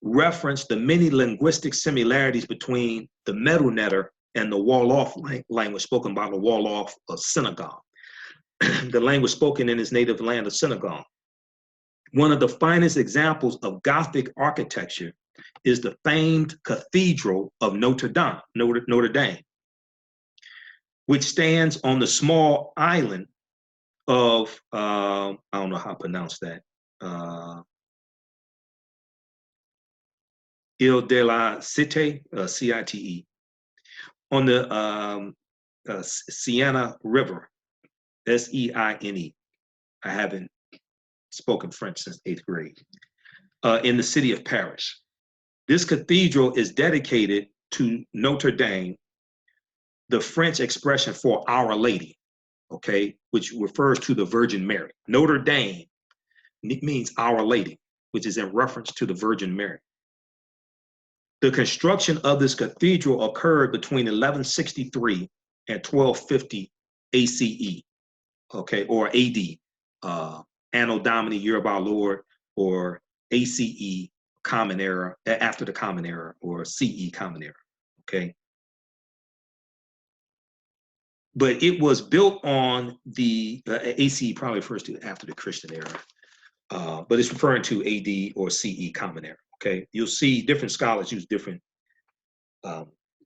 referenced the many linguistic similarities between the Medu Neter and the Wolof language spoken by the Wolof of Senegal, the language spoken in his native land of Senegal. One of the finest examples of Gothic architecture is the famed Cathedral of Notre Dame, which stands on the small island of, I don't know how to pronounce that, Ile de la Cité, C-I-T-E, on the Siena River, S-E-I-N-E. I haven't spoken French since 8th grade, in the city of Paris. This cathedral is dedicated to Notre Dame, the French expression for Our Lady, okay, which refers to the Virgin Mary. Notre Dame means Our Lady, which is in reference to the Virgin Mary. The construction of this cathedral occurred between 1163 and 1250 ACE, okay, or AD, Anno Domini, Year of Our Lord, or ACE, Common Era, after the Common Era, or CE, Common Era, okay? But it was built on the, ACE probably refers to after the Christian era, but it's referring to AD or CE, Common Era, okay? You'll see different scholars use different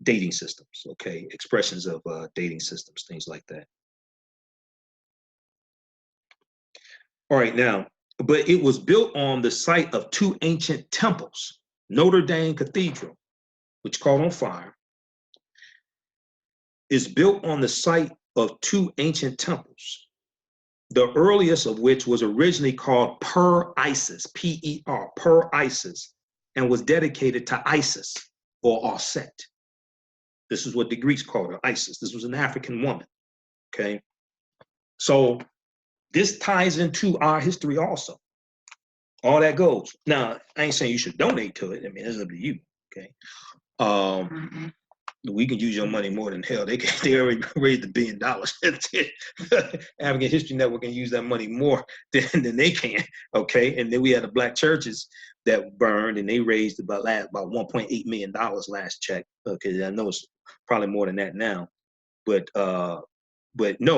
dating systems, okay? Expressions of dating systems, things like that. All right, now, but it was built on the site of two ancient temples, Notre Dame Cathedral, which caught on fire, is built on the site of two ancient temples, the earliest of which was originally called Per Isis, P-E-R, Per Isis, and was dedicated to Isis or Aset. This is what the Greeks called her, Isis. This was an African woman, okay? So this ties into our history also. All that goes. Now, I ain't saying you should donate to it. I mean, it's up to you, okay? We can use your money more than hell. They already raised $1 billion. African History Network can use that money more than they can, okay? And then we had the black churches that burned, and they raised about $1.8 million last check. Okay, I know it's probably more than that now, but no,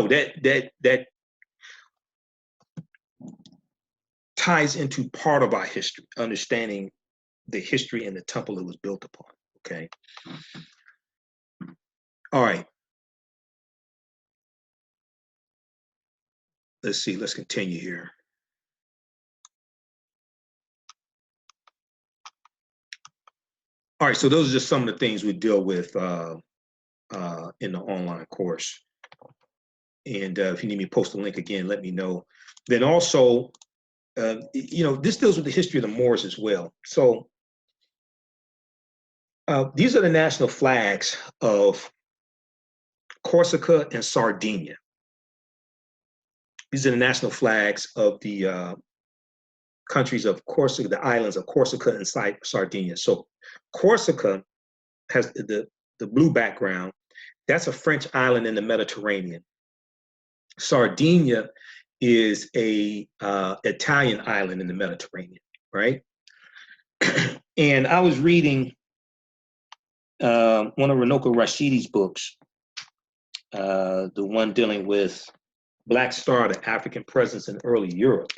that ties into part of our history, understanding the history and the temple it was built upon, okay? All right. Let's see, let's continue here. All right, so those are just some of the things we deal with in the online course. And if you need me to post a link again, let me know. Then also, you know, this deals with the history of the Moors as well. So these are the national flags of Corsica and Sardinia. These are the national flags of the countries of Corsica, the islands of Corsica and Sardinia. So Corsica has the blue background. That's a French island in the Mediterranean. Sardinia is a Italian island in the Mediterranean, right? And I was reading one of Runoko Rashidi's books, the one dealing with Black Star, the African presence in early Europe.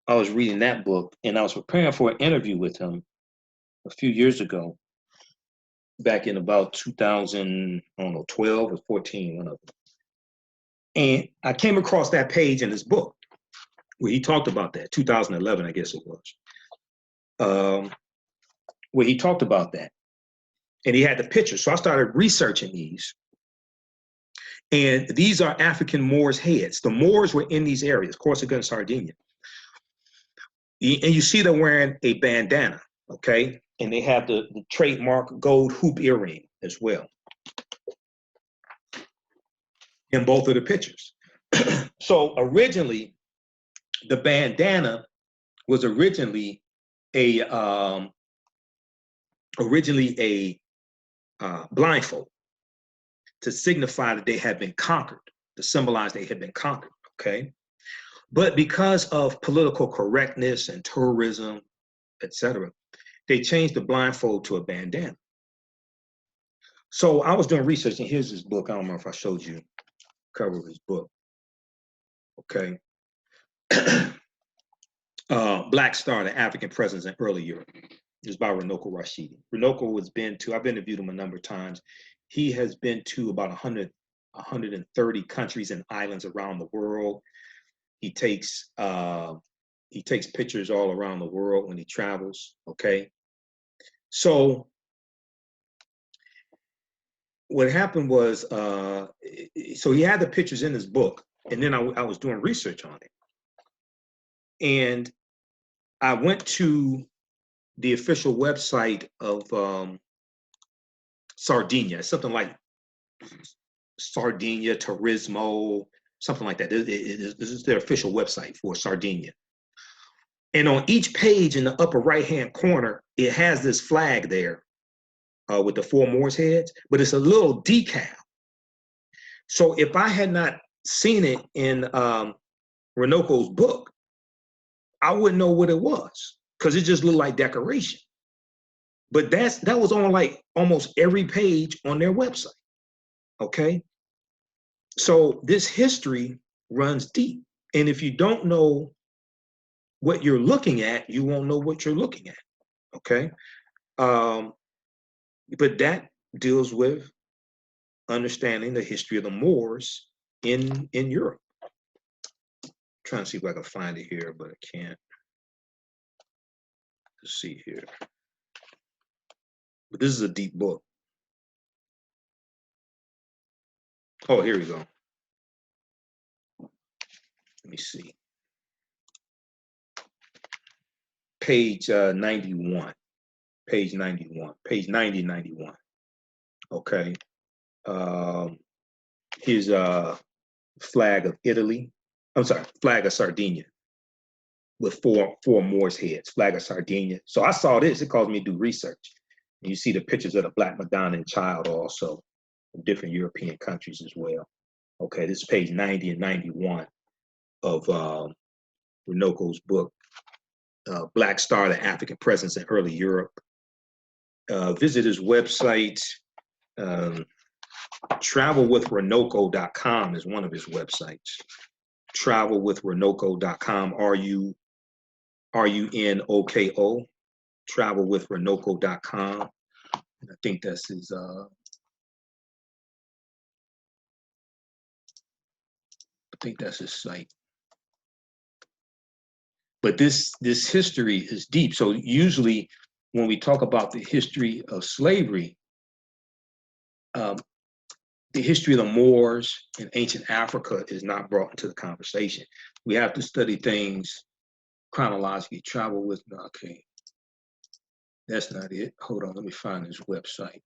I was reading that book, and I was preparing for an interview with him a few years ago, back in about 2000, I don't know, 12 or 14, one of them. And I came across that page in his book where he talked about that, 2011, I guess it was, where he talked about that. And he had the pictures. So I started researching these. And these are African Moors' heads. The Moors were in these areas, Corsica and Sardinia. And you see them wearing a bandana, okay? And they have the trademark gold hoop earring as well in both of the pictures. So originally, the bandana was originally a blindfold to signify that they had been conquered, to symbolize they had been conquered, okay? But because of political correctness and tourism, etc., they changed the blindfold to a bandana. So I was doing research, and here's this book. I don't know if I showed you the cover of his book, okay? Black Star, the African Presence in Early Europe. It's by Runoko Rashidi. Runoko has been to, I've interviewed him a number of times. He has been to about 130 countries and islands around the world. He takes pictures all around the world when he travels, okay? So what happened was, so he had the pictures in his book, and then I was doing research on it. And I went to the official website of Sardinia, something like Sardinia Turismo, something like that. This is their official website for Sardinia. And on each page in the upper right-hand corner, it has this flag there with the 4 Moors heads, but it's a little decal. So if I had not seen it in Runoko's book, I wouldn't know what it was, because it just looked like decoration. But that was on like almost every page on their website, okay? So this history runs deep. And if you don't know what you're looking at, you won't know what you're looking at, okay? But that deals with understanding the history of the Moors in Europe. I'm trying to see if I can find it here, but I can't. Let's see here. But this is a deep book. Oh, here we go. Let me see. Page 91. Page 91. Page 90, 91. Okay. Here's a flag of Italy. I'm sorry, flag of Sardinia with four Moors heads, flag of Sardinia. So I saw this, it caused me to do research. And you see the pictures of the Black Madonna and child also from different European countries as well. Okay, this is page 90 and 91 of Runoko's book, Black Star, the African Presence in Early Europe. Visit his website. Travelwithrunoko.com is one of his websites. Travelwithrunoko.com, RUNOKO, travelwithrunoko.com. I think that's his site. But this history is deep. So usually when we talk about the history of slavery, the history of the Moors in ancient Africa is not brought into the conversation. We have to study things chronologically. Travel with, okay, that's not it. Hold on, let me find his website.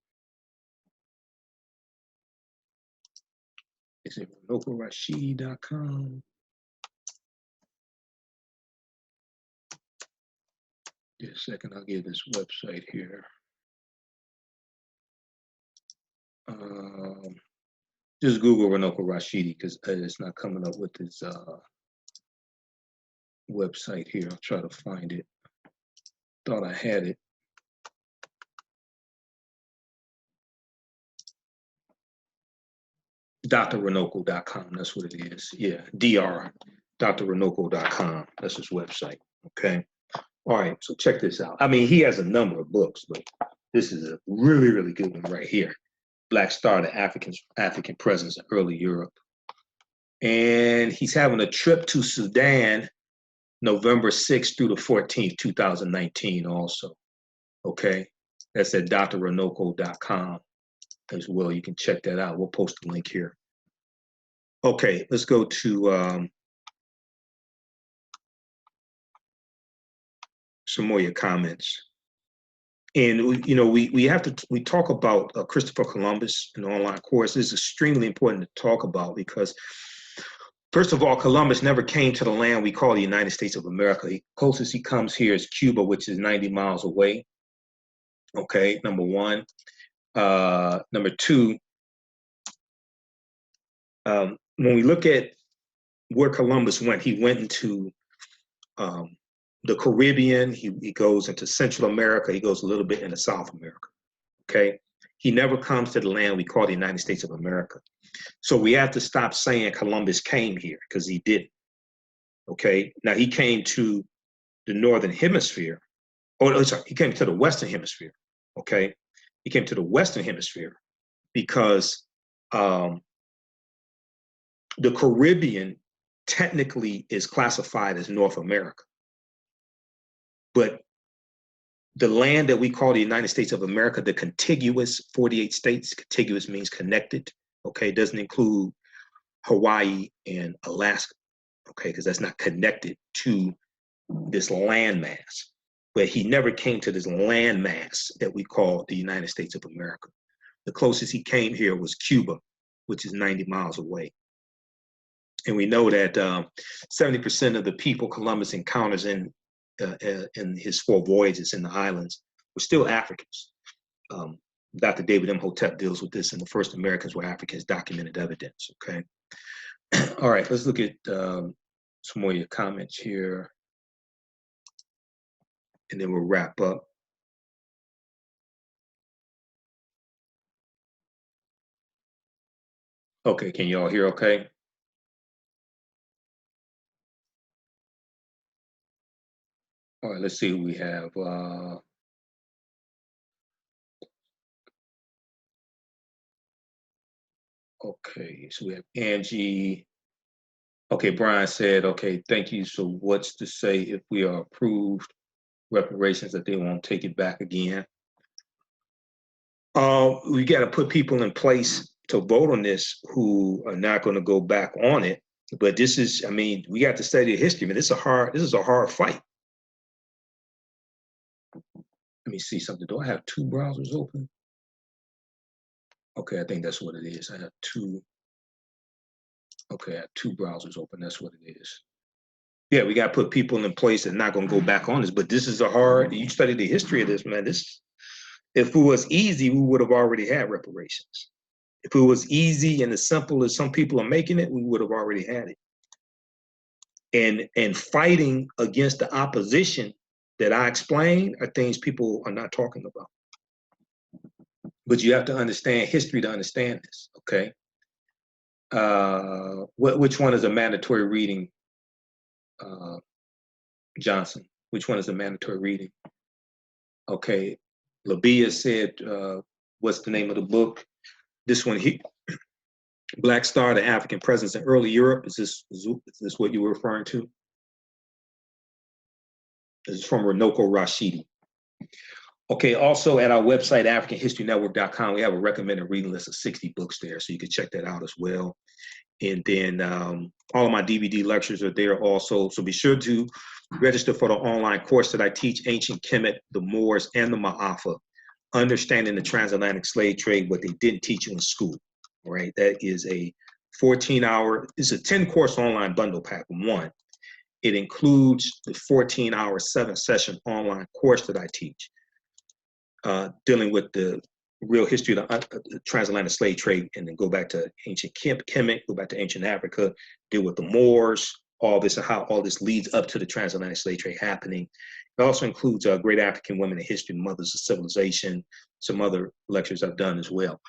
Is it runokorashidi.com? Just a second, I'll give this website here. Just Google Runoko Rashidi, because it's not coming up with this website here. I'll try to find it. Thought I had it. drrunoko.com, that's what it is. Yeah, drrunoko.com, that's his website, okay? All right, so check this out. I mean, he has a number of books, but this is a really, really good one right here. Black Star, the African Presence in Early Europe. And he's having a trip to Sudan, November 6th through the 14th, 2019 also, okay? That's at drronoko.com as well. You can check that out. We'll post the link here. Okay, let's go to some more of your comments. And you know, we talk about Christopher Columbus in the online course. This is extremely important to talk about because, first of all, Columbus never came to the land we call the United States of America. The closest he comes here is Cuba, which is 90 miles away. Okay, number one. Number two, when we look at where Columbus went, he went into the Caribbean, he goes into Central America, he goes a little bit into South America, okay? He never comes to the land we call the United States of America. So we have to stop saying Columbus came here, because he didn't, okay? Now, he came to the Northern Hemisphere. Oh, sorry, he came to the Western Hemisphere, okay? He came to the Western Hemisphere because the Caribbean technically is classified as North America. But the land that we call the United States of America, the contiguous 48 states, contiguous means connected, okay, doesn't include Hawaii and Alaska, okay, because that's not connected to this landmass. But he never came to this landmass that we call the United States of America. The closest he came here was Cuba, which is 90 miles away. And we know that 70% of the people Columbus encounters in his 4 voyages in the islands were still Africans. Dr. David Imhotep deals with this in The First Americans Were Africans, Documented Evidence, okay? All right, let's look at some more of your comments here, and then we'll wrap up. Okay, can you all hear okay? All right, let's see who we have. Okay, so we have Angie. Okay, Brian said, okay, thank you. So what's to say if we are approved reparations that they won't take it back again? We got to put people in place to vote on this who are not going to go back on it. But this is, I mean, we got to study the history. I mean, this is a hard fight. Let me see something. Do I have 2 browsers open? Okay, I think that's what it is. I have 2. Okay, I have 2 browsers open. That's what it is. Yeah, we got to put people in place that are not going to go back on this. But this is a hard, you study the history of this, man. This, if it was easy, we would have already had reparations. If it was easy and as simple as some people are making it, we would have already had it. And fighting against the opposition that I explained are things people are not talking about. But you have to understand history to understand this, okay? Which one is a mandatory reading, Johnson? Which one is a mandatory reading? Okay, Labia said, what's the name of the book? This one here, Black Star, the African Presence in Early Europe. Is this what you were referring to? This is from Runoko Rashidi. Okay, also at our website, AfricanHistoryNetwork.com, we have a recommended reading list of 60 books there, so you can check that out as well. And then all of my DVD lectures are there also, so be sure to register for the online course that I teach, Ancient Kemet, the Moors, and the Maafa, Understanding the Transatlantic Slave Trade, what they didn't teach you in school, all right? That is a 14-hour, it's a 10-course online bundle pack, 1. It includes the 14-hour, 7-session online course that I teach, dealing with the real history of the transatlantic slave trade, and then go back to ancient Kemet, go back to ancient Africa, deal with the Moors, all this, and how all this leads up to the transatlantic slave trade happening. It also includes Great African Women in History, Mothers of Civilization, some other lectures I've done as well.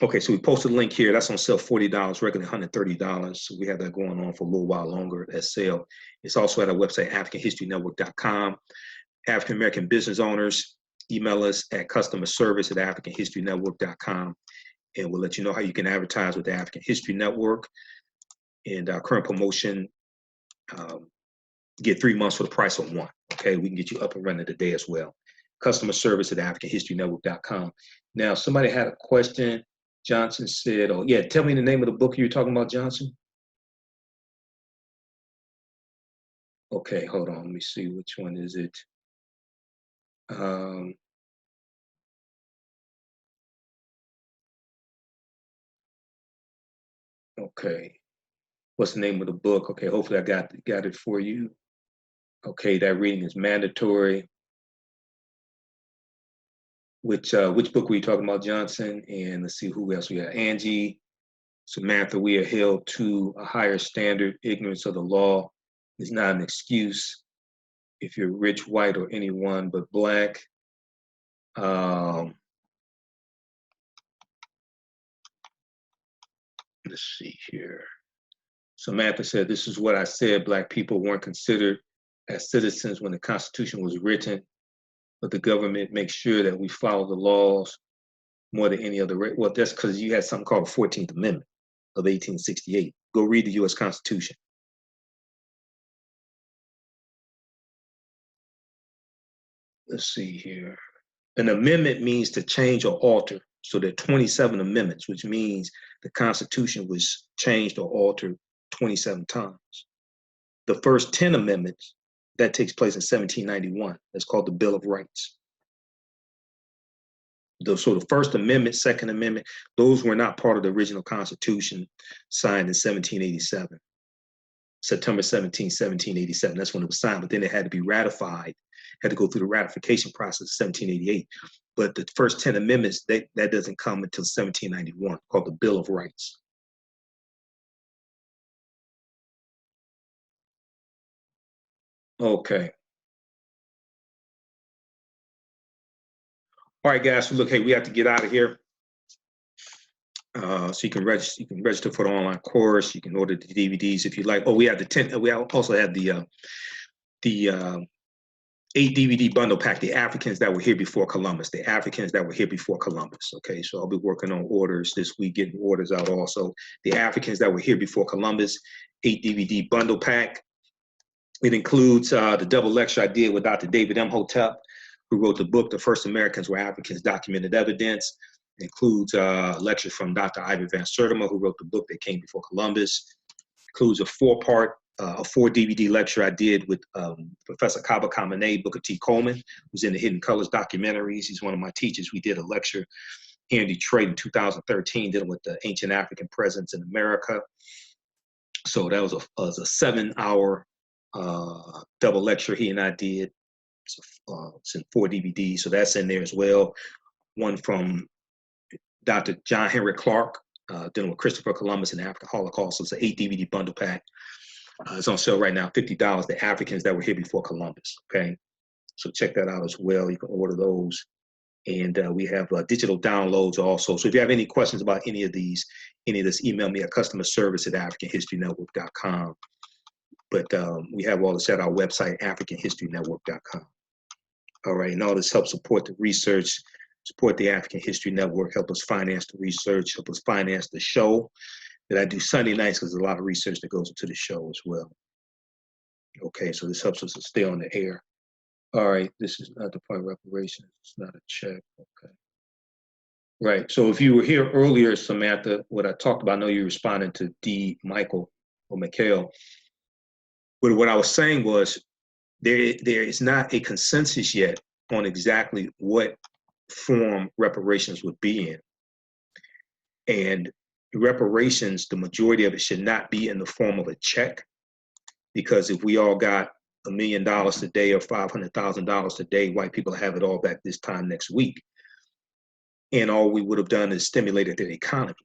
Okay, so we posted a link here. That's on sale, $40, regularly $130. So we have that going on for a little while longer, that sale. It's also at our website, AfricanHistoryNetwork.com. African American business owners, email us at customerservice@AfricanHistoryNetwork.com, and we'll let you know how you can advertise with the African History Network. And our current promotion Get 3 months for the price of one. Okay, we can get you up and running today as well. Customer service at AfricanHistoryNetwork.com. Now, somebody had a question. Johnson said, oh, yeah, tell me the name of the book you were talking about, Johnson. Okay, hold on. Let me see. Which one is it? Okay. What's the name of the book? Okay, hopefully I got it for you. Okay, that reading is mandatory. Which book were you talking about, Johnson? And let's see who else we got. Angie, Samantha, we are held to a higher standard. Ignorance of the law is not an excuse if you're rich, white, or anyone but black. Let's see here. Samantha said, this is what I said. Black people weren't considered as citizens when the Constitution was written, but the government makes sure that we follow the laws more than any other. Well, that's because you had something called the 14th Amendment of 1868. Go read the U.S. Constitution. Let's see here. An amendment means to change or alter. So there are 27 amendments, which means the Constitution was changed or altered 27 times. The first 10 amendments, that takes place in 1791. That's called the Bill of Rights. So the First Amendment, Second Amendment, those were not part of the original Constitution signed in 1787. September 17, 1787, that's when it was signed, but then it had to be ratified, had to go through the ratification process in 1788. But the first 10 amendments, that doesn't come until 1791, called the Bill of Rights. Okay. All right, guys, so look, hey, we have to get out of here. So you can register for the online course. You can order the DVDs if you like. Oh, we have we also have the 8 DVD bundle pack, the Africans that were here before Columbus, the Africans that were here before Columbus. Okay, so I'll be working on orders this week, getting orders out also. The Africans that were here before Columbus, 8 DVD bundle pack. It includes the double lecture I did with Dr. David Imhotep, who wrote the book, The First Americans Were Africans, Documented Evidence. It includes lectures from Dr. Ivan Van Sertima, who wrote the book that came before Columbus. It includes a 4 DVD lecture I did with Professor Kaba Kamene, Booker T. Coleman, who's in the Hidden Colors documentaries. He's one of my teachers. We did a lecture here in Detroit in 2013 dealing with the ancient African presence in America. So that was a 7-hour double lecture he and I did. It's in 4 DVDs, so that's in there as well. One from Dr. John Henry Clark, dealing with Christopher Columbus and the African Holocaust. So it's an 8 DVD bundle pack. It's on sale right now, $50, the Africans that were here before Columbus, okay? So check that out as well. You can order those. And we have digital downloads also. So if you have any questions about any of this, email me at customerservice@AfricanHistoryNetwork.com. But we have all this at our website, AfricanHistoryNetwork.com. All right, and all this helps support the research, support the African History Network, help us finance the research, help us finance the show that I do Sunday nights, because there's a lot of research that goes into the show as well. Okay, so this helps us to stay on the air. All right, this is not the point of reparations. It's not a check. Okay. Right, so if you were here earlier, Samantha, what I talked about, I know you responded to D. Michael or Mikhail, but what I was saying was there is not a consensus yet on exactly what form reparations would be in. And reparations, the majority of it should not be in the form of a check, because if we all got $1 million today or $500,000 today, white people have it all back this time next week. And all we would have done is stimulated their economy.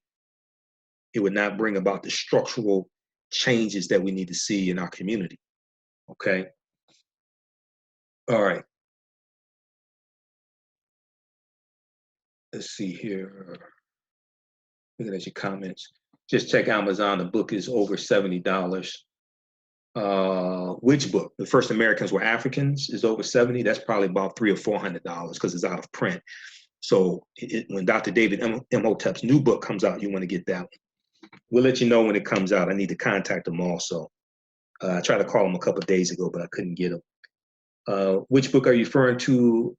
It would not bring about the structural changes that we need to see in our community. Okay. All right. Let's see here. Looking at your comments. Just check Amazon. The book is over $70. Which book? The First Americans Were Africans is over $70. That's probably about $300 or $400 because it's out of print. So when Dr. David Imhotep's new book comes out, you want to get that one. We'll let you know when it comes out. I need to contact them also. I tried to call him a couple of days ago, but I couldn't get him. Which book are you referring to,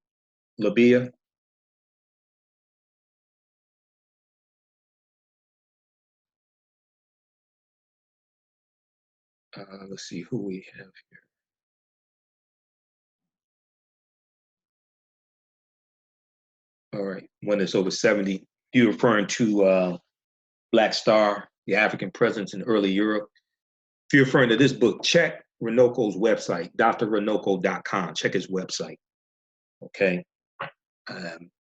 Labia? Let's see who we have here. All right, one that's over 70. You're referring to Black Star, the African presence in early Europe. If you're referring to this book, check Renoko's website, drrenoko.com. Check his website. Okay. I'm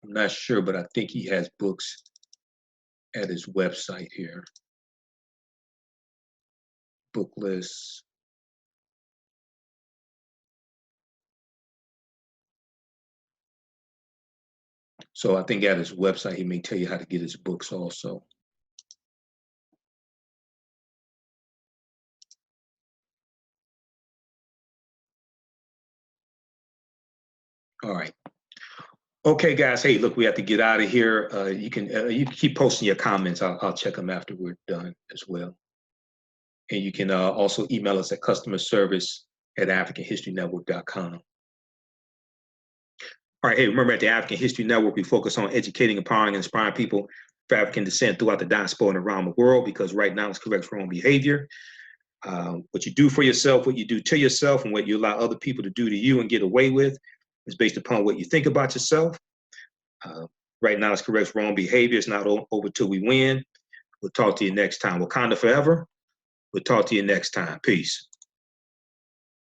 not sure, but I think he has books at his website here. Book list. So I think at his website, he may tell you how to get his books also. All right. Okay, guys. Hey, look, we have to get out of here. You can keep posting your comments. I'll check them after we're done as well. And you can also email us at customerservice@africanhistorynetwork.com. All right. Hey, remember at the African History Network, we focus on educating, empowering, and inspiring people of African descent throughout the diaspora and around the world, because right now it's correct wrong behavior. What you do for yourself, what you do to yourself, and what you allow other people to do to you and get away with is based upon what you think about yourself. Right now it's correct wrong behavior. It's not over till we win. We'll talk to you next time. Wakanda forever. We'll talk to you next time. Peace.